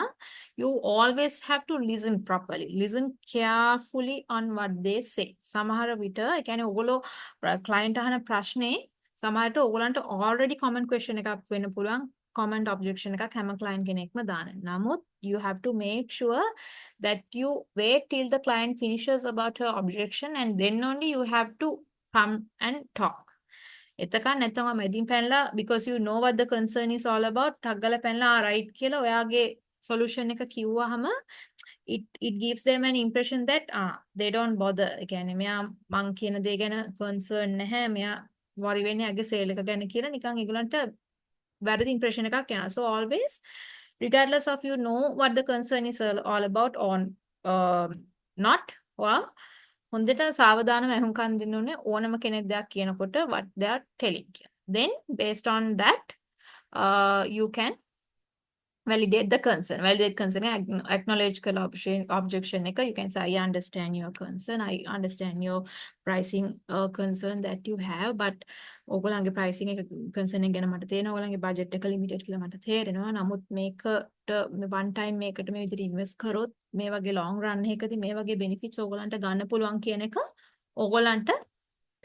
you always have to listen properly listen carefully on what they say සමහර විට ඒ කියන්නේ ඕගොල්ලෝ client අහන ප්‍රශ්නේ සමහරට ඕගොල්ලන්ට already common question එකක් වෙන්න පුළුවන් comment objection එකක් හැම client කෙනෙක්ම දාන. නමුත් you have to make sure that you wait till the client finishes about her objection and then only you have to come and talk. එතකන් නැත්නම් ඔයා මැදින් පැනලා because you know what the concern is all about ටග්ගල පැනලා right කියලා ඔයාගේ solution එක කිව්වහම it gives them an impression that they don't bother. ඒ කියන්නේ මෙයා මං කියන දේ ගැන concern නැහැ මෙයා worry වෙන්නේ අගේ sale එක ගැන කියලා නිකන් ඒගොල්ලන්ට වැරදි impression එකක් එනවා. So always regardless of you know what the concern is all about or not or හොඳට සාවධානව අහුම්කම් දෙන්න ඕනේ ඕනම කෙනෙක් දෙයක් කියනකොට what they are telling you. Then based on that you can validate the concern. Validate concern acknowledge kala objection එක you can say I understand your concern. I understand your pricing concern that you have but ඕගොල්ලන්ගේ pricing එක concern එක ගැන මට තේරෙනවා. ඕගොල්ලන්ගේ budget එක limited කියලා මට තේරෙනවා. නමුත් මේකට one time මේකට මේ විදිහට invest කරොත් මේ වගේ long run එකකදී මේ වගේ benefits ඕගොල්ලන්ට ගන්න පුළුවන් කියන එක ඕගොල්ලන්ට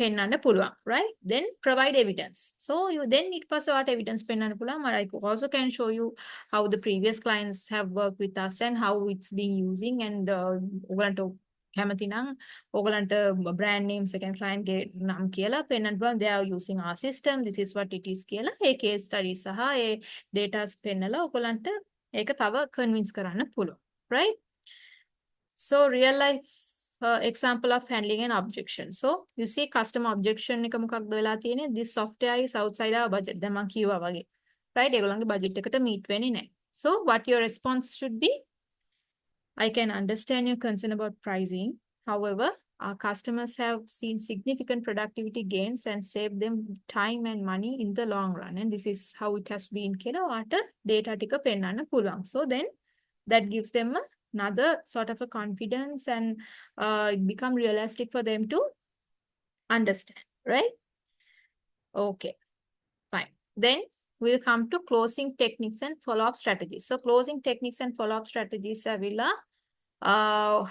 පෙන්වන්න පුළුවන් right then provide evidence so you then it පස්සේ what evidence පෙන්වන්න පුළුවන් I also can show you how the previous clients have worked with us and how it's being using and ඔයගලන්ට කැමති නම් ඔයගලන්ට brand names එකෙන් client ගේ නම් කියලා පෙන්වන්න පුළුවන් they are using our system this is what it is කියලා ඒ case study සහ ඒ datas පෙන්නලා ඔයගලන්ට ඒක තව convince කරන්න පුළුවන් right so real life example of handling an objection. So you see customer objection එක මොකක්ද වෙලා තියෙන්නේ this software is outside our budget. දැන් මම කිව්වා වගේ. right ඒගොල්ලන්ගේ budget එකට meet වෙන්නේ නැහැ. So what your response should be I can understand your concern about pricing. However, our customers have seen significant productivity gains and saved them time and money in the long run and this is how it has been කියලා වාට data ටික පෙන්වන්න පුළුවන්. So then that gives them another sort of a confidence and it become realistic for them to understand right okay fine then we'll come to closing techniques and follow-up strategies so closing techniques and follow-up strategies avila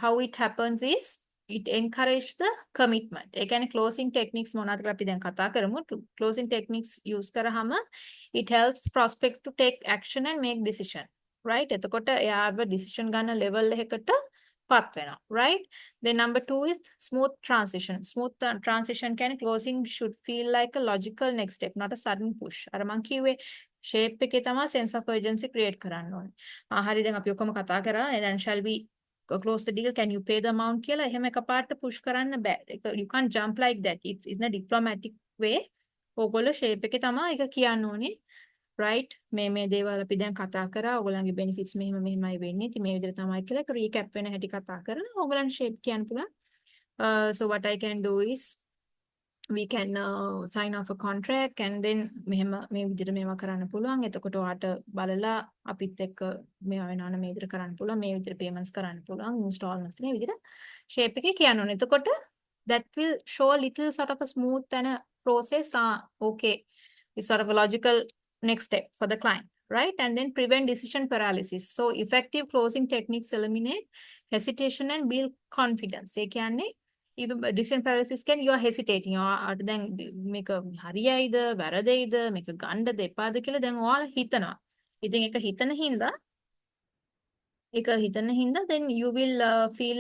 how it happens is it encourage the commitment ඒ කියන්නේ closing techniques මොනවාද කියලා අපි දැන් කතා කරමු closing techniques use කරාම it helps prospect to take action and make decision right එතකොට එයාව decision ගන්න level එකකට පත් වෙනවා right then number 2 is smooth transition කියන්නේ closing should feel like a logical next step not a sudden push අර මං කිව්වේ shape එකේ තමයි sense of urgency create කරන්න ඕනේ හරි දැන් අපි ඔක්කොම කතා කරා and shall we close the deal can you pay the amount කියලා එහෙම එකපාරට push කරන්න බෑ you can't jump like that it's in a diplomatic way ඕගොල්ලෝ shape එකේ තමයි ඒක කියන්න ඕනේ. right මේ දේවල් අපි දැන් කතා කරා ඕගොල්ලන්ගේ benefits මෙහෙමයි වෙන්නේ. ඉතින් මේ විදිහට තමයි කියලා ඒක recap වෙන හැටි කතා කරලා ඕගොල්ලන් shape කියන්න පුළුවන්. So what I can do is we can sign off a contract and then මෙහෙම මේ විදිහට මේවා කරන්න පුළුවන්. එතකොට ඔයාට බලලා අපිත් එක්ක මේවා වෙනවා නම් මේ විදිහට කරන්න පුළුවන්. මේ විදිහට payments කරන්න පුළුවන්. installments මේ විදිහට shape එකේ කියන්න ඕනේ. එතකොට that will show a little sort of a smooth and a process. Okay, it's sort of a logical next step for the client, right? And then prevent decision paralysis. So effective closing techniques eliminate hesitation and build confidence. ඒ කියන්නේ even decision paralysis can you are hesitating or then මේක හරියයිද වැරදෙයිද මේක ගන්නද එපාද කියලා දැන් ඔයාලා හිතනවා. ඉතින් ඒක හිතන හින්දා then you will feel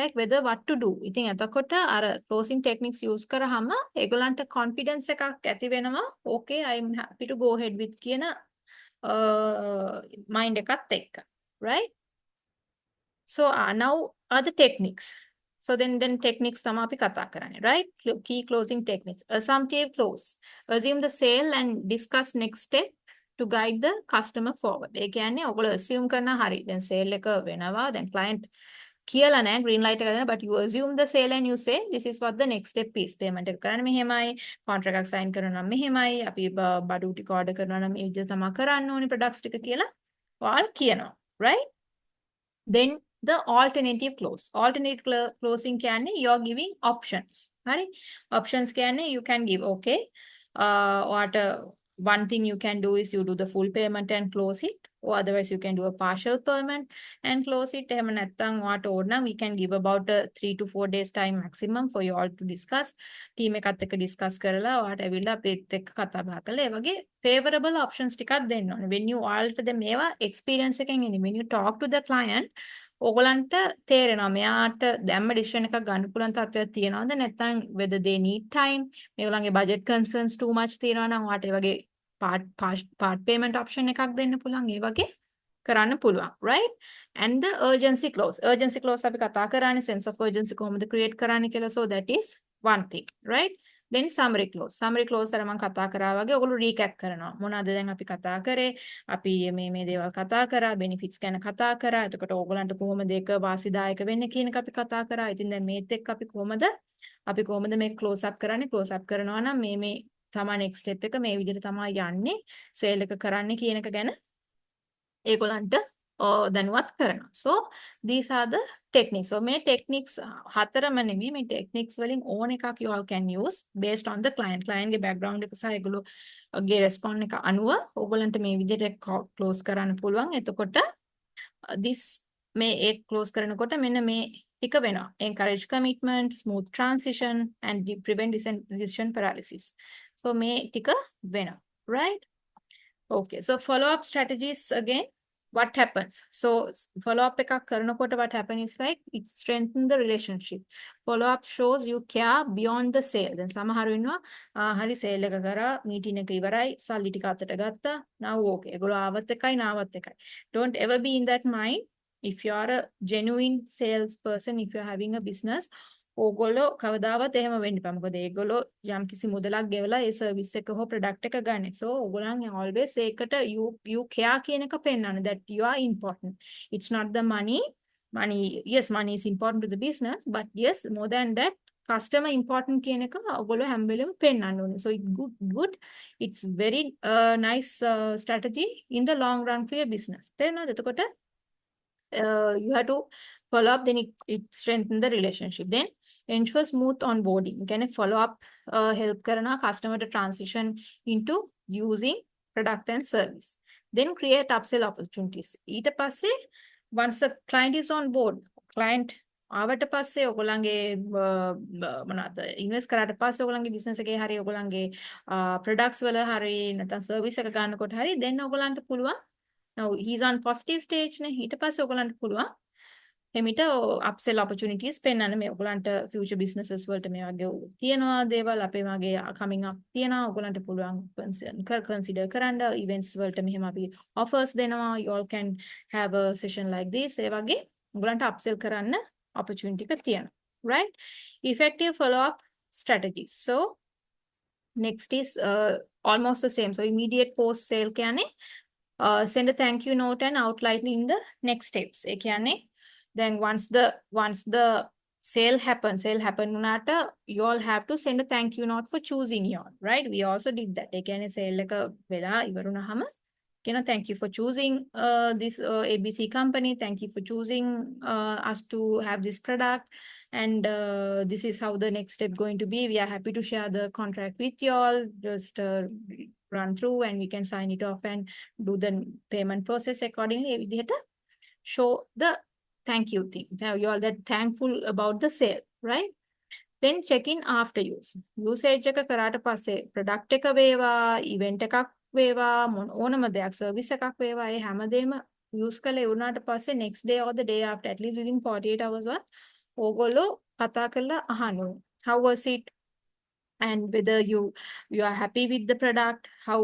like whether what to do. ඉතින් එතකොට අර closing techniques use කරාම ඒගොල්ලන්ට confidence එකක් ඇති වෙනවා. Okay, I am happy to go ahead with කියන mind එකත් එක්ක. Right? So now are the techniques. So then techniques තමයි අපි කතා කරන්නේ, right? Key closing techniques. Assumptive close. Assume the sale and discuss next step to guide the customer forward. ඒ කියන්නේ ඔයගොල්ලෝ assume කරන හරි. දැන් sale එක වෙනවා. දැන් client කියලා නෑ green light එක දෙනවා, but you assume the sale and you say this is what the next step is. Payment එක කරන්න මෙහෙමයි, contract එකක් sign කරනවා නම් මෙහෙමයි, අපි බඩු ටික order කරනවා නම් මේ විදිහට තමයි කරන්න ඕනේ products ටික කියලා ඔයාලා කියනවා, right? Then the alternative close. Alternative closing කියන්නේ you're giving options. Right? Options කියන්නේ you can give, okay. One thing you can do is you do the full payment and close it. Or otherwise you can do a partial payment and close it. එහෙම නැත්නම් ඔයාට ඕන නම් we can give about 3 to 4 days time maximum for you all to discuss. team එකත් එක්ක discuss කරලා ඔයාට ඇවිල්ලා අපිත් එක්ක කතා බහ කරලා ඒ වගේ favorable options ටිකක් දෙන්න ඕනේ. When you all the මේවා experience එකෙන් එන්නේ. When you talk to the client ඕගොල්ලන්ට තේරෙනවා මෙයාට දැම්ම decision එකක් ගන්න පුළුවන් තත්ත්වයක් තියෙනවද නැත්නම් whether they need time මේගොල්ලන්ගේ budget concerns too much තියෙනවා නම් ඔයාට ඒ වගේ part payment option එකක් දෙන්න පුළුවන් ඒ වගේ කරන්න පුළුවන්, right? And the urgency clause අපි කතා කරානේ sense of urgency කොහොමද create කරන්නේ කියලා. So that is one thing, right? Then summary clause අර මම කතා කරා වගේ ඔයගොල්ලෝ recap කරනවා මොනවාද දැන් අපි කතා කරේ, අපි මේ දේවල් කතා කරා, benefits ගැන කතා කරා, එතකොට ඕගොල්ලන්ට කොහොමද ඒක වාසිදායක වෙන්නේ කියන එක අපි කතා කරා. ඉතින් දැන් මේත් එක්ක අපි කොහොමද මේක close up කරනවා නම් මේ තමයි next step එක මේ විදිහට තමයි යන්නේ sale එක කරන්න කියන එක ගැන ඒගොල්ලන්ට දැනුවත් කරනවා. So these are the techniques. So මේ techniques හතරම නෙමෙයි, මේ techniques වලින් ඕන එකක් you all can use based on the client ගේ background එක සහ ඒගොල්ලෝගේ response එක අනුව ඕගොල්ලන්ට මේ විදිහට close කරන්න පුළුවන්. එතකොට this මේ close කරනකොට මෙන්න මේ ටික වෙනවා. Encourage commitment, smooth transition and prevent decision paralysis. So මේ ටික වෙනවා, right? Okay, so follow up strategies again. What happens? So follow up එකක් කරනකොට what happens is like it strengthens the relationship. Follow up shows you care beyond the sale. දැන් සමහර වෙනවා හරි sale එක කරා meeting එක ඉවරයි සල්ලි ටික අතට ගත්තා. now okay. ඒගොල්ලෝ ආවත් එකයි නාවත් එකයි. Don't ever be in that mind. If you are a genuine salesperson, if you are having a business, ඕගොල්ලෝ කවදාවත් එහෙම වෙන්න එපා. මොකද ඒගොල්ලෝ යම්කිසි මුදලක් ගෙවලා ඒ සර්විස් එක හෝ ප්‍රොඩක්ට් එක ගන්න. So ඕගොල්ලන් always ඒකට you care කියන එක පෙන්නන්න that you are important. It's not the money. Yes, money is important to the business, but yes, more than that, customer important කියන එක ඔයගොල්ලෝ හැම වෙලෙම පෙන්නන්න ඕනේ. So it's very nice strategy in the long run for your business. තේරෙනවද? එතකොට you have to follow up, then it strengthen the relationship. Then ensure smooth onboarding. Can follow up help karana customer to transition into using product and service. Then create upsell opportunities. ඊට පස්සේ once the client is on board, client ආවට පස්සේ ඔයගොල්ලන්ගේ මොනවාද invest කරාට පස්සේ ඔයගොල්ලන්ගේ business එකේ හරි ඔයගොල්ලන්ගේ products වල හරි නැත්නම් service එක ගන්නකොට හරි then ඔයගොල්ලන්ට පුළුවන් now he's on positive stage නේ ඊට පස්සේ ඔයගොල්ලන්ට පුළුවන් එමිට upsell opportunities පෙන්වන්න මේ ඔයගොල්ලන්ට future businesses වලට මේ වගේ තියෙනවා දේවල් අපේ වගේ coming up තියෙනවා ඔයගොල්ලන්ට පුළුවන් consider කරන්න events වලට මෙහෙම අපි offers දෙනවා you all can have a session like this ඒ වගේ ඔයගොල්ලන්ට upsell කරන්න opportunity එක තියෙනවා right? Effective follow-up strategies. So next is almost the same. So immediate post sale can send a thank you note and outlining the next steps. Then once the sale happen unata, you all have to send a thank you note for choosing you all, right? We also did that. Sale like vela ivarunahama. Thank you for choosing this ABC company. Thank you for choosing us to have this product. And this is how the next step going to be. We are happy to share the contract with you all. Just run through and we can sign it off and do the payment process accordingly. We had to show the thank you thing. Now you all that thankful about the sale, right? Then check in after use. Usage එක කරාට පස්සේ product එක වේවා, event එකක් වේවා, ඕනම දෙයක් service එකක් වේවා, ඒ හැමදේම use කරලා ඉවරනාට පස්සේ next day or the day after, at least within 48 hours ඕගොල්ලෝ කතා කරලා අහන්න ඕනේ. How was it? And whether you are happy with the product, how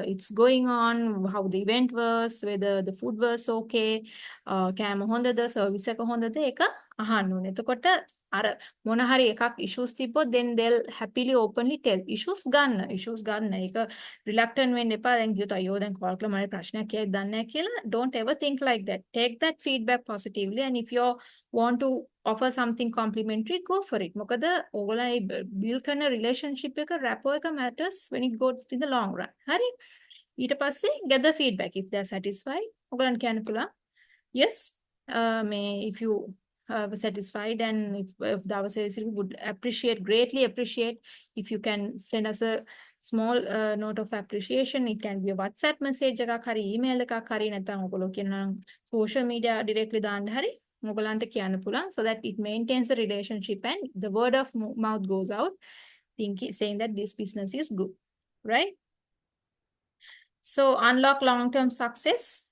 it's going on, how the event was, whether the food was okay, කෑම හොඳද, service එක හොඳද, ඒක අහන්න ඕනේ. එතකොට අර මොන හරි එකක් issues තිබ්බොත් then they'll happily openly tell issues ගන්න. ඒක reluctant වෙන්න එපා. දැන් කිව්වොත් අයියෝ දැන් call කරලා මට ප්‍රශ්නයක් කියයි දන්නේ නැහැ කියලා. Don't ever think like that. Take that feedback positively, and if you want to offer something complimentary, go for it. මොකද ඕගොල්ලෝ build කරන relationship එක rapport එක matters when it goes in the long run. හරි? ඊට පස්සේ get the feedback. If they're satisfied, ඔයගොල්ලන් කියන්න පුළුවන්. Yes, if you satisfied, and if the our sales would greatly appreciate if you can send us a small note of appreciation. It can be a WhatsApp message එකක් හරි email එකක් හරි නැත්නම් ඔයගොල්ලෝ කියනවා social media directly දාන්න හරි ඔයගොල්ලන්ට කියන්න පුළුවන්, so that it maintains the relationship and the word of mouth goes out saying that this business is good, right? So unlock long-term success.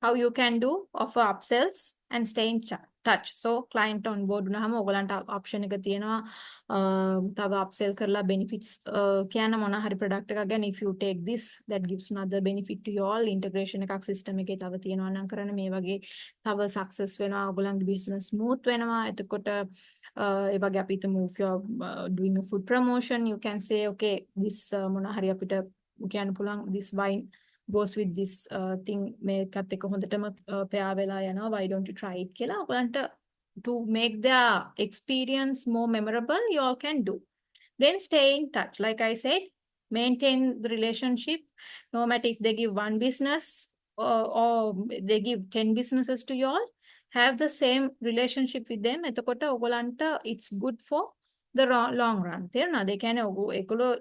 How you can do offer upsells and stay in touch. So client on board වුණාම ඔයගලන්ට option එක තියෙනවා තව upsell කරලා benefits කියන මොන හරි product එකක් ගැන if you take this that gives another benefit to you all. integration එකක් system එකේ තව තියෙනවා නම් කරන්න මේ වගේ තව success වෙනවා ඔයගලන්ගේ business smooth වෙනවා. එතකොට ඒ වගේ අපි හිතමු if you are doing a food promotion, you can say okay this මොන හරි අපිට කියන්න පුළුවන් this wine goes with this thing මේකත් එක්ක හොඳටම pair වෙලා යනවා, why don't you try it කියලා ඔයගලන්ට to make their experience more memorable you all can do. Then stay in touch. Like I said, maintain the relationship no matter if they give one business or they give 10 businesses to you all. Have the same relationship with them. එතකොට ඔයගලන්ට it's good for the long run. තේරුණාද? ඒ කියන්නේ ඒගොල්ලෝ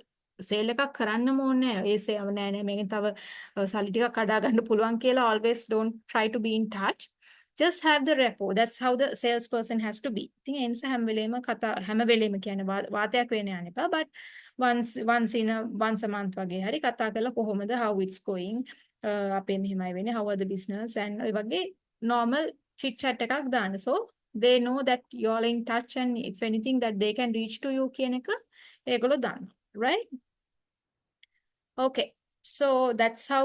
sale එකක් කරන්නම ඕනේ නැහැ. ඒ සේව නෑ මේකෙන් තව සල්ලි ටිකක් කඩා ගන්න පුළුවන් කියලා always don't try to be in touch. Just have the rapport. That's how the salesperson has to be. ඉතින් ඒ නිසා හැම වෙලේම කියන්නේ වාතයක් වෙන්න යන්න එපා. But once a month වගේ හරි කතා කරලා කොහොමද how it's going, අපේ මෙහෙමයි වෙන්නේ, how are the business, and ඒ වගේ normal chit chat එකක් දාන්න. So they know that you all in touch, and if anything that they can reach to you කියන එක ඒගොල්ලෝ දාන්න. Right? Okay, so that's how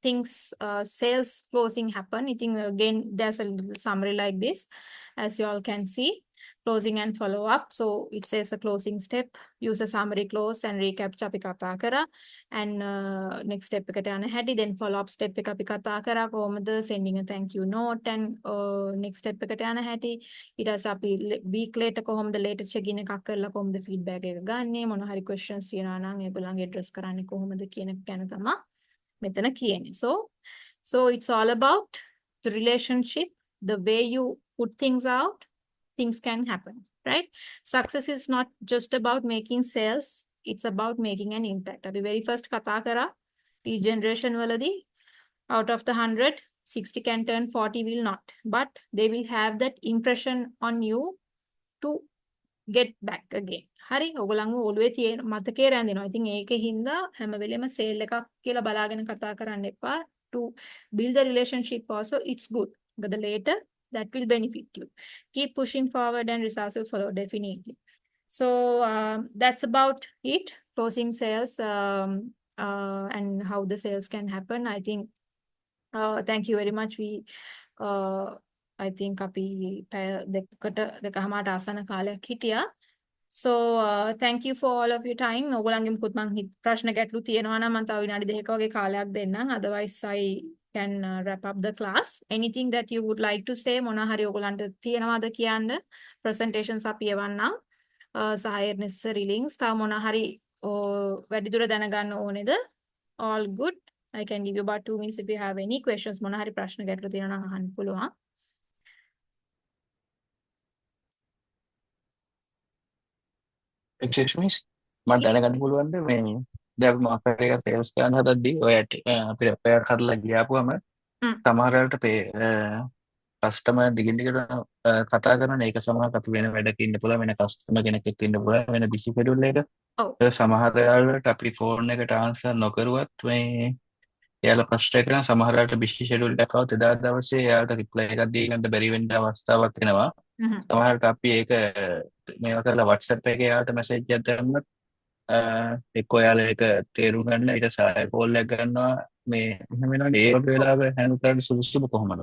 things sales closing happen. I think again there's a little summary like this, as you all can see. Closing and follow up. So it says a closing step, use a summary close and recap අපි කතා කරා, and next step එකට යන හැටි, then follow up step එක අපි කතා කරා කොහොමද sending a thank you note, and next step එකට යන හැටි, ඊට පස්සේ අපි week later කොහොමද later check in එකක් කරලා කොහොමද feedback එක ගන්නෙ, මොන හරි questions තියෙනවා නම් ඒගොල්ලන්ගේ address කරන්නේ කොහොමද කියන ගැන තමයි මෙතන කියන්නේ. So it's all about the relationship, the way you put things out, things can happen, right? Success is not just about making sales, it's about making an impact. Abhi very first kata kara the generation waladi, out of the 100 60 can turn, 40 will not, but they will have that impression on you to get back again. Hari ඔයගොල්ලන්ව ඔළුවේ තියෙන මතකේ රැඳෙනවා. ඉතින් ඒකේ හින්දා හැම වෙලෙම sale එකක් කියලා බලාගෙන කතා කරන්න එපා. To build the relationship also it's good, but the later that will benefit you. Keep pushing forward and results will follow definitely. So that's about it. Closing sales and how the sales can happen. I think thank you very much. We I think අපි පැය දෙකමාරට ආසන්න කාලයක් හිටියා. So thank you for all of your time. ඔයගොල්ලන්ගේ මුකුත් මං ප්‍රශ්න ගැටලු තියෙනවා නම් මම තව විනාඩි දෙකක වගේ කාලයක් දෙන්නම්. Otherwise I can wrap up the class. Anything that you would like to say මොනවා හරි ඔයගොල්ලන්ට තියෙනවද කියන්න? Presentations අපි එවන්නම්. සහාය necessary links තව මොනවා හරි වැඩිදුර දැනගන්න ඕනේද? All good. I can give you about 2 minutes if you have any questions. මොනවා හරි ප්‍රශ්න ගැටලු තියෙනවා නම් අහන්න පුළුවන්. excuse me මට දැනගන්න පුළුවන්ද මේ දැන් මාකට් එක සේල්ස් ගන්න හදද්දී ඔය අපිට ප්‍රෙපෙයාර් කරලා ගියාපුවම සමහර වෙලාවට කස්ටමර් දිගින් දිගට කතා කරන එක සමහරක් අපි වෙන වැඩක ඉන්න පුළුවන් වෙන කස්ටමර් කෙනෙක් එක්ක ඉන්න පුළුවන් වෙන බිසි ෂෙඩියුල් එක ඔව් සමහර වෙලාවට අපි ෆෝන් එකට ආන්සර් නොකරුවත් මේ එයාලා ප්‍රශ්න කරන සමහර වෙලාවට බිසි ෂෙඩියුල් එකක් આવත් එදා දවසේ එයාලට රිප්ලයි එකක් දී ගන්න බැරි වෙන්න අවස්ථාවක් එනවා සමහරවිට අපි ඒක මේවා කරලා WhatsApp එකේ එයාලට මැසේජ් එකක් දැම්මත් එක්ක ඔයාලා ඒක තේරුම් ගන්න ඊට සාය කෝල් එකක් ගන්නවා මේ එහෙම වෙනවා ඒ වගේ වෙලාවක හැන්ඩල් කරන්න සුදුසුම කොහොමද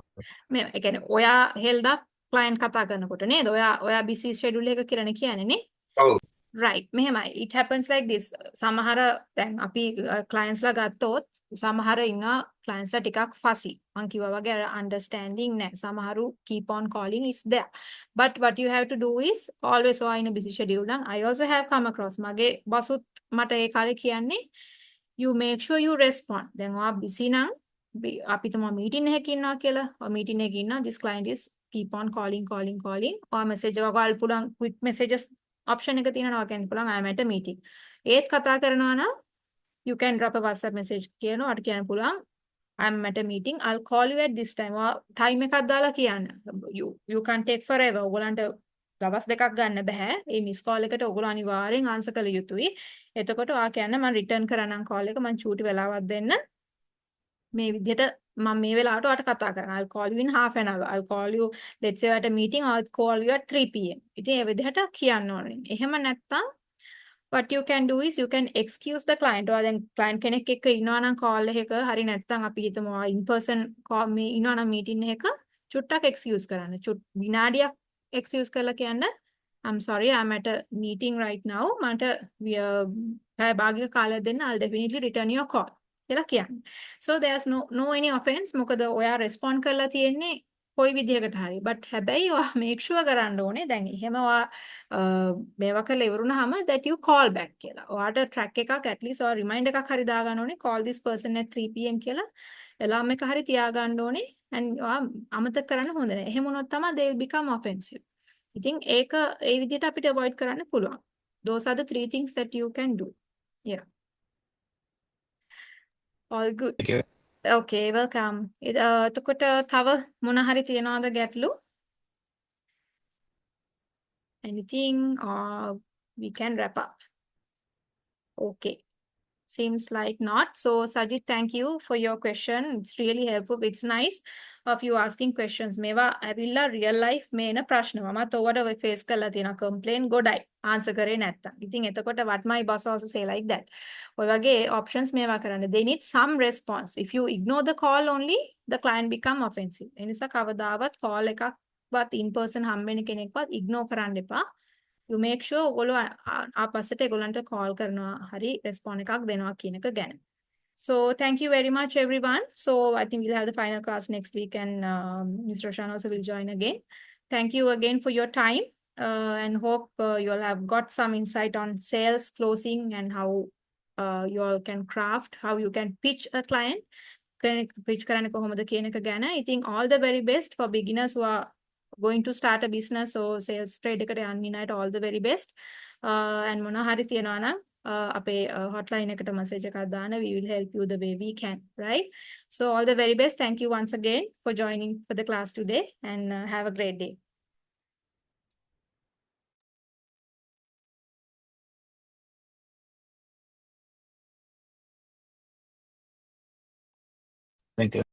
මේ ඒ කියන්නේ ඔයා හෙල්ඩ් අප් ක්ලයන්ට් කතා කරනකොට නේද? ඔයා බිසි ෂෙඩියුල් එක කියලානේ කියන්නේ නේ? ඔව් right මෙහෙමයි it happens like this සමහර දැන් අපි clients ලා ගත්තොත් සමහර ඉන්නවා clients ලා ටිකක් fussy මං කිව්වා වගේ අර understanding නැහැ සමහරු keep on calling is there but what you have to do is always ඔයා in a busy schedule නම් I also have come across මගේ බසුත් මට ඒ කාලේ කියන්නේ you make sure you respond දැන් ඔයා busy නම් අපි තමයි meeting එකක ඉන්නවා කියලා ඔයා meeting එකක ඉන්නවා this client is keep on calling ඔයා message එකක් ගාල් පුළුවන් quick messages option එක තියෙනවා කියන්න පුළුවන් I am at a meeting. ඒත් කතා කරනවා නම් you can drop a WhatsApp message කියනවා අට කියන්න පුළුවන් I am at a meeting I'll call you at this time. time එකක් දාලා කියන්න. you can take forever. ඔයගලන්ට දවස් දෙකක් ගන්න බෑ. මේ මිස් කෝල් එකට ඔයගොල්ලෝ අනිවාර්යෙන් ආන්සර් කළ යුතුයි. එතකොට ඔයා කියන්න මම රිටර්න් කරන්නම් කෝල් එක මම චූටි වෙලාවක් දෙන්න. මේ විදිහට මම මේ වෙලාවට ඔයාලට කතා කරනවා. I'll call you in half an hour. I'll call you let's say at a meeting I'll call you at 3 p.m. ඉතින් ඒ විදිහට කියන්න ඕනේ. එහෙම නැත්තම් what you can do is you can excuse the client. ඔයා දැන් client කෙනෙක් එක්ක ඉන්නවා නම් call එකක හරි නැත්තම් අපි හිතමු ඔයා in person call මේ ඉන්නවා නම් meeting එකක චුට්ටක් excuse කරන්න. විනාඩියක් excuse කරලා කියන්න I'm sorry I'm at a meeting right now. මට භාගික කාලයක් දෙන්න I'll definitely return your call. කියලා කියන්නේ. So there's no any offense මොකද ඔයා respond කරලා තියෙන්නේ කොයි විදිහකට හරි. but හැබැයි ඔයා make sure කරන්න ඕනේ දැන් එහෙම ඔයා මේවා කරලා ඉවරුනහම that you call back කියලා. ඔයාට track එකක් at least ඔයා reminder එකක් හරි දාගන්න ඕනේ call this person at 3 p.m. කියලා. alarm එක හරි තියාගන්න ඕනේ and ඔයා අමතක කරන්න හොඳ නැහැ. එහෙම වුණොත් තමයි they will become offensive. ඉතින් ඒක ඒ විදිහට අපිට avoid කරන්න පුළුවන්. Those are the 3 things that you can do. Yeah. All good. thank you Okay, welcome. එතකොට තව මොන හරි තියනවද ගැටලු? Anything or we can wrap up. Okay. Seems like not. So Sajid, thank you for your question. It's really helpful. It's nice of you asking questions. මේවා ඇවිල්ලා real life මේන ප්‍රශ්න. මමත් ඔයාලට ඔය face කරලා තියෙන complaint ගොඩයි. answer කරේ නැත්තම්. ඉතින් එතකොට what my boss also say like that. ඔය වගේ options මේවා කරන්න. They need some response. If you ignore the call only, the client become offensive. ඒ නිසා කවදාවත් call එකක්වත් in person හම්බෙන කෙනෙක්වත් ignore කරන්න එපා. You make sure ඔයගොල්ලෝ ආපස්සට ඒගොල්ලන්ට call කරනවා හරි respond එකක් දෙනවා කියන එක ගැන. So thank you very much everyone. So I think we'll have the final class next week and Mr. Roshan also will join again. Thank you again for your time and hope you all have got some insight on sales, closing and how you all can craft, how you can pitch a client. Pitch කරන්න කොහොමද කියන එක ගැන. I think all the very best for beginners who are going to start a business or sales trade එකට යන්න අයට all the very best. And මොනවා හරි තියනවා නම් අපේ hotline එකට message එකක් දාන්න we will help you the way we can, right? So all the very best. Thank you once again for joining for the class today and have a great day. thank you